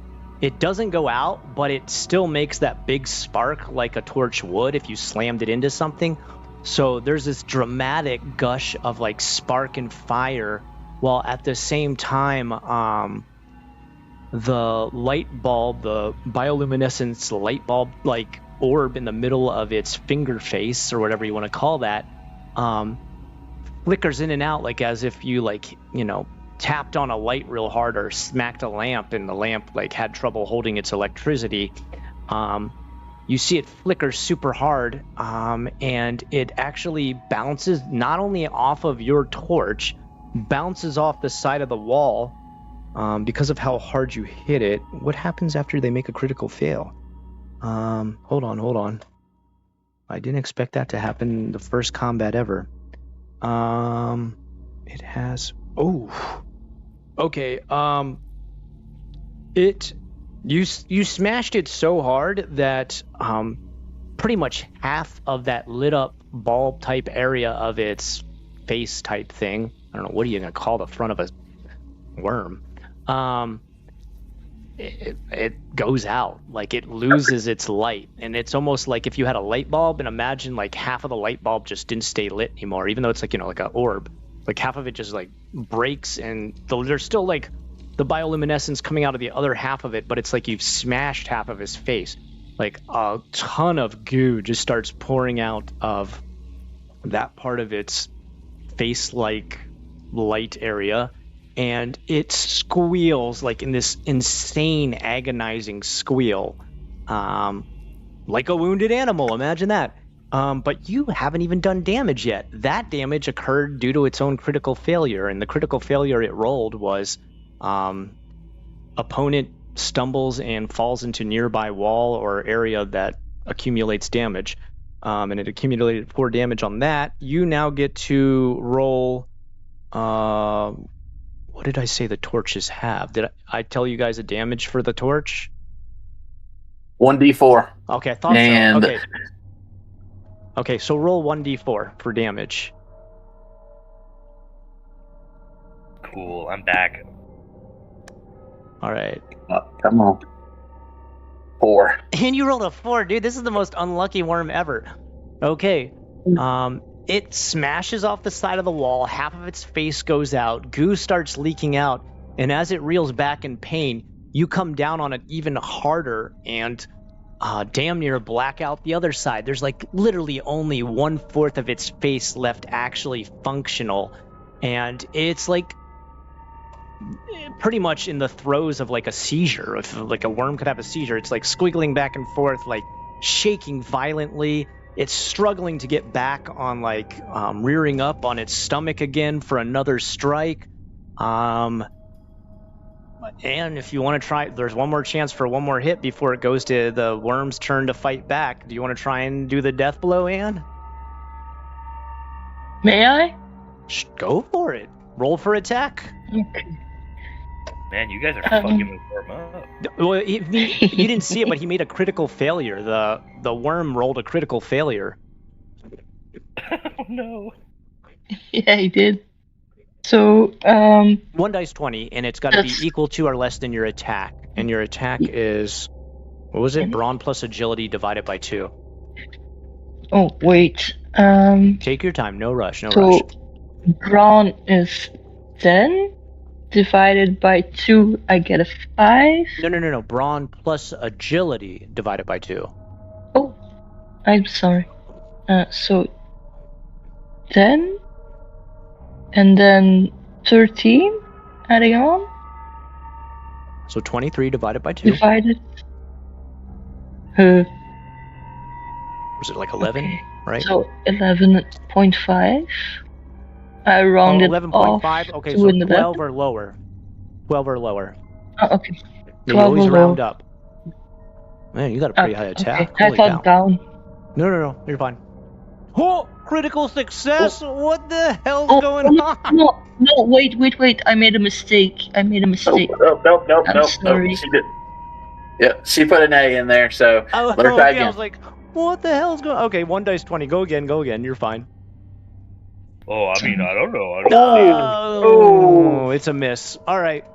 It doesn't go out, but it still makes that big spark like a torch would if you slammed it into something. So there's this dramatic gush of like spark and fire, while at the same time the light bulb, the bioluminescence light bulb like orb in the middle of its finger face, or whatever you want to call that, flickers in and out like as if you like, you know, tapped on a light real hard or smacked a lamp and the lamp like had trouble holding its electricity. You see it flicker super hard, and it actually bounces not only off of your torch, bounces off the side of the wall because of how hard you hit it. What happens after they make a critical fail? Hold on. I didn't expect that to happen the first combat ever. It has... Oh! Okay, You smashed it so hard that, pretty much half of that lit up bulb type area of its face type thing, I don't know, what are you going to call the front of a worm? It goes out, like it loses its light, and it's almost like if you had a light bulb and imagine like half of the light bulb just didn't stay lit anymore, even though it's like, like an orb, like half of it just like breaks, and there's still like the bioluminescence coming out of the other half of it, but it's like you've smashed half of his face. Like a ton of goo just starts pouring out of that part of its face-like light area, and it squeals like in this insane, agonizing squeal, like a wounded animal. Imagine that. But you haven't even done damage yet. That damage occurred due to its own critical failure, and the critical failure it rolled was opponent stumbles and falls into nearby wall or area that accumulates damage. And it accumulated 4 damage on that. You now get to roll... what did I say the torches have? Did I tell you guys a damage for the torch? 1d4. Okay, I thought so. Okay, so roll 1d4 for damage. Cool, I'm back. All right. Oh, come on. 4. And you rolled a 4, dude. This is the most unlucky worm ever. Okay. It smashes off the side of the wall. Half of its face goes out. Goo starts leaking out. And as it reels back in pain, you come down on it even harder and damn near black out the other side. There's like literally only 1/4 of its face left actually functional. And it's like pretty much in the throes of like a seizure. If like a worm could have a seizure, it's like squiggling back and forth, like shaking violently. It's struggling to get back on like rearing up on its stomach again for another strike. And if you want to try, there's one more chance for one more hit before it goes to the worm's turn to fight back. Do you want to try and do the death blow, Anne? May I? Go for it. Roll for attack. Okay. Man, you guys are fucking this worm up. Well, you didn't see it, but he made a critical failure. The worm rolled a critical failure. Oh no. Yeah, he did. So, 1 dice 20, and it's got to be equal to or less than your attack. And your attack is, what was it? Brawn plus agility divided by 2. Oh, wait. Take your time. No rush. No so rush. brawn is 10. Divided by 2, I get a 5. No. Brawn plus agility divided by 2. Oh, I'm sorry. So 10, and then 13, adding on. So 23 divided by 2. Divided. Was it like 11? Okay. Right? So 11.5. I rounded 11.5. Okay, so 12 or lower. 12 or lower. Oh, okay. You always round up. Man, you got a pretty high attack. Okay. I thought down. No. You're fine. Oh, critical success! Oh. What the hell's going on? No, wait. I made a mistake. Nope. Sorry. She did. Yeah, she put an A in there, so let her try again. I was like, what the hell's going on? Okay, 1 dice 20. Go again. You're fine. Oh, I mean, I don't know. Oh, it's a miss. All right.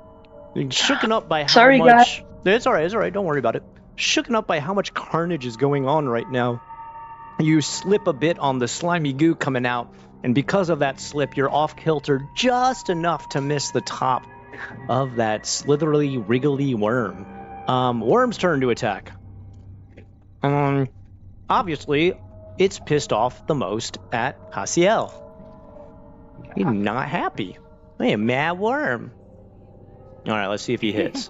Shooken up by how much... Guys. It's all right. Don't worry about it. Shooken up by how much carnage is going on right now. You slip a bit on the slimy goo coming out, and because of that slip, you're off-kilter just enough to miss the top of that slithery, wriggly worm. Worm's turn to attack. Obviously, it's pissed off the most at Hasiel. He's not happy. Hey, a mad worm. All right, let's see if he hits.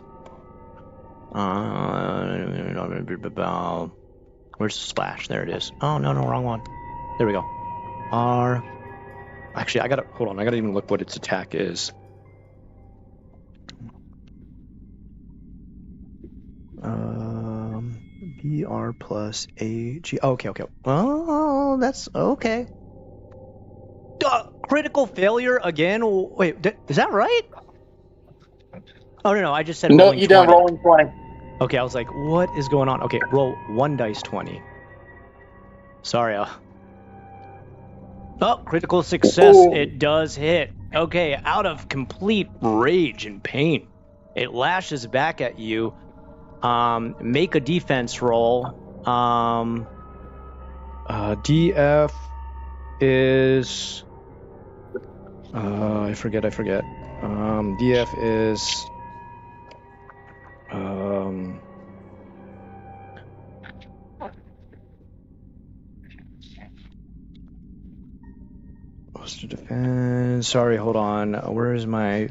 Where's the slash? There it is. Oh, no, wrong one. There we go. R. Actually, I gotta even look what its attack is. TR plus AG. Okay. Oh, that's okay. Critical failure again? Wait, is that right? Oh, no, I just said No, rolling you 20. done rolling 20. Okay, I was like, what is going on? Okay, roll 1 dice 20. Sorry. Oh, critical success. Ooh. It does hit. Okay, out of complete rage and pain, it lashes back at you. Make a defense roll. DF is... I forget. DF is... to defense. Sorry, hold on. Where is my...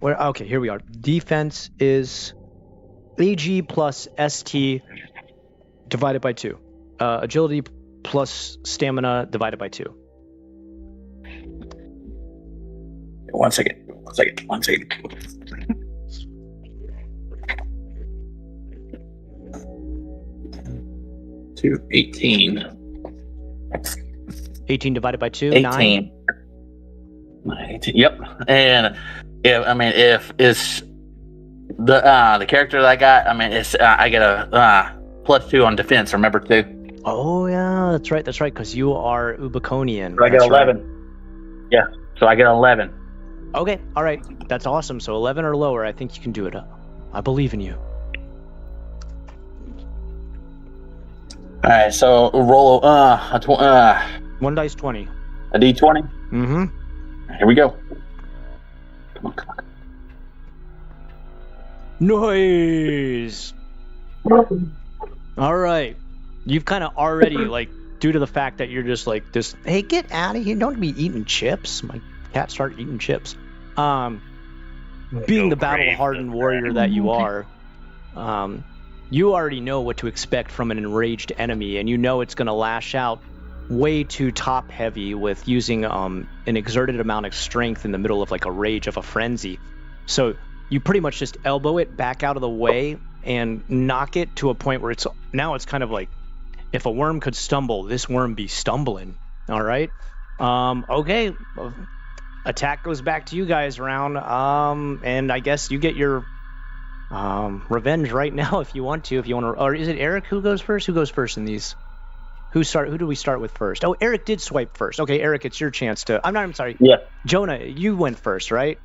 Okay, here we are. Defense is AG plus ST divided by 2. Agility plus stamina divided by 2. One second. 2, 18. 18 divided by 2, 18. 9. 18. Yep. And if it's the character that I got, it's I get a +2 on defense. Remember too. Oh yeah, that's right. Because you are Ubiconian. So I get 11. Right. Yeah. So I get 11. Okay. All right. That's awesome. So 11 or lower. I think you can do it. I believe in you. All right. So roll 1 dice 20. A D20. Mm-hmm. Here we go. Come on. Noise. All right. You've kind of already, due to the fact that you're just like this, hey, get out of here. Don't be eating chips. My cat started eating chips. Being the battle-hardened warrior that you are, you already know what to expect from an enraged enemy, and you know it's going to lash out way too top-heavy with using an exerted amount of strength in the middle of a rage of a frenzy. So you pretty much just elbow it back out of the way and knock it to a point where it's kind of like, if a worm could stumble, this worm be stumbling. All right. Okay. Attack goes back to you guys round. And I guess you get your revenge right now if you want to. Or is it Eric who goes first? Who goes first in these? Who do we start with first? Oh, Eric did swipe first. Okay, Eric, it's your chance to. I'm sorry. Yeah. Jonah, you went first, right?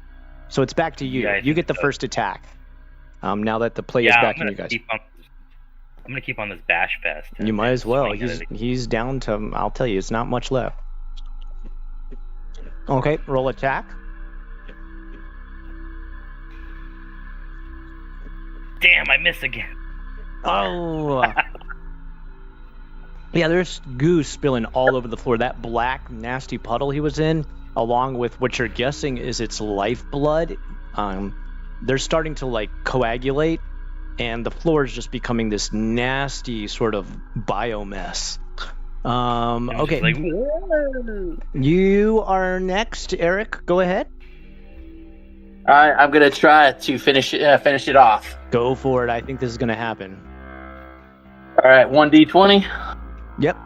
So it's back to you. Yeah, you get the first attack. Now that the play is back in you guys. I'm gonna keep on this bash fest. You might as well. He's down to. I'll tell you, it's not much left. Okay, roll attack. Damn, I miss again. Oh. Yeah, there's goo spilling all over the floor. That black, nasty puddle he was in, along with what you're guessing is its lifeblood, they're starting to coagulate, and the floor is just becoming this nasty sort of biomess. Okay. You are next, Eric. Go ahead. All right, I'm gonna try to finish it off. Go for it. I think this is gonna happen. All right, 1d20. Yep.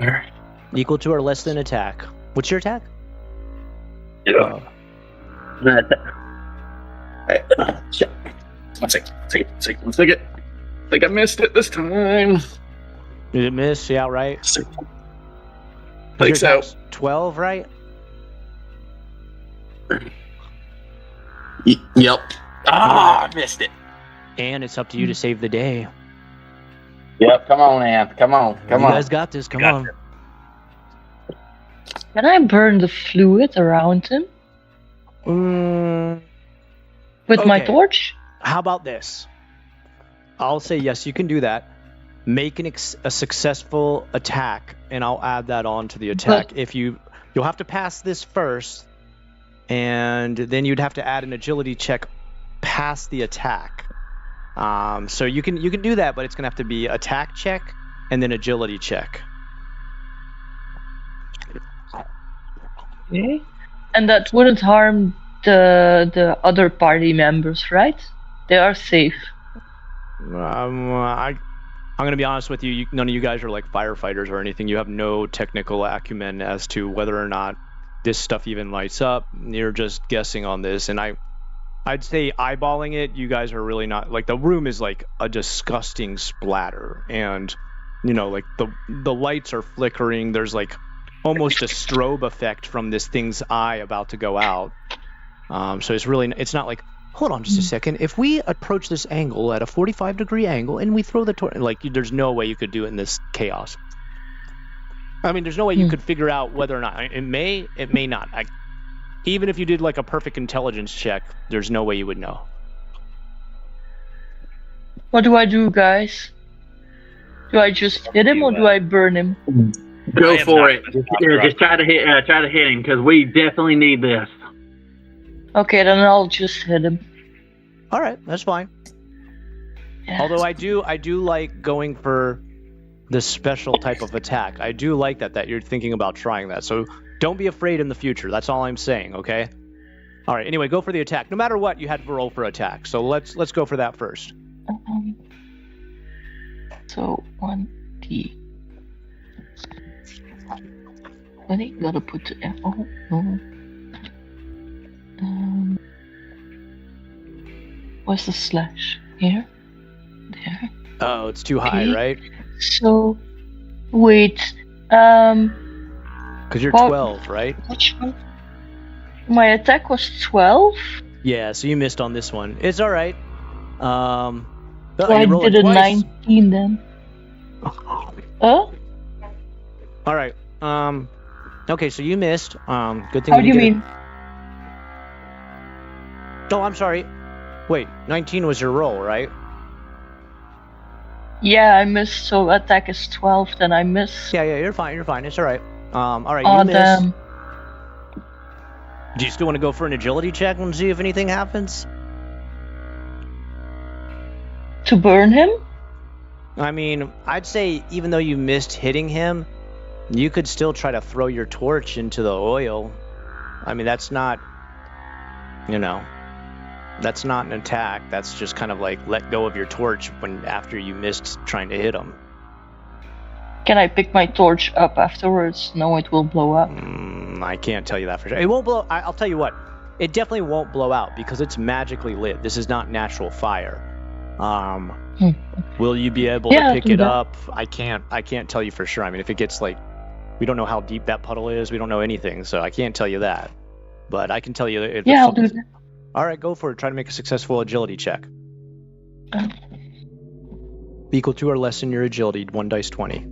All right. Equal to or less than attack. What's your attack? Yeah. One second. I think I missed it this time. Did it miss? Yeah, right. I think so. 12, right? Yep. I missed it. And it's up to you to save the day. Yep. Come on, Ann. Come on. You guys got this. Come on. Can I burn the fluid around him? With my torch? How about this? I'll say yes, you can do that. Make a successful attack, and I'll add that on to the attack. But you'll have to pass this first, and then you'd have to add an agility check past the attack. So you can do that, but it's gonna have to be attack check and then agility check. Okay. And that wouldn't harm the other party members, right? They are safe. I'm gonna be honest with you. None of you guys are like firefighters or anything. You have no technical acumen as to whether or not this stuff even lights up. You're just guessing on this, and I'd say eyeballing it, you guys are really not like the room is like a disgusting splatter, and like the lights are flickering. There's like almost a strobe effect from this thing's eye about to go out. So it's not like, hold on just a second. If we approach this angle at a 45-degree angle and we throw the torch, like there's no way you could do it in this chaos. I mean, there's no way you could figure out whether or not it may not. Even if you did like a perfect intelligence check, there's no way you would know. What do I do, guys? Do I just hit him or do I burn him? Go for it. Just try to hit him because we definitely need this. Okay, then I'll just hit him. All right, that's fine. Yeah. Although I do like going for this special type of attack. I do like that you're thinking about trying that. So don't be afraid in the future. That's all I'm saying, okay? All right, anyway, go for the attack. No matter what, you had to roll for attack. So let's go for that first. So 1d. I think gotta put the where's the slash? Here? There? Oh, it's too high, right? So, wait, Because you're 12, right? which one? My attack was 12? Yeah, so you missed on this one. It's all right. So I did a 19 then. Huh? All right. Okay, so you missed. Good thing. How do you mean? Oh, I'm sorry. Wait, 19 was your roll, right? Yeah, I missed, so attack is 12, then I miss. Yeah, you're fine. It's all right. All right, Oh, you missed. damn. Do you still want to go for an agility check and see if anything happens? To burn him? I mean, I'd say even though you missed hitting him, you could still try to throw your torch into the oil. I mean, that's not, that's not an attack. That's just kind of like let go of your torch after you missed trying to hit him. Can I pick my torch up afterwards? No, it will blow up. I can't tell you that for sure. It won't blow. I'll tell you what. It definitely won't blow out because it's magically lit. This is not natural fire. Will you be able to pick it up? I can't tell you for sure. I mean, if it gets like, we don't know how deep that puddle is. We don't know anything, so I can't tell you that. But I can tell you that. I'll do that. All right, go for it. Try to make a successful agility check. Equal to or less than your agility. 1 dice 20.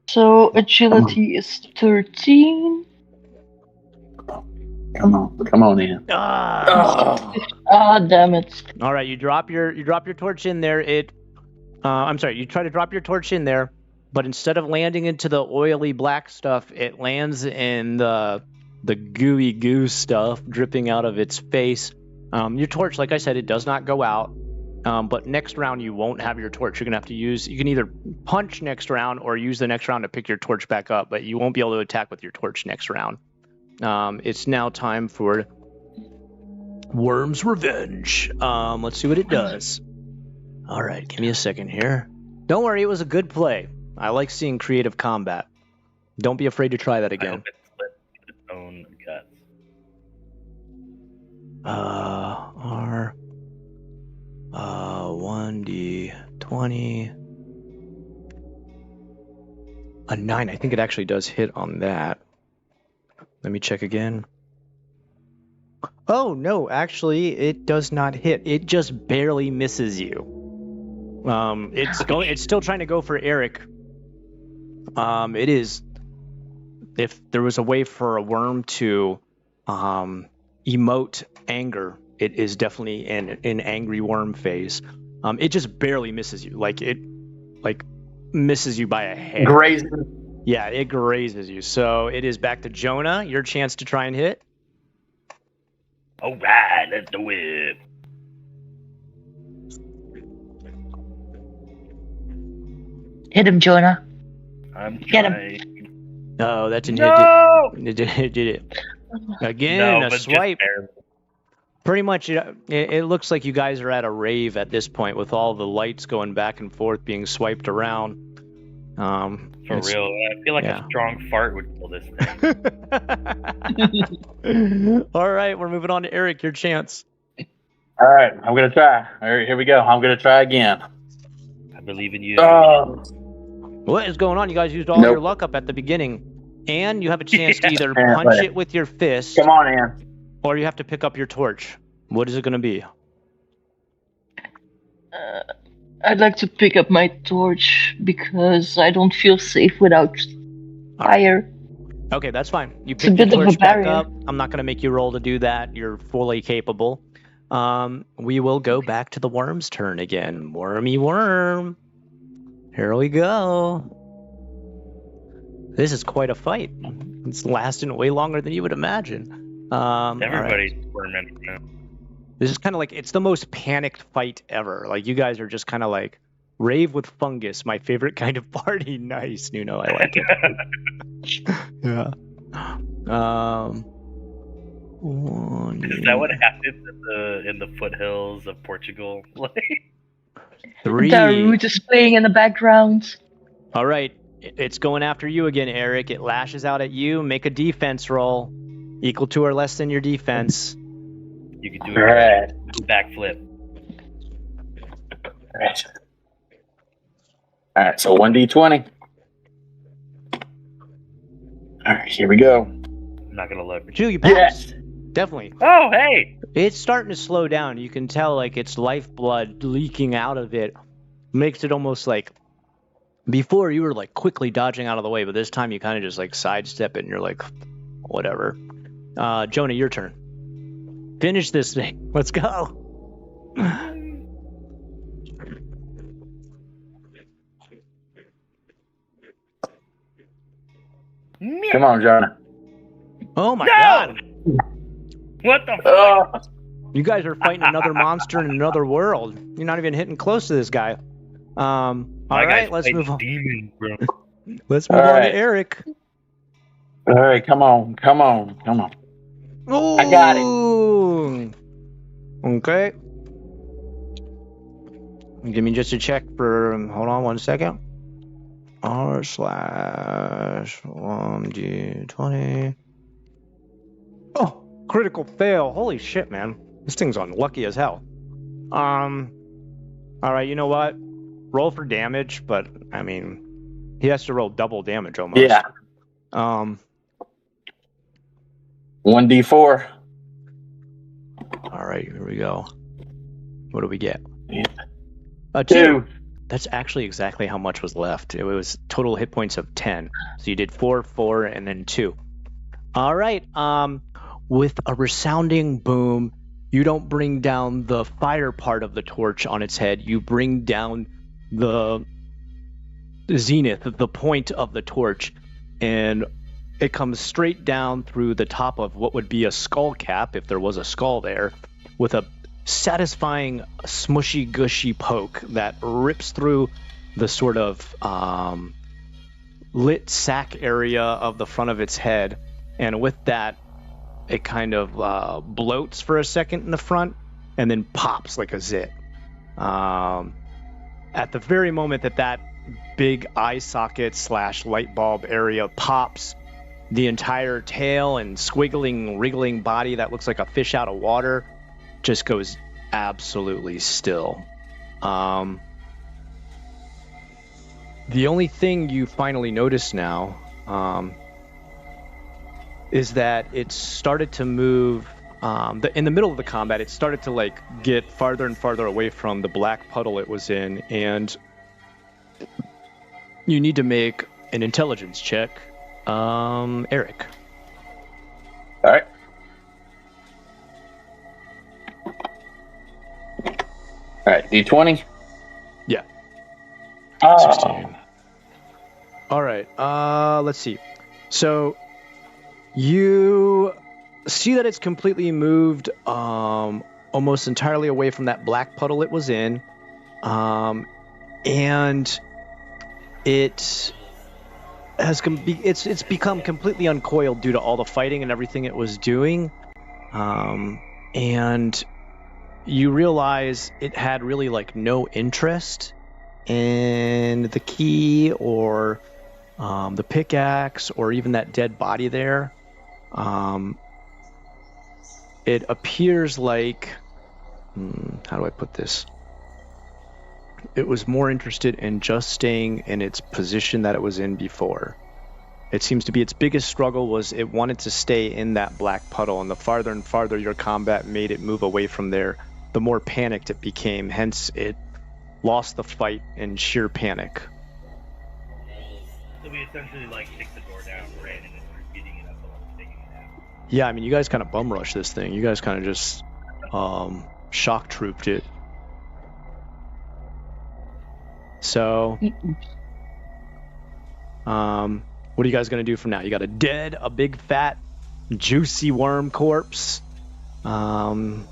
So agility is 13. Come on in. Ah, damn it. All right, you drop your torch in there. I'm sorry, you try to drop your torch in there, but instead of landing into the oily black stuff, it lands in the gooey goo stuff dripping out of its face. Your torch, like I said, it does not go out. But next round you won't have your torch. You're gonna have to you can either punch next round or use the next round to pick your torch back up, but you won't be able to attack with your torch next round. It's now time for Worm's Revenge. Let's see what it does. All right, give me a second here. Don't worry, it was a good play. I like seeing creative combat. Don't be afraid to try that I again. hope it split its own guts. R 1d20. A 9. I think it actually does hit on that. Let me check again. Oh, no, actually, it does not hit. It just barely misses you. It's still trying to go for Eric. It is. If there was a way for a worm to emote anger, it is definitely in angry worm phase. It just barely misses you. It misses you by a hair. Grazing. Yeah, it grazes you. So it is back to Jonah. Your chance to try and hit. All right, let's do it. Hit him, Jonah. I'm Get him. trying. Oh, that didn't No! hit. It did it. Again, No, a but swipe. just barely. Pretty much, it looks like you guys are at a rave at this point with all the lights going back and forth, being swiped around. For real. I feel like yeah. a strong fart would kill this thing. All right, we're moving on to Eric. Your chance. All right, I'm gonna try. All right, here we go. I'm gonna try again. I believe in you. What is going on? You guys used all your luck up at the beginning, and you have a chance to either punch it with your fist. Come on, Ann. Or you have to pick up your torch. What is it going to be? I'd like to pick up my torch because I don't feel safe without fire. Okay, that's fine. You It's a pick your bit of a torch back barrier. up. I'm not going to make you roll to do that. You're fully capable. We will go back to the worm's turn again. Wormy worm. Here we go. This is quite a fight. It's lasting way longer than you would imagine. Everybody's all right. tormented now. This is kind of like, it's the most panicked fight ever. Like, you guys are just kind of like, rave with fungus, my favorite kind of party. Nice, Nuno, I like it. Yeah. Is that what happens in the foothills of Portugal? Three. Darude is playing in the background. All right, it's going after you again, Eric. It lashes out at you. Make a defense roll, equal to or less than your defense. You can do a backflip. All right, so 1d20. All right, here we go. I'm not gonna look. Ju, you passed. Yes. Definitely. Oh, hey! It's starting to slow down. You can tell like its lifeblood leaking out of it. Makes it almost like, before you were like quickly dodging out of the way, but this time you kind of just like sidestep it and you're like, whatever. Jonah, your turn. Finish this thing. Let's go. Come on, Jonah. Oh my No! god. What the fuck? You guys are fighting another monster in another world. You're not even hitting close to this guy. All right, let's move on. Demons, bro. Let's move All on right. to Eric. All right, come on. Ooh. I got it. Okay. Give me just a check for, hold on 1 second. r/1d20. Oh, critical fail. Holy shit, man. This thing's unlucky as hell. All right, you know what? Roll for damage, but I mean, he has to roll double damage almost. Yeah. 1d4. All right, here we go. What do we get? Yeah. Two. That's actually exactly how much was left. It was total hit points of 10. So you did 4, 4, and then 2. All right. With a resounding boom, you don't bring down the fire part of the torch on its head. You bring down the zenith, the point of the torch, and it comes straight down through the top of what would be a skull cap, if there was a skull there, with a satisfying smushy gushy poke that rips through the sort of lit sac area of the front of its head, and with that it kind of bloats for a second in the front and then pops like a zit. At the very moment that big eye socket / light bulb area pops, the entire tail and squiggling, wriggling body that looks like a fish out of water just goes absolutely still. The only thing you finally notice now is that it started to move in the middle of the combat. It started to like get farther and farther away from the black puddle it was in, and you need to make an intelligence check, Eric. All right. All right, d20. Yeah. Oh. 16. All right. Let's see. So you see that it's completely moved almost entirely away from that black puddle it was in, and it it's become completely uncoiled due to all the fighting and everything it was doing, and you realize it had really like no interest in the key or the pickaxe or even that dead body there. It appears like, how do I put this? It was more interested in just staying in its position that it was in before. It seems to be its biggest struggle was it wanted to stay in that black puddle, and the farther and farther your combat made it move away from there, the more panicked it became. Hence, it lost the fight in sheer panic. So we essentially like kicked the door down, ran in, and started beating it up while I was taking it out. Yeah, I mean, you guys kind of bum rushed this thing. You guys kind of just shock trooped it. So, what are you guys gonna do from now? You got a big fat, juicy worm corpse, and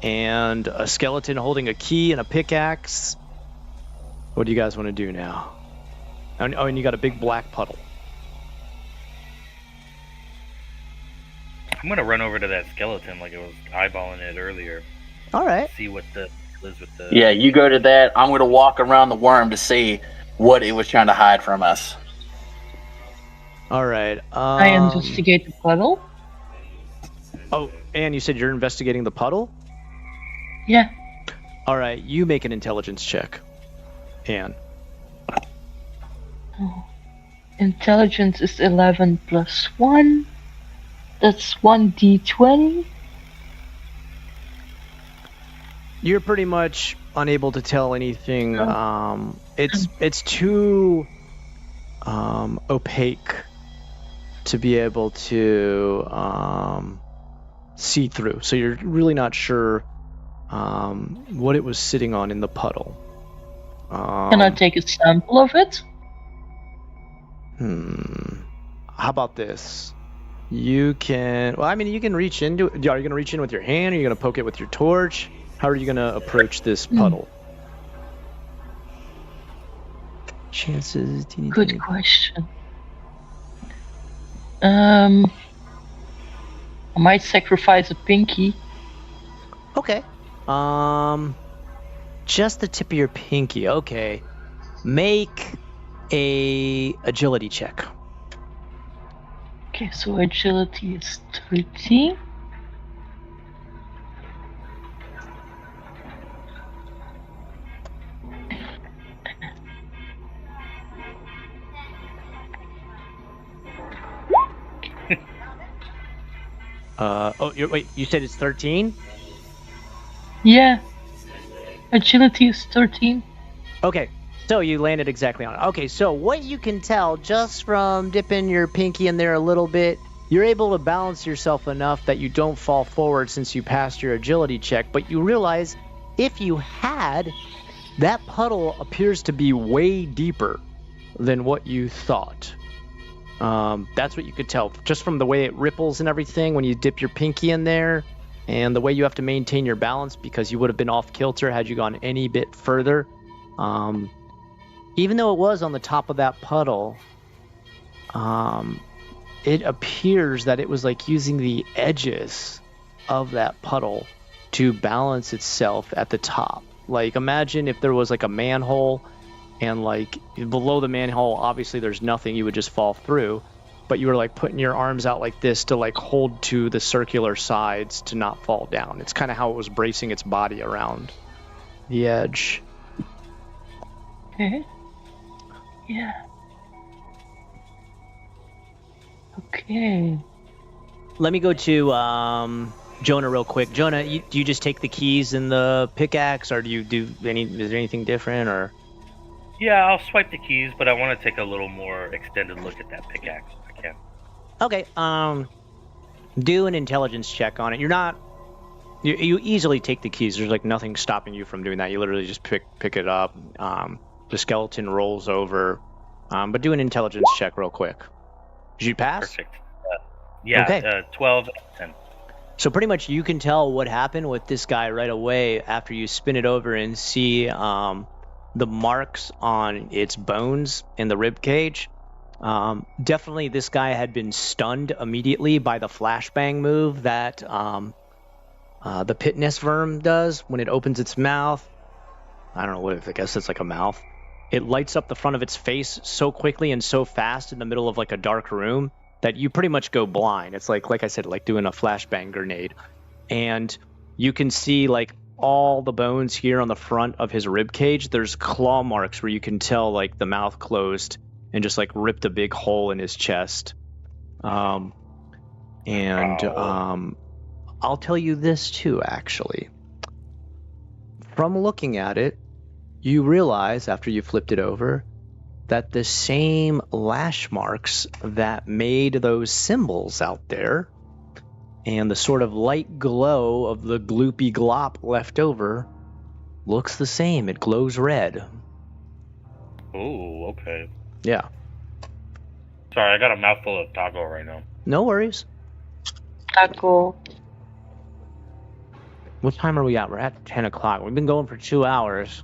a skeleton holding a key and a pickaxe. What do you guys want to do now? And you got a big black puddle. I'm gonna run over to that skeleton like I was eyeballing it earlier. All right. See what the is with the. Yeah, you go to that. I'm going to walk around the worm to see what it was trying to hide from us. All right. I investigate the puddle. Oh, and you said you're investigating the puddle? Yeah. All right, you make an intelligence check, Anne. Oh. Intelligence is 11 plus 1. That's 1d20. You're pretty much unable to tell anything. It's too opaque to be able to see through. So you're really not sure what it was sitting on in the puddle. Can I take a sample of it? How about this? You can. Well, I mean, you can reach into it. Are you going to reach in with your hand? Or are you going to poke it with your torch? How are you going to approach this puddle? Chances. Good question. I might sacrifice a pinky. Okay. Just the tip of your pinky. Okay. Make a agility check. Okay, so agility is 13. Wait, you said it's 13? Yeah. Agility is 13. Okay, so you landed exactly on it. Okay, so what you can tell just from dipping your pinky in there a little bit, you're able to balance yourself enough that you don't fall forward since you passed your agility check, but you realize if you had, that puddle appears to be way deeper than what you thought. That's what you could tell just from the way it ripples and everything when you dip your pinky in there, and the way you have to maintain your balance because you would have been off kilter had you gone any bit further. Even though it was on the top of that puddle, it appears that it was like using the edges of that puddle to balance itself at the top. Like, imagine if there was like a manhole, and like below the manhole, obviously there's nothing, you would just fall through, but you were like putting your arms out like this to like hold to the circular sides to not fall down. It's kind of how it was bracing its body around the edge. Okay. Yeah. Okay. Let me go to Jonah real quick. Jonah, do you just take the keys and the pickaxe, or do you do is there anything different, or? Yeah, I'll swipe the keys, but I want to take a little more extended look at that pickaxe if I can. Okay, do an intelligence check on it. You easily take the keys. There's like nothing stopping you from doing that. You literally just pick it up. The skeleton rolls over, but do an intelligence check real quick. Did you pass? Perfect. Yeah, okay. 12 and 10. So pretty much you can tell what happened with this guy right away after you spin it over and see the marks on its bones in the rib cage. Definitely this guy had been stunned immediately by the flashbang move that the pitness worm does when it opens its mouth. I don't know what, I guess it's like a mouth. It lights up the front of its face so quickly and so fast in the middle of like a dark room that you pretty much go blind. It's like I said, like doing a flashbang grenade. And you can see like all the bones here on the front of his rib cage. There's claw marks where you can tell like the mouth closed and just like ripped a big hole in his chest. I'll tell you this too, actually. From looking at it, you realize after you flipped it over that the same lash marks that made those symbols out there and the sort of light glow of the gloopy glop left over looks the same. It glows red. Oh, okay. Yeah. Sorry, I got a mouthful of taco right now. No worries. Taco. What time are we at? We're at 10 o'clock. We've been going for 2 hours.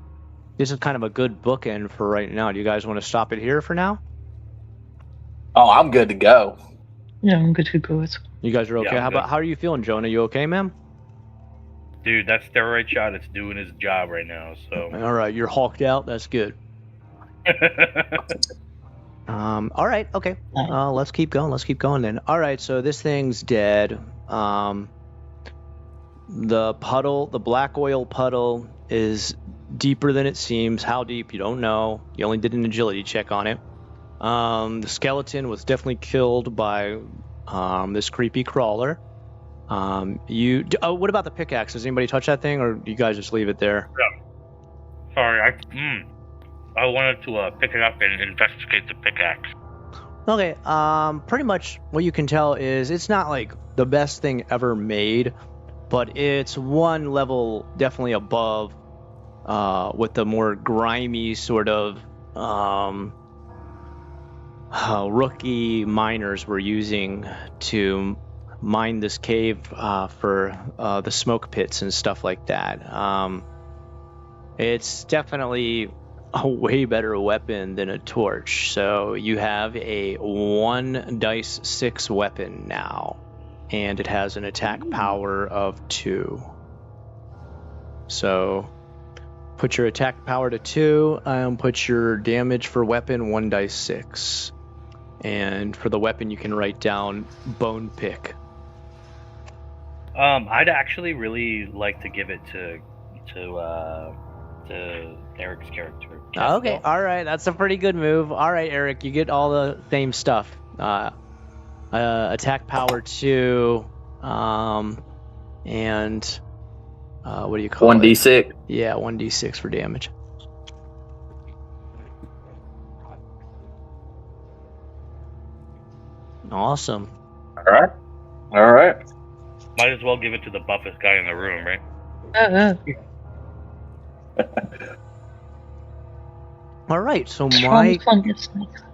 This is kind of a good bookend for right now. Do you guys want to stop it here for now? Oh, I'm good to go. Yeah, I'm good to go. You guys are okay? Yeah, How are you feeling, Jonah? You okay, ma'am? Dude, that steroid shot is doing his job right now, so. All right, you're hulked out. That's good. All right, okay. Let's keep going then. All right, so this thing's dead. The puddle, the black oil puddle, is deeper than it seems. How deep, you don't know. You only did an agility check on it. The skeleton was definitely killed by this creepy crawler. What about the pickaxe? Does anybody touch that thing, or do you guys just leave it there? Yeah. Sorry, I wanted to pick it up and investigate the pickaxe. Okay, pretty much what you can tell is it's not like the best thing ever made, but it's one level definitely above what the more grimy sort of rookie miners were using to mine this cave for the smoke pits and stuff like that. It's definitely a way better weapon than a torch. So you have a 1 dice 6 weapon now, and it has an attack power of 2. So put your attack power to 2 and put your damage for weapon 1 dice 6. And for the weapon, you can write down bone pick. I'd actually really like to give it to Eric's character. Okay, all right, that's a pretty good move. All right, Eric, you get all the same stuff. Attack power 2, and what do you call it? 1d6. Yeah, 1d6 for damage. Awesome. All right. Might as well give it to the buffest guy in the room, right? All right, so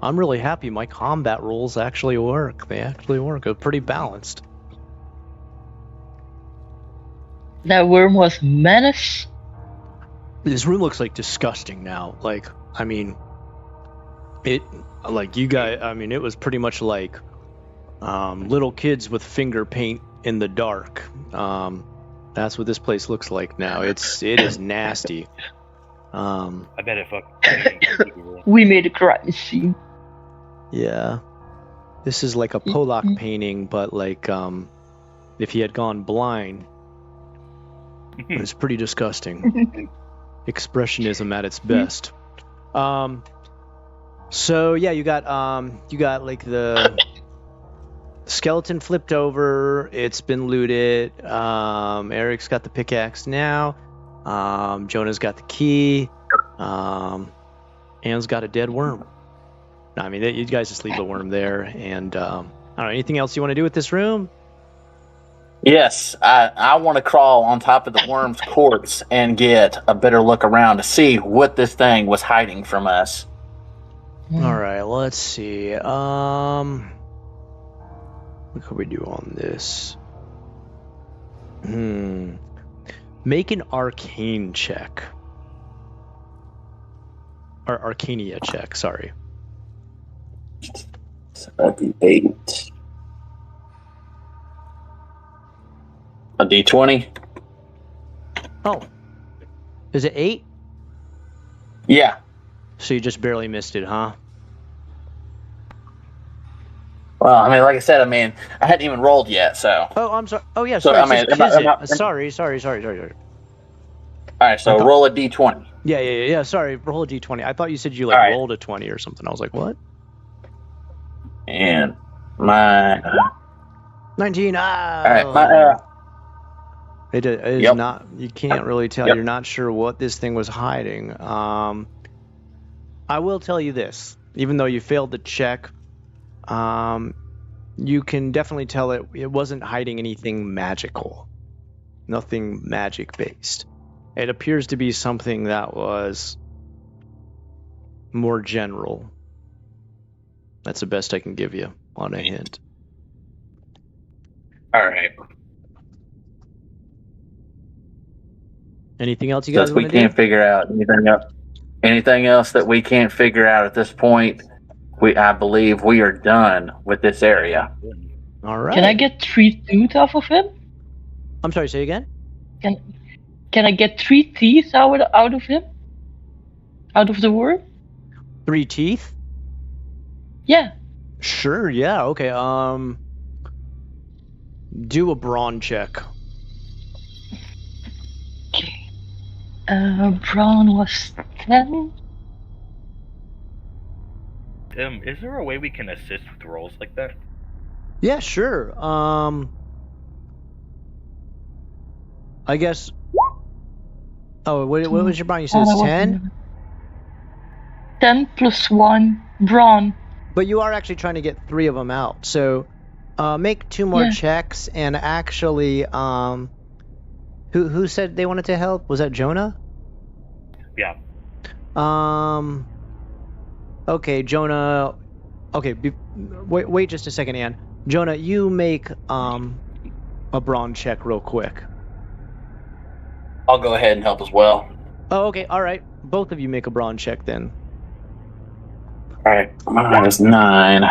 I'm really happy my combat rules actually work. They actually work. They're pretty balanced. That worm was menace. This room looks like disgusting now. Like, I mean, it was pretty much like little kids with finger paint in the dark. That's what this place looks like now. It is nasty. I bet it fucking. We made a crime scene. Yeah, this is like a Pollock painting, but like if he had gone blind. It's pretty disgusting. Expressionism at its best. So yeah, you got like the skeleton flipped over. It's been looted. Eric's got the pickaxe now. Jonah's got the key. Anne's got a dead worm. I mean, you guys just leave the worm there. And I don't know, anything else you want to do with this room? Yes, I want to crawl on top of the worm's corpse and get a better look around to see what this thing was hiding from us. All right, let's see. What could we do on this? Make an arcane check. Or Arcania check, sorry. a D8. A D20? Oh. Is it 8? Yeah. So you just barely missed it, huh? Well, I mean, like I said, I hadn't even rolled yet, so. Oh, I'm sorry. Oh, yeah, So, sorry. I mean, It says Sorry. All right, so roll a D20. Yeah. Sorry, roll a D20. I thought you said you rolled a 20 or something. I was like, what? And my 19. all right, my It is Yep. not. You can't really tell. Yep. You're not sure what this thing was hiding. I will tell you this: even though you failed the check, you can definitely tell it wasn't hiding anything magical, nothing magic based. It appears to be something that was more general. That's the best I can give you on a hint. all right. Anything else you guys Since we want to can't do? figure out anything else that we can't figure out at this point, I believe we are done with this area. All right. Can I get 3 tooth off of him? I'm sorry. Say again. Can I get 3 teeth out of him? Out of the worm? 3 teeth? Yeah. Sure. Yeah. Okay. Do a brawn check. Okay. Brawn was 10. Is there a way we can assist with rolls like that? Yeah, sure. I guess. Oh, what was your brawn? You said it's 10? 10 plus 1 brawn. But you are actually trying to get 3 of them out. So, make 2 more checks. And actually, who said they wanted to help? Was that Jonah? Yeah. Okay, Jonah. Okay, wait just a second, Ann. Jonah, you make a brawn check real quick. I'll go ahead and help as well. Oh, okay, all right. Both of you make a brawn check then. All right, mine is 9.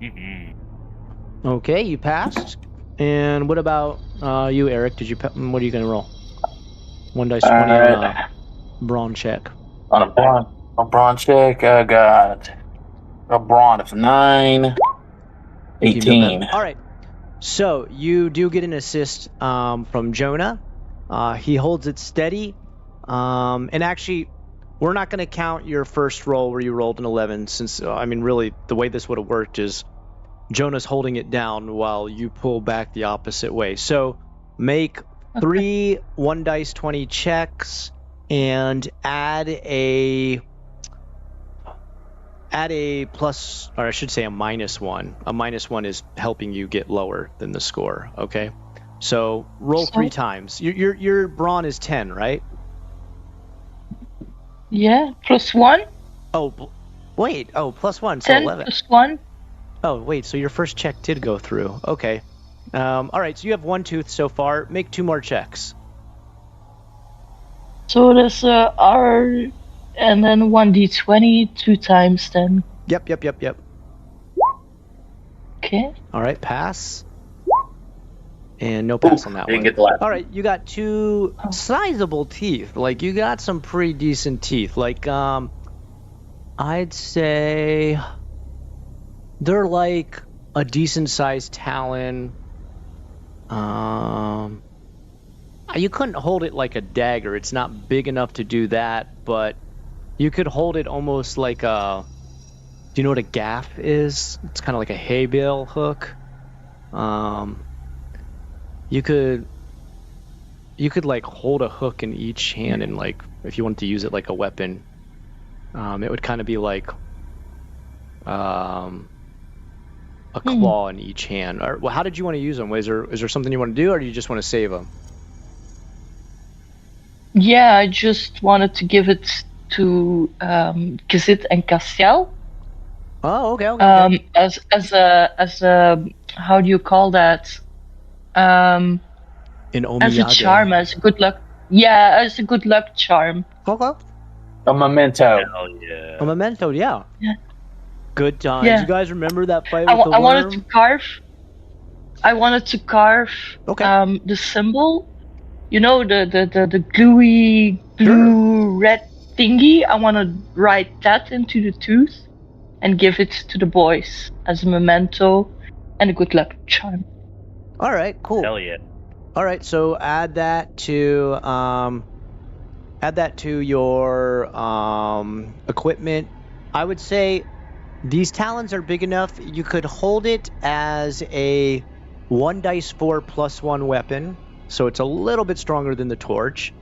Mm-hmm. Okay, you passed. And what about you, Eric? What are you gonna roll? 1 dice 20 on a brawn check. On a brawn check, I got a brawn of 9, 18. All right. So you do get an assist from Jonah. He holds it steady. And actually, we're not going to count your first roll where you rolled an 11, since, really, the way this would have worked is Jonah's holding it down while you pull back the opposite way. So make 3 1 dice 20 checks and add a plus, or I should say a -1. A -1 is helping you get lower than the score. Okay, so roll 3 times. Your brawn is 10, right? Yeah, plus 1. Oh, wait. Oh, plus 1, so 10 11. plus 1. Oh, wait. So your first check did go through. Okay. All right. So you have 1 tooth so far. Make 2 more checks. So there's R, and then 1d20 2 times 10. Yep. Okay. All right. Pass. And no pass on that Didn't one. get the last. All right. You got 2 sizable teeth. Like, you got some pretty decent teeth. Like, I'd say they're like a decent sized talon. You couldn't hold it like a dagger. It's not big enough to do that, but you could hold it almost like a... Do you know what a gaff is? It's kind of like a hay bale hook. You could like hold a hook in each hand, and like if you wanted to use it like a weapon, it would kind of be like a claw in each hand. Or, well, how did you want to use them? Is there something you want to do, or do you just want to save them? Yeah, I just wanted to give it to Kizit and Castiel. Oh, okay. As a how do you call that? In Omiyage. As a charm, as a good luck. Yeah, as a good luck charm. Okay. A memento. Hell yeah. A memento, yeah. Yeah. Good times. Yeah. You guys remember that fight I, with the I worm? wanted to carve. I wanted to carve Okay. the symbol. You know, the gluey blue red thingy. I want to write that into the tooth and give it to the boys as a memento and a good luck charm. All right, cool. Hell yeah. All right, so add that to your equipment. I would say these talons are big enough. You could hold it as a 1d4 +1 weapon, so it's a little bit stronger than the torch.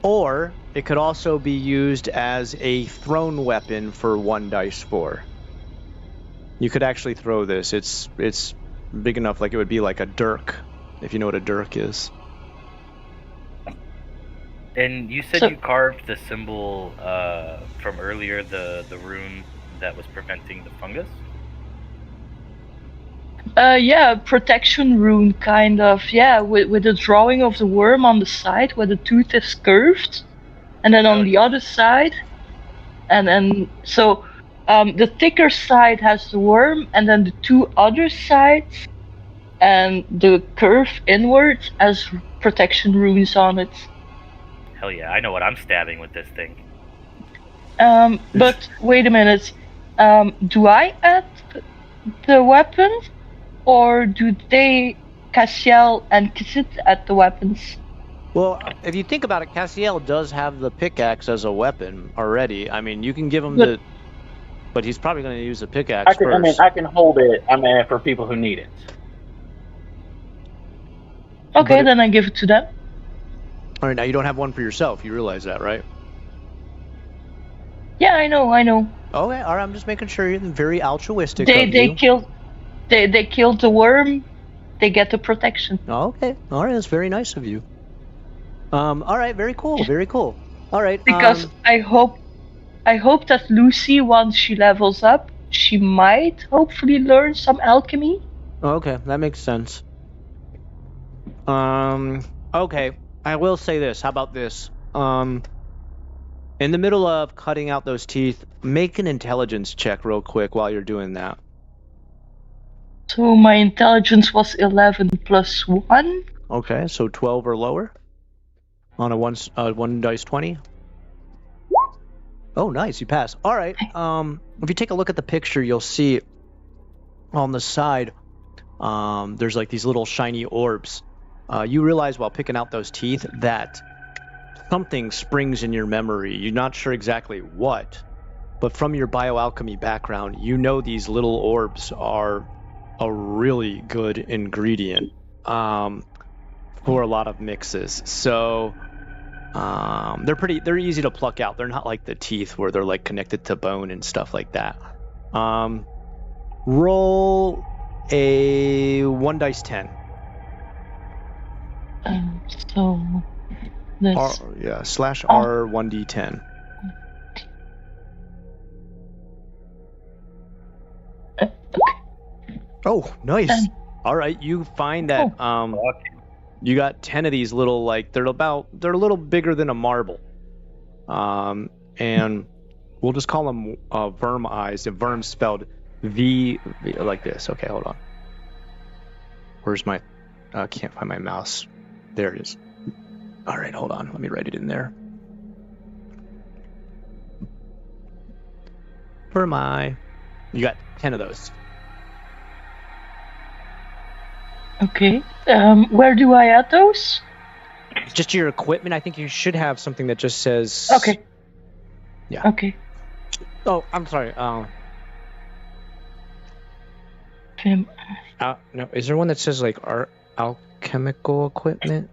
Or it could also be used as a thrown weapon for 1d4. You could actually throw this. It's big enough, like it would be like a dirk, if you know what a dirk is. And you said you carved the symbol from earlier, the rune that was preventing the fungus? Yeah, protection rune kind of. Yeah, with a drawing of the worm on the side where the tooth is curved, and then on the other side, and then so the thicker side has the worm, and then the two other sides, and the curve inwards has protection runes on it. Hell yeah, I know what I'm stabbing with this thing. But wait a minute. Do I add the weapons? Or do they, Cassiel and Kisit, add the weapons? Well, if you think about it, Cassiel does have the pickaxe as a weapon already. I mean, you can give him but he's probably going to use the pickaxe first. I can hold it. For people who need it. Okay, then I give it to them. All right, now you don't have one for yourself. You realize that, right? Yeah, I know. Okay, all right. I'm just making sure you're very altruistic. They killed the worm. They get the protection. Okay. All right. That's very nice of you. All right. Very cool. Very cool. All right. Because I hope that Lucy, once she levels up, she might hopefully learn some alchemy. Okay, that makes sense. Okay. I will say this. How about this? In the middle of cutting out those teeth, make an intelligence check real quick while you're doing that. So my intelligence was 11 plus 1. Okay, so 12 or lower on a one dice 20. Oh, nice, you pass. All right. If you take a look at the picture, you'll see on the side there's like these little shiny orbs. You realize while picking out those teeth that something springs in your memory. You're not sure exactly what, but from your bioalchemy background, you know these little orbs are a really good ingredient for a lot of mixes. So they're easy to pluck out. They're not like the teeth where they're like connected to bone and stuff like that. Roll a 1 dice 10. So this /R 1d10. Oh, nice. All right, you find that you got 10 of these little, like, they're a little bigger than a marble. And we'll just call them worm eyes. The worm spelled V like this. Okay, hold on. Where's my I can't find my mouse. There it is. All right, hold on. Let me write it in there. Worm eye. You got 10 of those. Okay. Where do I add those? Just your equipment. I think you should have something that just says. Okay. Yeah. Okay. Oh, I'm sorry. No, is there one that says like our alchemical equipment?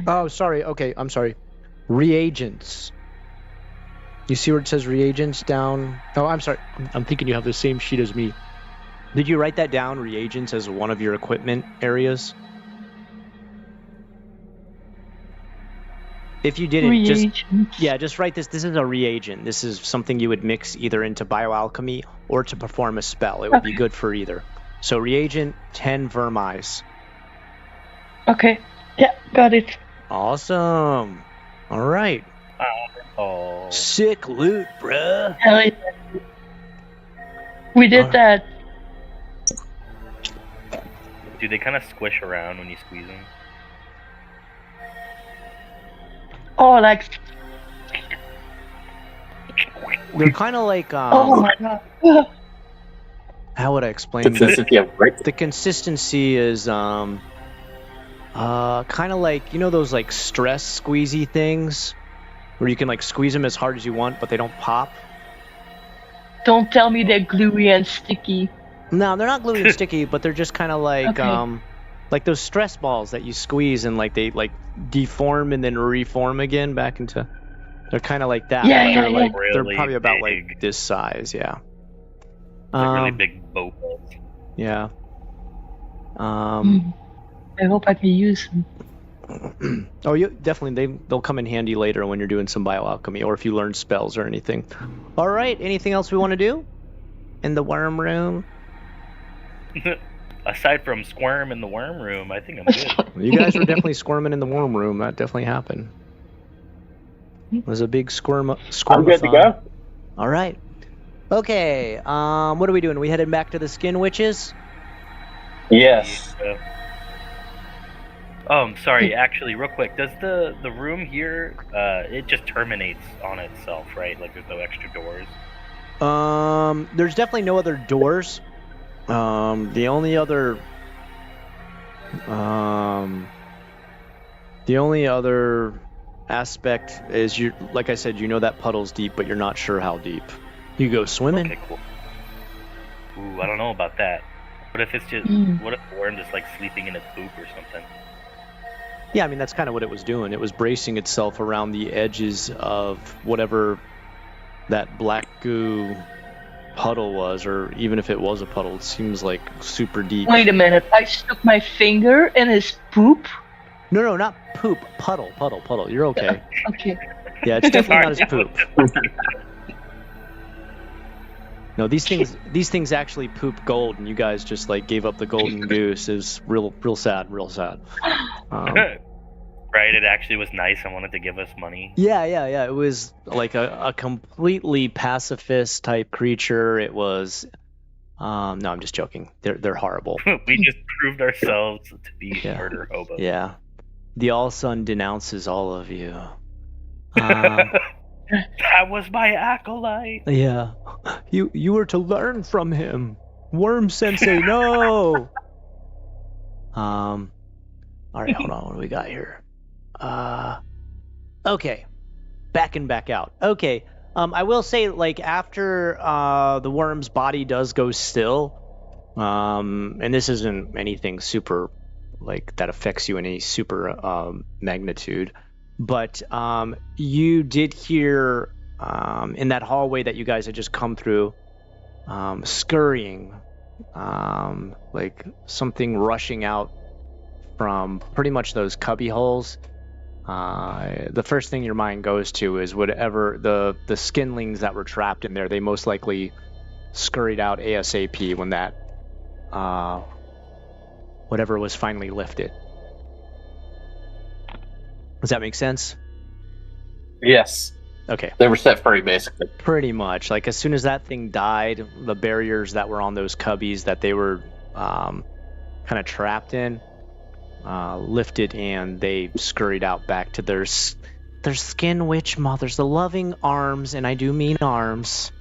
Oh, sorry. Okay, I'm sorry. Reagents. You see where it says reagents down? Oh, I'm sorry. I'm thinking you have the same sheet as me. Did you write that down, reagents, as one of your equipment areas? If you didn't, just write this. This is a reagent. This is something you would mix either into bioalchemy or to perform a spell. It would be good for either. So reagent, 10 worm eyes. Okay. Yeah, got it. Awesome. All right. Oh. Sick loot, bruh. Hell yeah. We did that. Do they kind of squish around when you squeeze them? Oh, like, They're kind of like oh my god. how would I explain this? Consistency of brick. The consistency is kind of like, you know, those like stress squeezy things where you can like squeeze them as hard as you want, but they don't pop. Don't tell me they're gluey and sticky. No, they're not gluey and sticky, but they're just kind of like Okay. like those stress balls that you squeeze and like they like deform and then reform again back into. They're kind of like that. Yeah, but yeah, they're yeah. like they're Really probably about big. like this size, yeah. Like really big boat balls. Yeah. I hope I can use them. Oh, you definitely they'll come in handy later when you're doing some bioalchemy or if you learn spells or anything. All right, anything else we want to do in the worm room? Aside from squirm in the worm room, I think I'm good. You guys were definitely squirming in the worm room. That definitely happened. It was a big I'm good to squirmathon. go. All right. Okay. What are we doing? We headed back to the skin witches? Yes. Yeah. Oh, I'm sorry. Actually, real quick, does the room here it just terminates on itself, right? Like there's no extra doors. There's definitely no other doors. The only other aspect is you, like I said, you know that puddle's deep, but you're not sure how deep. You go swimming. Okay, cool. Ooh, I don't know about that. What if it's just? What if the worm just like sleeping in its poop or something? Yeah, I mean that's kind of what it was doing. It was bracing itself around the edges of whatever that black goo puddle was, or even if it was a puddle, it seems like super deep. Wait a minute. I stuck my finger in his poop. No, not poop. Puddle. You're okay. Okay. Yeah, it's definitely not his poop. No, these things actually poop gold, and you guys just like gave up the golden goose. Is real sad. Right, it actually was nice. I wanted to give us money. Yeah. It was like a completely pacifist type creature. It was. No, I'm just joking. They're horrible. We just proved ourselves to be Yeah. murder hobos. Yeah. The All Sun denounces all of you. That was my acolyte. Yeah. You were to learn from him. Worm Sensei, no. All right, hold on. What do we got here? Okay. Back in, back out. Okay. I will say, like, after the worm's body does go still, and this isn't anything super, like, that affects you in any super magnitude, but you did hear in that hallway that you guys had just come through, scurrying, like something rushing out from pretty much those cubby holes. The first thing your mind goes to is whatever the skinlings that were trapped in there. They most likely scurried out ASAP when that whatever was finally lifted. Does that make sense? Yes. Okay. They were set free, basically. Pretty much. Like, as soon as that thing died, the barriers that were on those cubbies that they were kind of trapped in lifted, and they scurried out back to their skin witch mothers, the loving arms, and I do mean arms,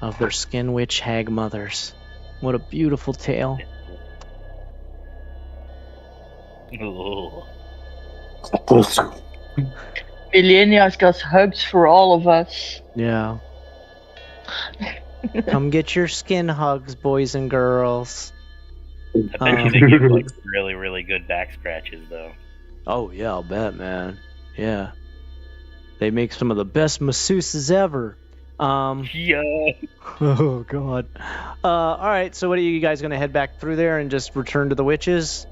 of their skin witch hag mothers. What a beautiful tale. Ooh. Millennia's got hugs for all of us. Yeah. Come get your skin hugs, boys and girls. I bet you they give like really, really good back scratches though. Oh yeah, I'll bet, man. Yeah. They make some of the best masseuses ever. Yeah. Oh god. Alright, so what are you guys gonna head back through there and just return to the witches?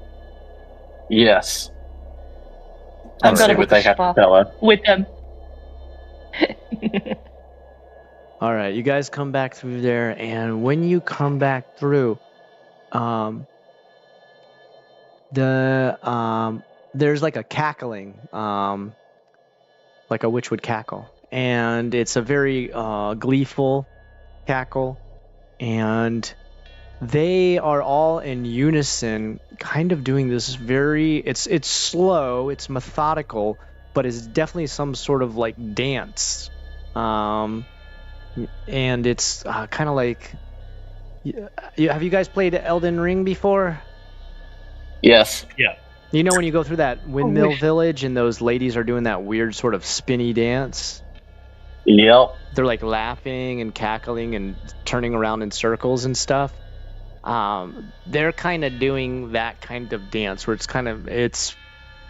Yes. I'm And gonna see go what they to have spa to tell us. with them. Alright, you guys come back through there, and when you come back through, there's like a cackling, like a witch would cackle. And it's a very gleeful cackle. And they are all in unison, kind of doing this it's slow, it's methodical, but it's definitely some sort of like dance. And it's kind of like, have you guys played Elden Ring before? Yes. Yeah. You know when you go through that windmill village and those ladies are doing that weird sort of spinny dance? Yep. They're like laughing and cackling and turning around in circles and stuff. They're kind of doing that kind of dance where it's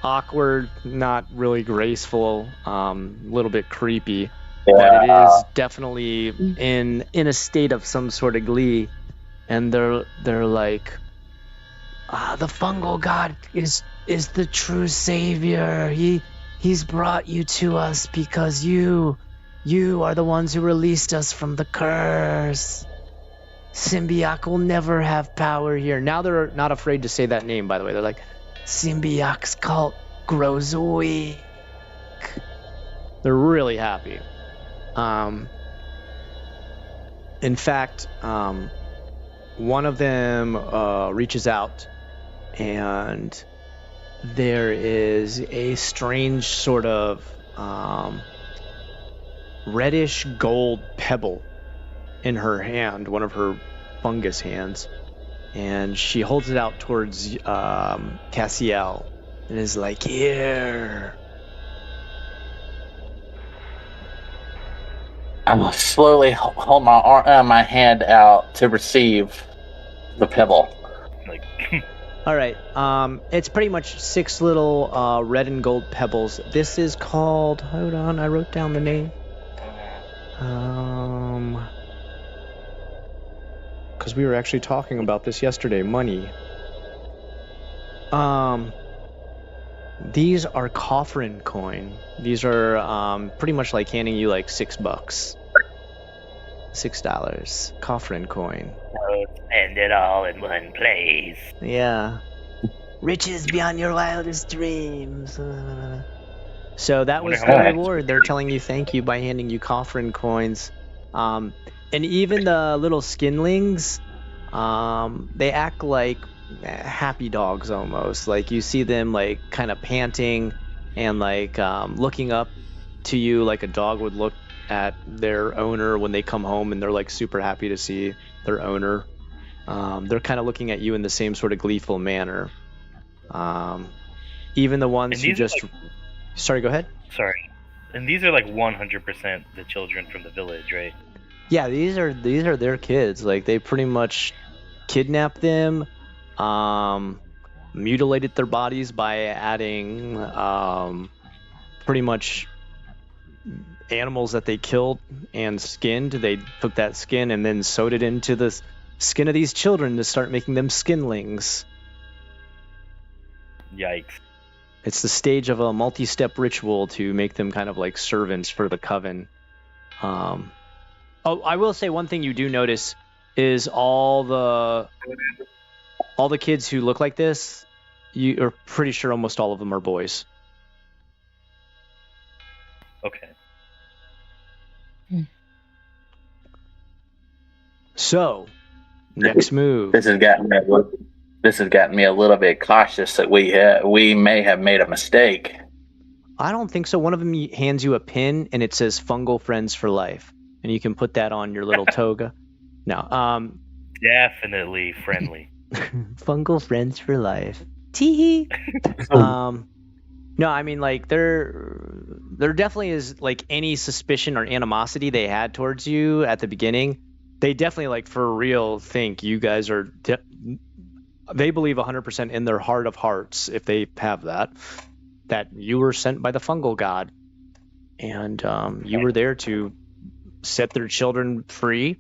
awkward, not really graceful, a little bit creepy, but it is definitely in a state of some sort of glee. And they're like, the fungal god is the true savior. He's brought you to us because you are the ones who released us from the curse. Symbioc will never have power here. Now they're not afraid to say that name, by the way. They're like, Symbioc's cult grows weak. They're really happy. In fact, one of them reaches out, and there is a strange sort of reddish gold pebble in her hand, one of her fungus hands, and she holds it out towards Cassiel and is like, here. I slowly hold my hand out to receive the pebble. Like, all right, it's pretty much 6 little red and gold pebbles. This is called, hold on, I wrote down the name. Because we were actually talking about this yesterday, money. These are Coffrin coin. These are pretty much like handing you like $6. $6. Coffrin coin. spend it all in one place. Yeah. Riches beyond your wildest dreams. So that was the reward. They're telling you thank you by handing you Coffrin coins. And even the little skinlings, they act like happy dogs almost. Like you see them like kind of panting and like looking up to you like a dog would look at their owner when they come home and they're like super happy to see their owner. They're kind of looking at you in the same sort of gleeful manner. Even the ones who just... Like... Sorry, go ahead. Sorry. And these are like 100% the children from the village, right? Yeah, these are their kids. Like they pretty much kidnapped them, mutilated their bodies by adding pretty much animals that they killed and skinned. They took that skin and then sewed it into the skin of these children to start making them skinlings. Yikes. It's the stage of a multi-step ritual to make them kind of like servants for the coven. Oh, I will say one thing you do notice is all the kids who look like this, you are pretty sure almost all of them are boys. Okay. So, next move. This has gotten me a little bit cautious that we may have made a mistake. I don't think so. One of them hands you a pin and it says "Fungal Friends for Life," and you can put that on your little toga. No, definitely friendly. Fungal Friends for Life. Teehee. No, I mean like there definitely is like any suspicion or animosity they had towards you at the beginning. They definitely like for real think you guys are. They believe 100% in their heart of hearts, if they have that you were sent by the fungal god, and you were there to set their children free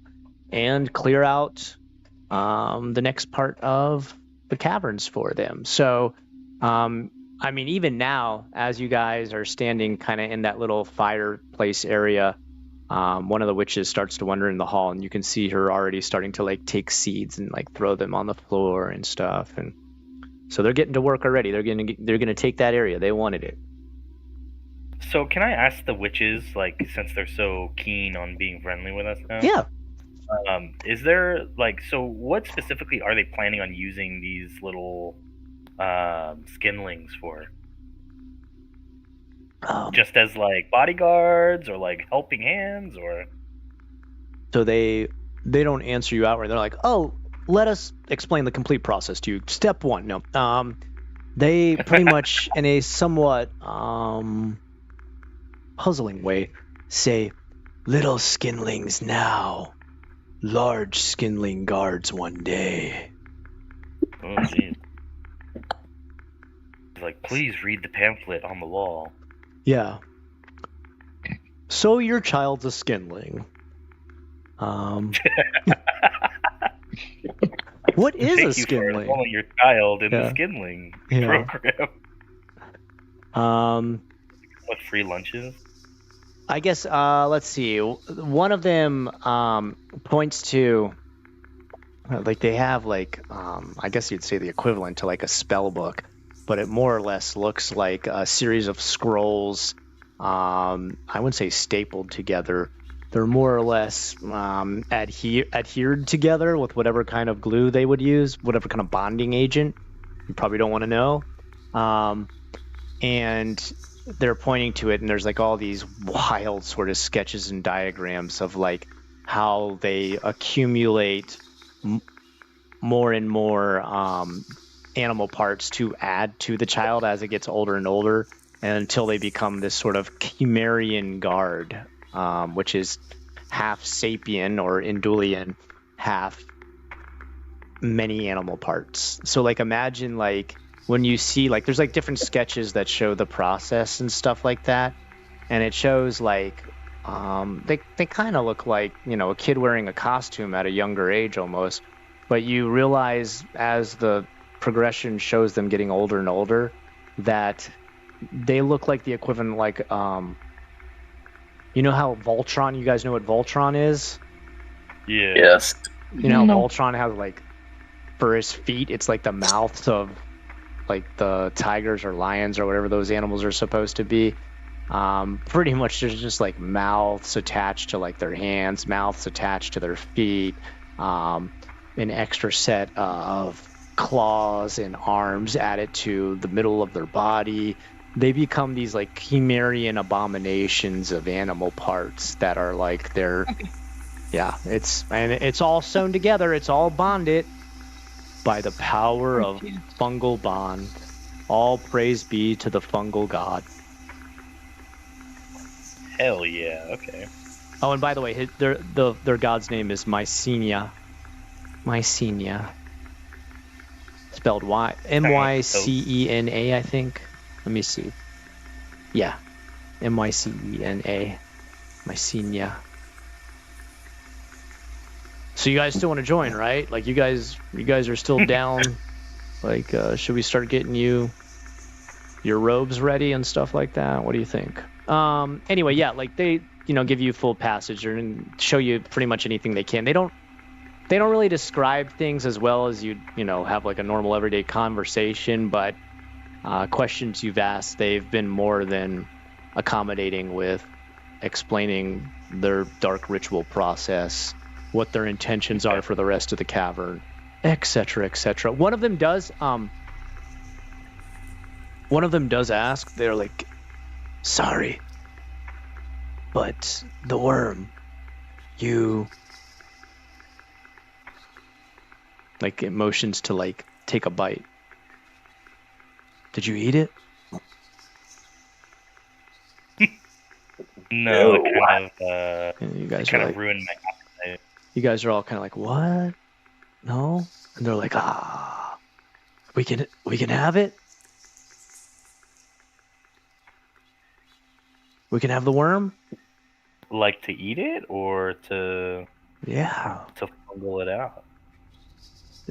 and clear out the next part of the caverns for them. So, I mean, even now, as you guys are standing kind of in that little fireplace area, one of the witches starts to wander in the hall, and you can see her already starting to like take seeds and like throw them on the floor and stuff. And so they're getting to work already. They're gonna take that area. They wanted it. So can I ask the witches, like, since they're so keen on being friendly with us now? Yeah. Is there like, so what specifically are they planning on using these little skinlings for? Just as like bodyguards or like helping hands or? So they don't answer you outright. They're like, "Oh, let us explain the complete process to you. Step one." No. They pretty much, in a somewhat puzzling way, say, "Little skinlings now, large skinling guards one day." Oh, jeez. Like, please read the pamphlet on the wall. Yeah. So your child's a skinling. What is Thank a you for skinling? enrolling your child in the skinling program. With free lunches. I guess. Let's see. One of them points to, like, they have like I guess you'd say the equivalent to like a spell book, but it more or less looks like a series of scrolls. I wouldn't say stapled together. They're more or less adhered together with whatever kind of glue they would use, whatever kind of bonding agent. You probably don't want to know. And they're pointing to it, and there's like all these wild sort of sketches and diagrams of like how they accumulate more and more animal parts to add to the child as it gets older and older, and until they become this sort of Chimerian guard, which is half sapien or Indulian, half many animal parts. So like imagine like when you see like there's like different sketches that show the process and stuff like that, and it shows like they kind of look like, you know, a kid wearing a costume at a younger age almost, but you realize as the progression shows them getting older and older that they look like the equivalent, like you know how Voltron, you guys know what Voltron is? Yeah. Yes. You know how Voltron has like for his feet it's like the mouths of like the tigers or lions or whatever those animals are supposed to be. Pretty much there's just like mouths attached to like their hands, mouths attached to their feet, an extra set of claws and arms added to the middle of their body. They become these like Chimerian abominations of animal parts that are like their it's all sewn together, it's all bonded by the power of fungal bond. All praise be to the fungal god. Hell yeah, okay. Oh, and by the way, their god's name is Mycenia. Mycenia. Spelled Mycena, I think. Let me see. Yeah. Mycena. Mycenia. So you guys still want to join, right? Like you guys are still down. Like, should we start getting you your robes ready and stuff like that? What do you think? Anyway, yeah, like they, you know, give you full passage and show you pretty much anything they can. They don't really describe things as well as you know, have like a normal everyday conversation, but questions you've asked, they've been more than accommodating with explaining their dark ritual process, what their intentions are for the rest of the cavern, etc., etc. One of them does ask, they're like, sorry, but the worm, you, like, it motions to like take a bite. Did you eat it? No, it kind of like, ruined my appetite. You guys are all kind of like, what? No? And they're like, we can have it. We can have the worm. Like to eat it or to fungal it out?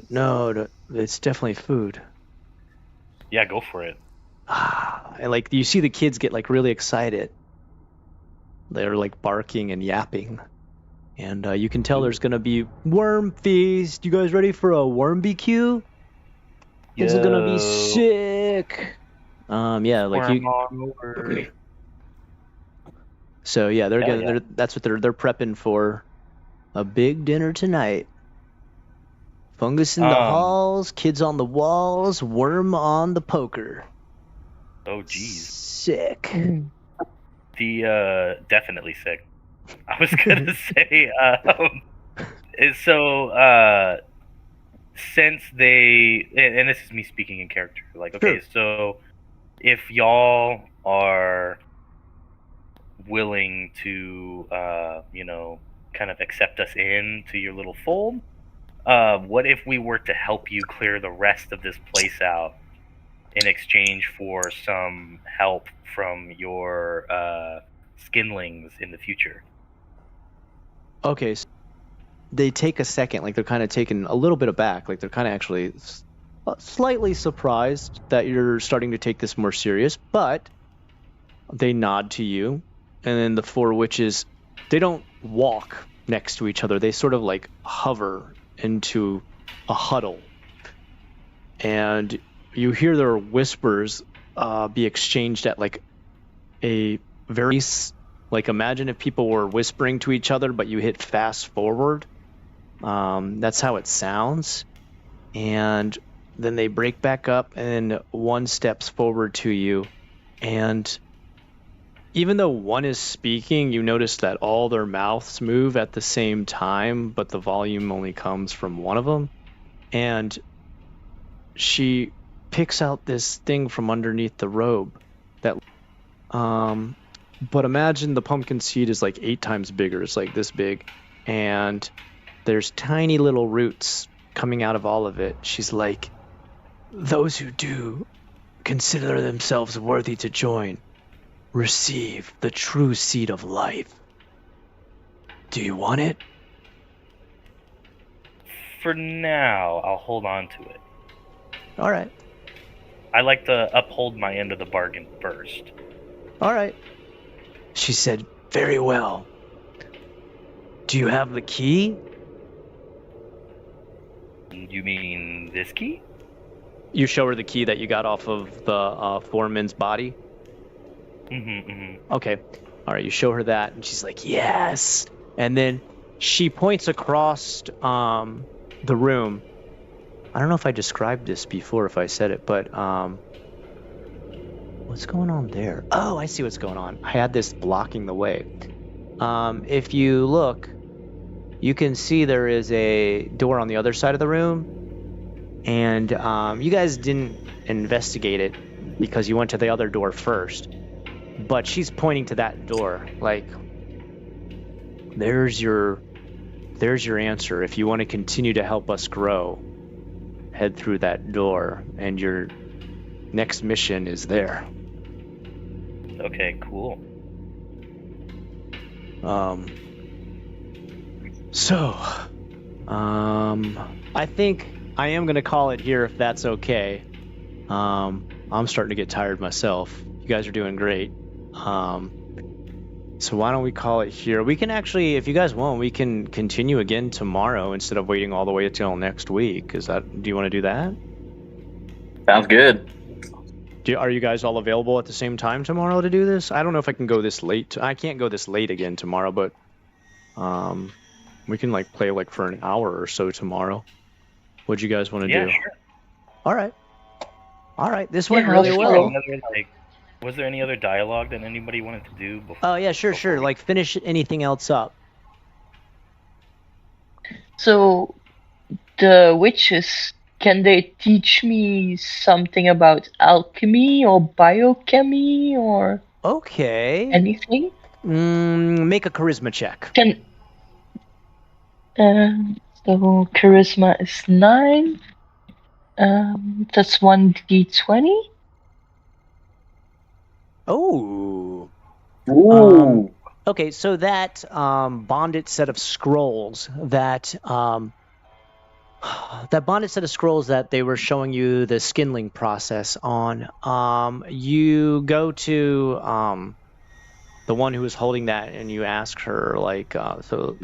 No, it's definitely food. Yeah, go for it. And like you see the kids get like really excited. They're like barking and yapping. And you can tell there's gonna be worm feast. You guys ready for a worm BQ? This is gonna be sick. Yeah, like So yeah, that's what they're prepping for. A big dinner tonight. Fungus in the halls, kids on the walls, worm on the poker. Oh, geez. Sick. Definitely sick. I was gonna say, since they, and this is me speaking in character, like, okay, Sure. so if y'all are willing to, kind of accept us into your little fold, what if we were to help you clear the rest of this place out in exchange for some help from your skinlings in the future? Okay, so they take a second, like they're kind of taken a little bit aback, like they're kind of actually slightly surprised that you're starting to take this more serious, but they nod to you, and then the four witches, they don't walk next to each other, they sort of like hover into a huddle, and you hear their whispers be exchanged at like a very, like, imagine if people were whispering to each other but you hit fast forward. That's how it sounds. And then they break back up and one steps forward to you, and even though one is speaking, you notice that all their mouths move at the same time, but the volume only comes from one of them. And she picks out this thing from underneath the robe that, but imagine the pumpkin seed is like 8 times bigger. It's like this big, and there's tiny little roots coming out of all of it. She's like, those who do consider themselves worthy to join receive the true seed of life. Do you want it? For now, I'll hold on to it. All right. I like to uphold my end of the bargain first. All right. She said, very well. Do you have the key? You mean this key? You show her the key that you got off of the foreman's body? Okay. All right, you show her that, and she's like, yes. And then she points across the room. I don't know if I described this before, if I said it, but what's going on there? Oh, I see what's going on. I had this blocking the way. If you look, you can see there is a door on the other side of the room, and you guys didn't investigate it because you went to the other door first. But she's pointing to that door, like, there's your answer. If you want to continue to help us grow, head through that door, and your next mission is there. Okay, cool. I think I am gonna call it here if that's okay. I'm starting to get tired myself. You guys are doing great. So why don't we call it here? We can actually, if you guys want, we can continue again tomorrow instead of waiting all the way until next week. Do you want to do that? Sounds good. Are you guys all available at the same time tomorrow to do this? I don't know if I can go this late. I can't go this late again tomorrow, but we can like play like for an hour or so tomorrow. What'd you guys want to do? Sure. All right. This went really well. Was there any other dialogue that anybody wanted to do before? Oh yeah, sure. Like finish anything else up. So, the witches, can they teach me something about alchemy or biochemy or anything? Make a charisma check. So charisma is 9. That's 1d20. Oh. Ooh. Okay, so that bonded set of scrolls that they were showing you the skinling process on, you go to the one who was holding that and you ask her, like, so,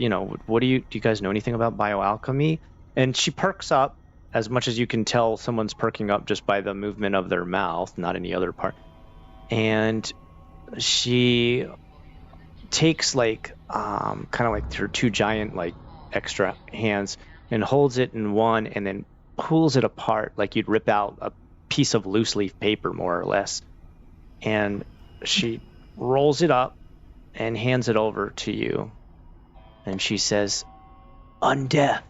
what do you guys know anything about bioalchemy? And she perks up, as much as you can tell someone's perking up just by the movement of their mouth, not any other part. And she takes like kind of like her two giant like extra hands and holds it in one and then pulls it apart like you'd rip out a piece of loose leaf paper, more or less. And she rolls it up and hands it over to you. And she says, "Undeath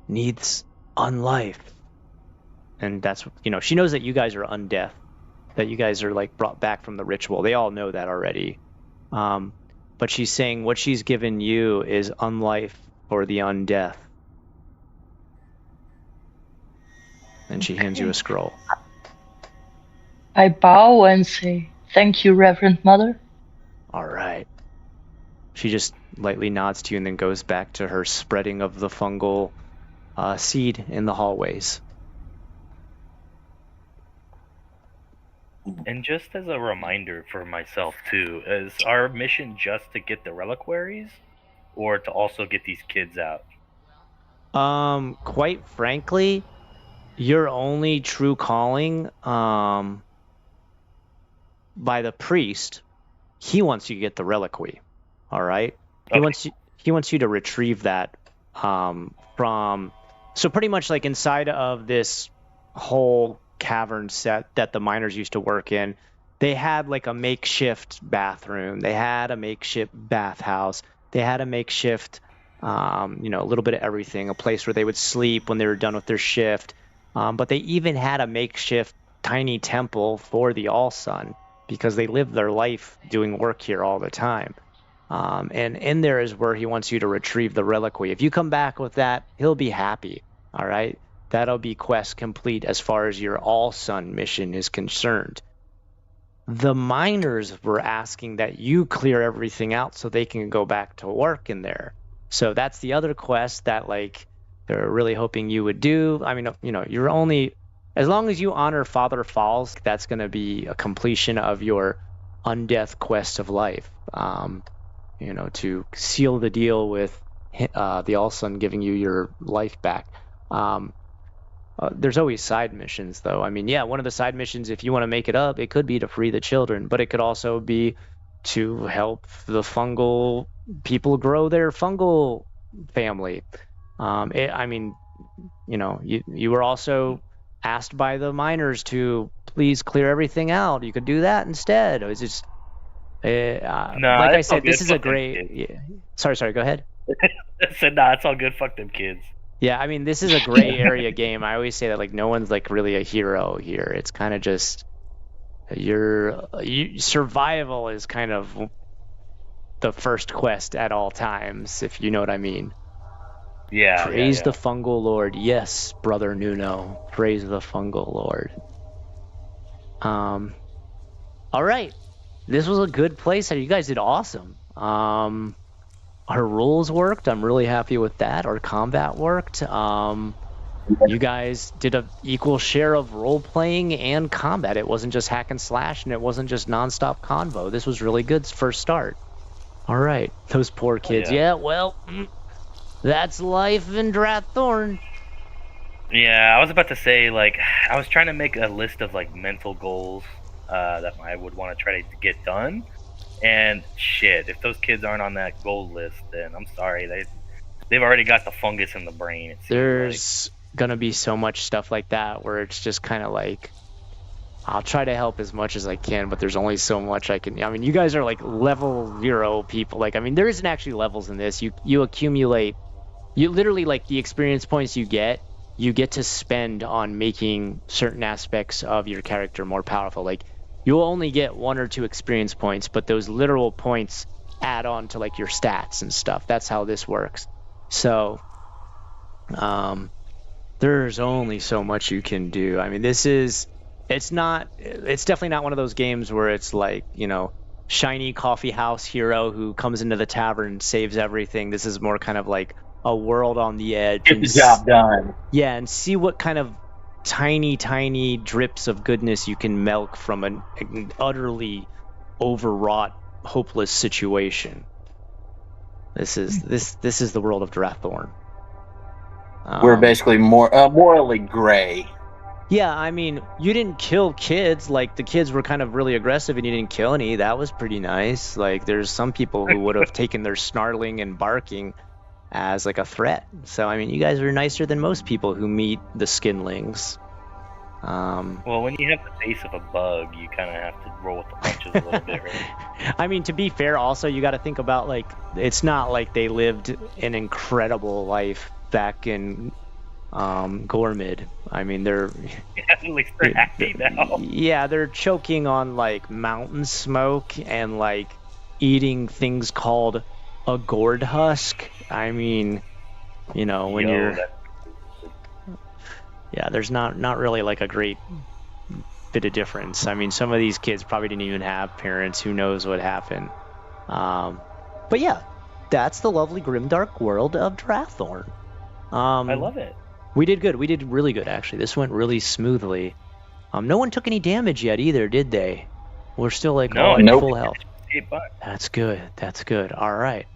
needs unlife." And that's, she knows that you guys are undeath, that you guys are like brought back from the ritual. They all know that already. But she's saying what she's given you is unlife for the undeath. And she hands you a scroll. I bow and say, "Thank you, Reverend Mother." All right. She just lightly nods to you and then goes back to her spreading of the fungal seed in the hallways. And just as a reminder for myself too, is our mission just to get the reliquaries, or to also get these kids out? Quite frankly, your only true calling, by the priest, he wants you to get the reliquary. All right. Okay. He wants you to retrieve that from. So pretty much like inside of this whole cavern set that the miners used to work in, they had like a makeshift bathroom. They had a makeshift bathhouse. They had a makeshift, a little bit of everything. A place where they would sleep when they were done with their shift. But they even had a makeshift tiny temple for the All Sun because they lived their life doing work here all the time. And in there is where he wants you to retrieve the reliquary. If you come back with that, he'll be happy. All right. That'll be quest complete as far as your All Sun mission is concerned. The miners were asking that you clear everything out so they can go back to work in there. So that's the other quest that like they're really hoping you would do. I mean, you're only, as long as you honor Father Falls, that's going to be a completion of your undeath quest of life. To seal the deal with the All Sun giving you your life back. There's always side missions, though. I mean, yeah, one of the side missions, if you want to make it up, it could be to free the children, but it could also be to help the fungal people grow their fungal family. You were also asked by the miners to please clear everything out. You could do that instead. It was just, like I said, this is a great. Yeah. Sorry. Go ahead. I said, nah, it's all good. Fuck them kids. Yeah, I mean, this is a gray area game. I always say that like no one's like really a hero here. It's kind of just survival is kind of the first quest at all times, if you know what I mean. Yeah. Praise the fungal lord. Yes, brother Nuno. Praise the fungal lord. All right. This was a good place. You guys did awesome. Our rules worked. I'm really happy with that. Our combat worked. You guys did an equal share of role playing and combat. It wasn't just hack and slash, and it wasn't just nonstop convo. This was really good first start. All right, those poor kids. Yeah, well, that's life in Drathorn. Yeah, I was about to say, like, I was trying to make a list of like mental goals that I would want to try to get done. And shit, if those kids aren't on that goal list, then I'm sorry, they've already got the fungus in the brain. There's gonna be so much stuff like that where it's just kind of like, I'll try to help as much as I can, but there's only so much I can. I mean, you guys are like level 0 people. Like, I mean, there isn't actually levels in this. You accumulate, you literally like the experience points you get to spend on making certain aspects of your character more powerful. Like, you'll only get 1 or 2 experience points, but those literal points add on to like your stats and stuff. That's how this works. So, there's only so much you can do. I mean, it's definitely not one of those games where it's like, shiny coffee house hero who comes into the tavern and saves everything. This is more kind of like a world on the edge. Get the job done. Yeah, and see what kind of tiny drips of goodness you can milk from an utterly overwrought, hopeless situation. This is the world of Drathorn. We're basically more morally gray. Yeah, I mean, you didn't kill kids. Like, the kids were kind of really aggressive and you didn't kill any. That was pretty nice. Like, there's some people who would have taken their snarling and barking as like a threat. So, I mean, you guys are nicer than most people who meet the skinlings. Well, when you have the face of a bug, you kind of have to roll with the punches a little bit, right? I mean, to be fair, also, you got to think about, like, it's not like they lived an incredible life back in Gormid. I mean, they're... Yeah, at least they're happy now. Yeah, they're choking on, like, mountain smoke and, like, eating things called a gourd husk. I mean, you know, when you're... Yeah, there's not really, like, a great bit of difference. I mean, some of these kids probably didn't even have parents. Who knows what happened. But yeah, that's the lovely grimdark world of Drathorn. I love it. We did good. We did really good, actually. This went really smoothly. No one took any damage yet either, did they? We're still like all at full health. That's good. That's good. All right.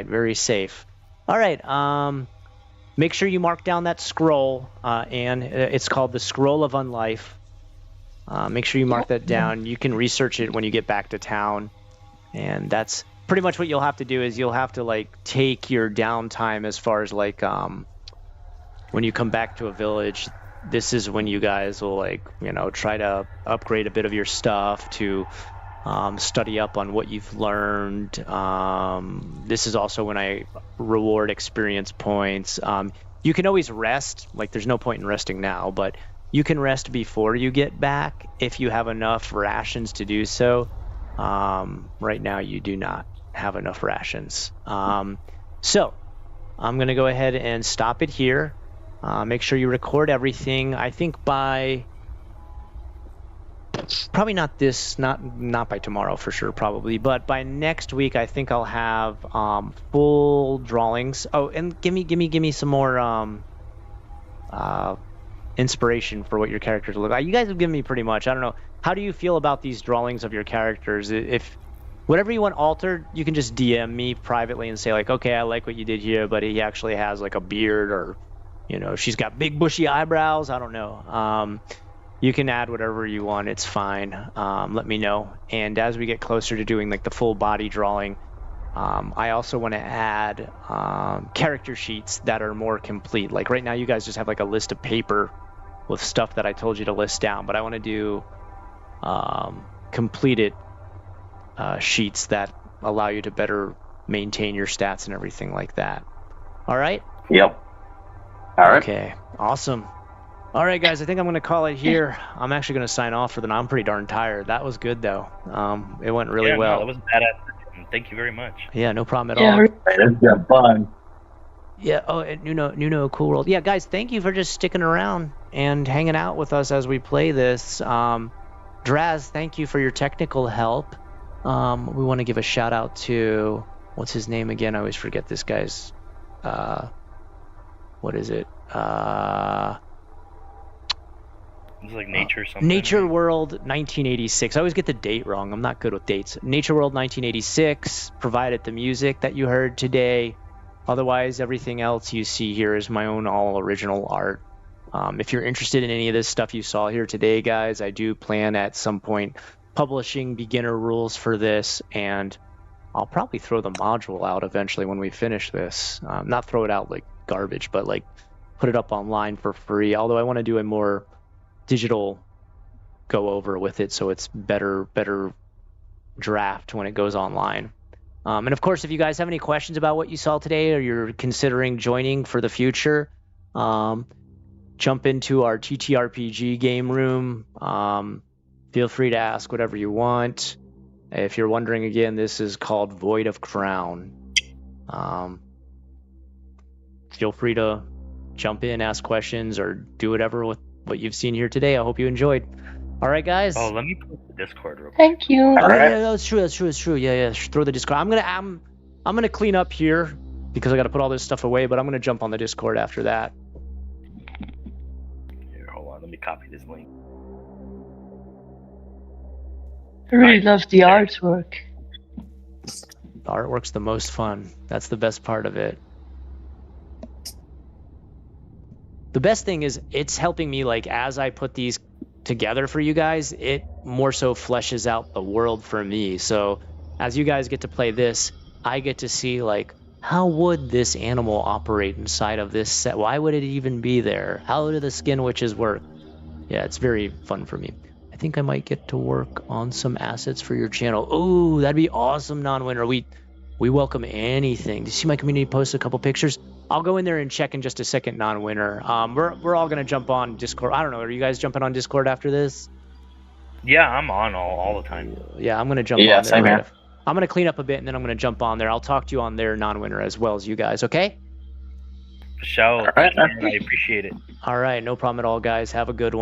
Very safe. All right. Make sure you mark down that scroll, and it's called the Scroll of Unlife. Make sure you mark that down. You can research it when you get back to town, and that's pretty much what you'll have to do. Is you'll have to like take your downtime as far as like when you come back to a village. This is when you guys will, like, you know, try to upgrade a bit of your stuff to study up on what you've learned. This is also when I reward experience points. You can always rest. Like, there's no point in resting now, but you can rest before you get back if you have enough rations to do so. Right now, you do not have enough rations. So I'm going to go ahead and stop it here. Make sure you record everything. I think by probably not by tomorrow for sure, probably, but by next week I think I'll have full drawings. Oh, and give me some more inspiration for what your characters look like. You guys have given me pretty much. I don't know. How do you feel about these drawings of your characters? If whatever you want altered, you can just DM me privately and say, like, okay, I like what you did here, but he actually has like a beard, or, you know, she's got big bushy eyebrows. I don't know. You can add whatever you want. It's fine. Let me know. And as we get closer to doing like the full body drawing, I also want to add character sheets that are more complete. Like right now, you guys just have like a list of paper with stuff that I told you to list down, but I want to do completed sheets that allow you to better maintain your stats and everything like that. All right? Yep. All right. Okay, awesome. All right, guys, I think I'm going to call it here. I'm actually going to sign off for the night. I'm pretty darn tired. That was good, though. It went really well. No, that was badass. Thank you very much. Yeah, no problem at all. That's been fun. Yeah, oh, and Nuno, cool world. Yeah, guys, thank you for just sticking around and hanging out with us as we play this. Draz, thank you for your technical help. We want to give a shout out to, what's his name again? I always forget this guy's, what is it? It's like Nature something. Nature World 1986. I always get the date wrong. I'm not good with dates. Nature World 1986 provided the music that you heard today. Otherwise, everything else you see here is my own all original art. If you're interested in any of this stuff you saw here today, guys, I do plan at some point publishing beginner rules for this, and I'll probably throw the module out eventually when we finish this. Not throw it out like garbage, but like put it up online for free. Although I want to do a more digital go over with it, so it's better draft when it goes online. And of course, if you guys have any questions about what you saw today, or you're considering joining for the future, jump into our ttrpg game room. Feel free to ask whatever you want. If you're wondering, again, this is called Void of Crown. Feel free to jump in, ask questions, or do whatever with what you've seen here today. I hope you enjoyed. All right, guys. Oh, let me put the Discord real quick. Thank you. All right. Yeah, that's true. Yeah. Throw the Discord. I'm gonna clean up here because I got to put all this stuff away. But I'm gonna jump on the Discord after that. Here, hold on. Let me copy this link. I really love the artwork. The artwork's the most fun. That's the best part of it. the best thing is it's helping me, like, as I put these together for you guys, it more so fleshes out the world for me. So as you guys get to play this, I get to see, like, how would this animal operate inside of this set? Why would it even be there? How do the skin witches work? Yeah, it's very fun for me. I think I might get to work on some assets for your channel. Oh, that'd be awesome, non-winner. We welcome anything. Did you see my community post a couple pictures? I'll go in there and check in just a second, non-winner. We're all gonna jump on Discord. I don't know. Are you guys jumping on Discord after this? Yeah, I'm on all the time. Yeah, I'm gonna jump Yeah, on there. same here. I'm gonna clean up a bit and then I'm gonna jump on there. I'll talk to you on there, non-winner, as well as you guys. Okay? For sure. All right. I appreciate it. All right, no problem at all, guys. Have a good one.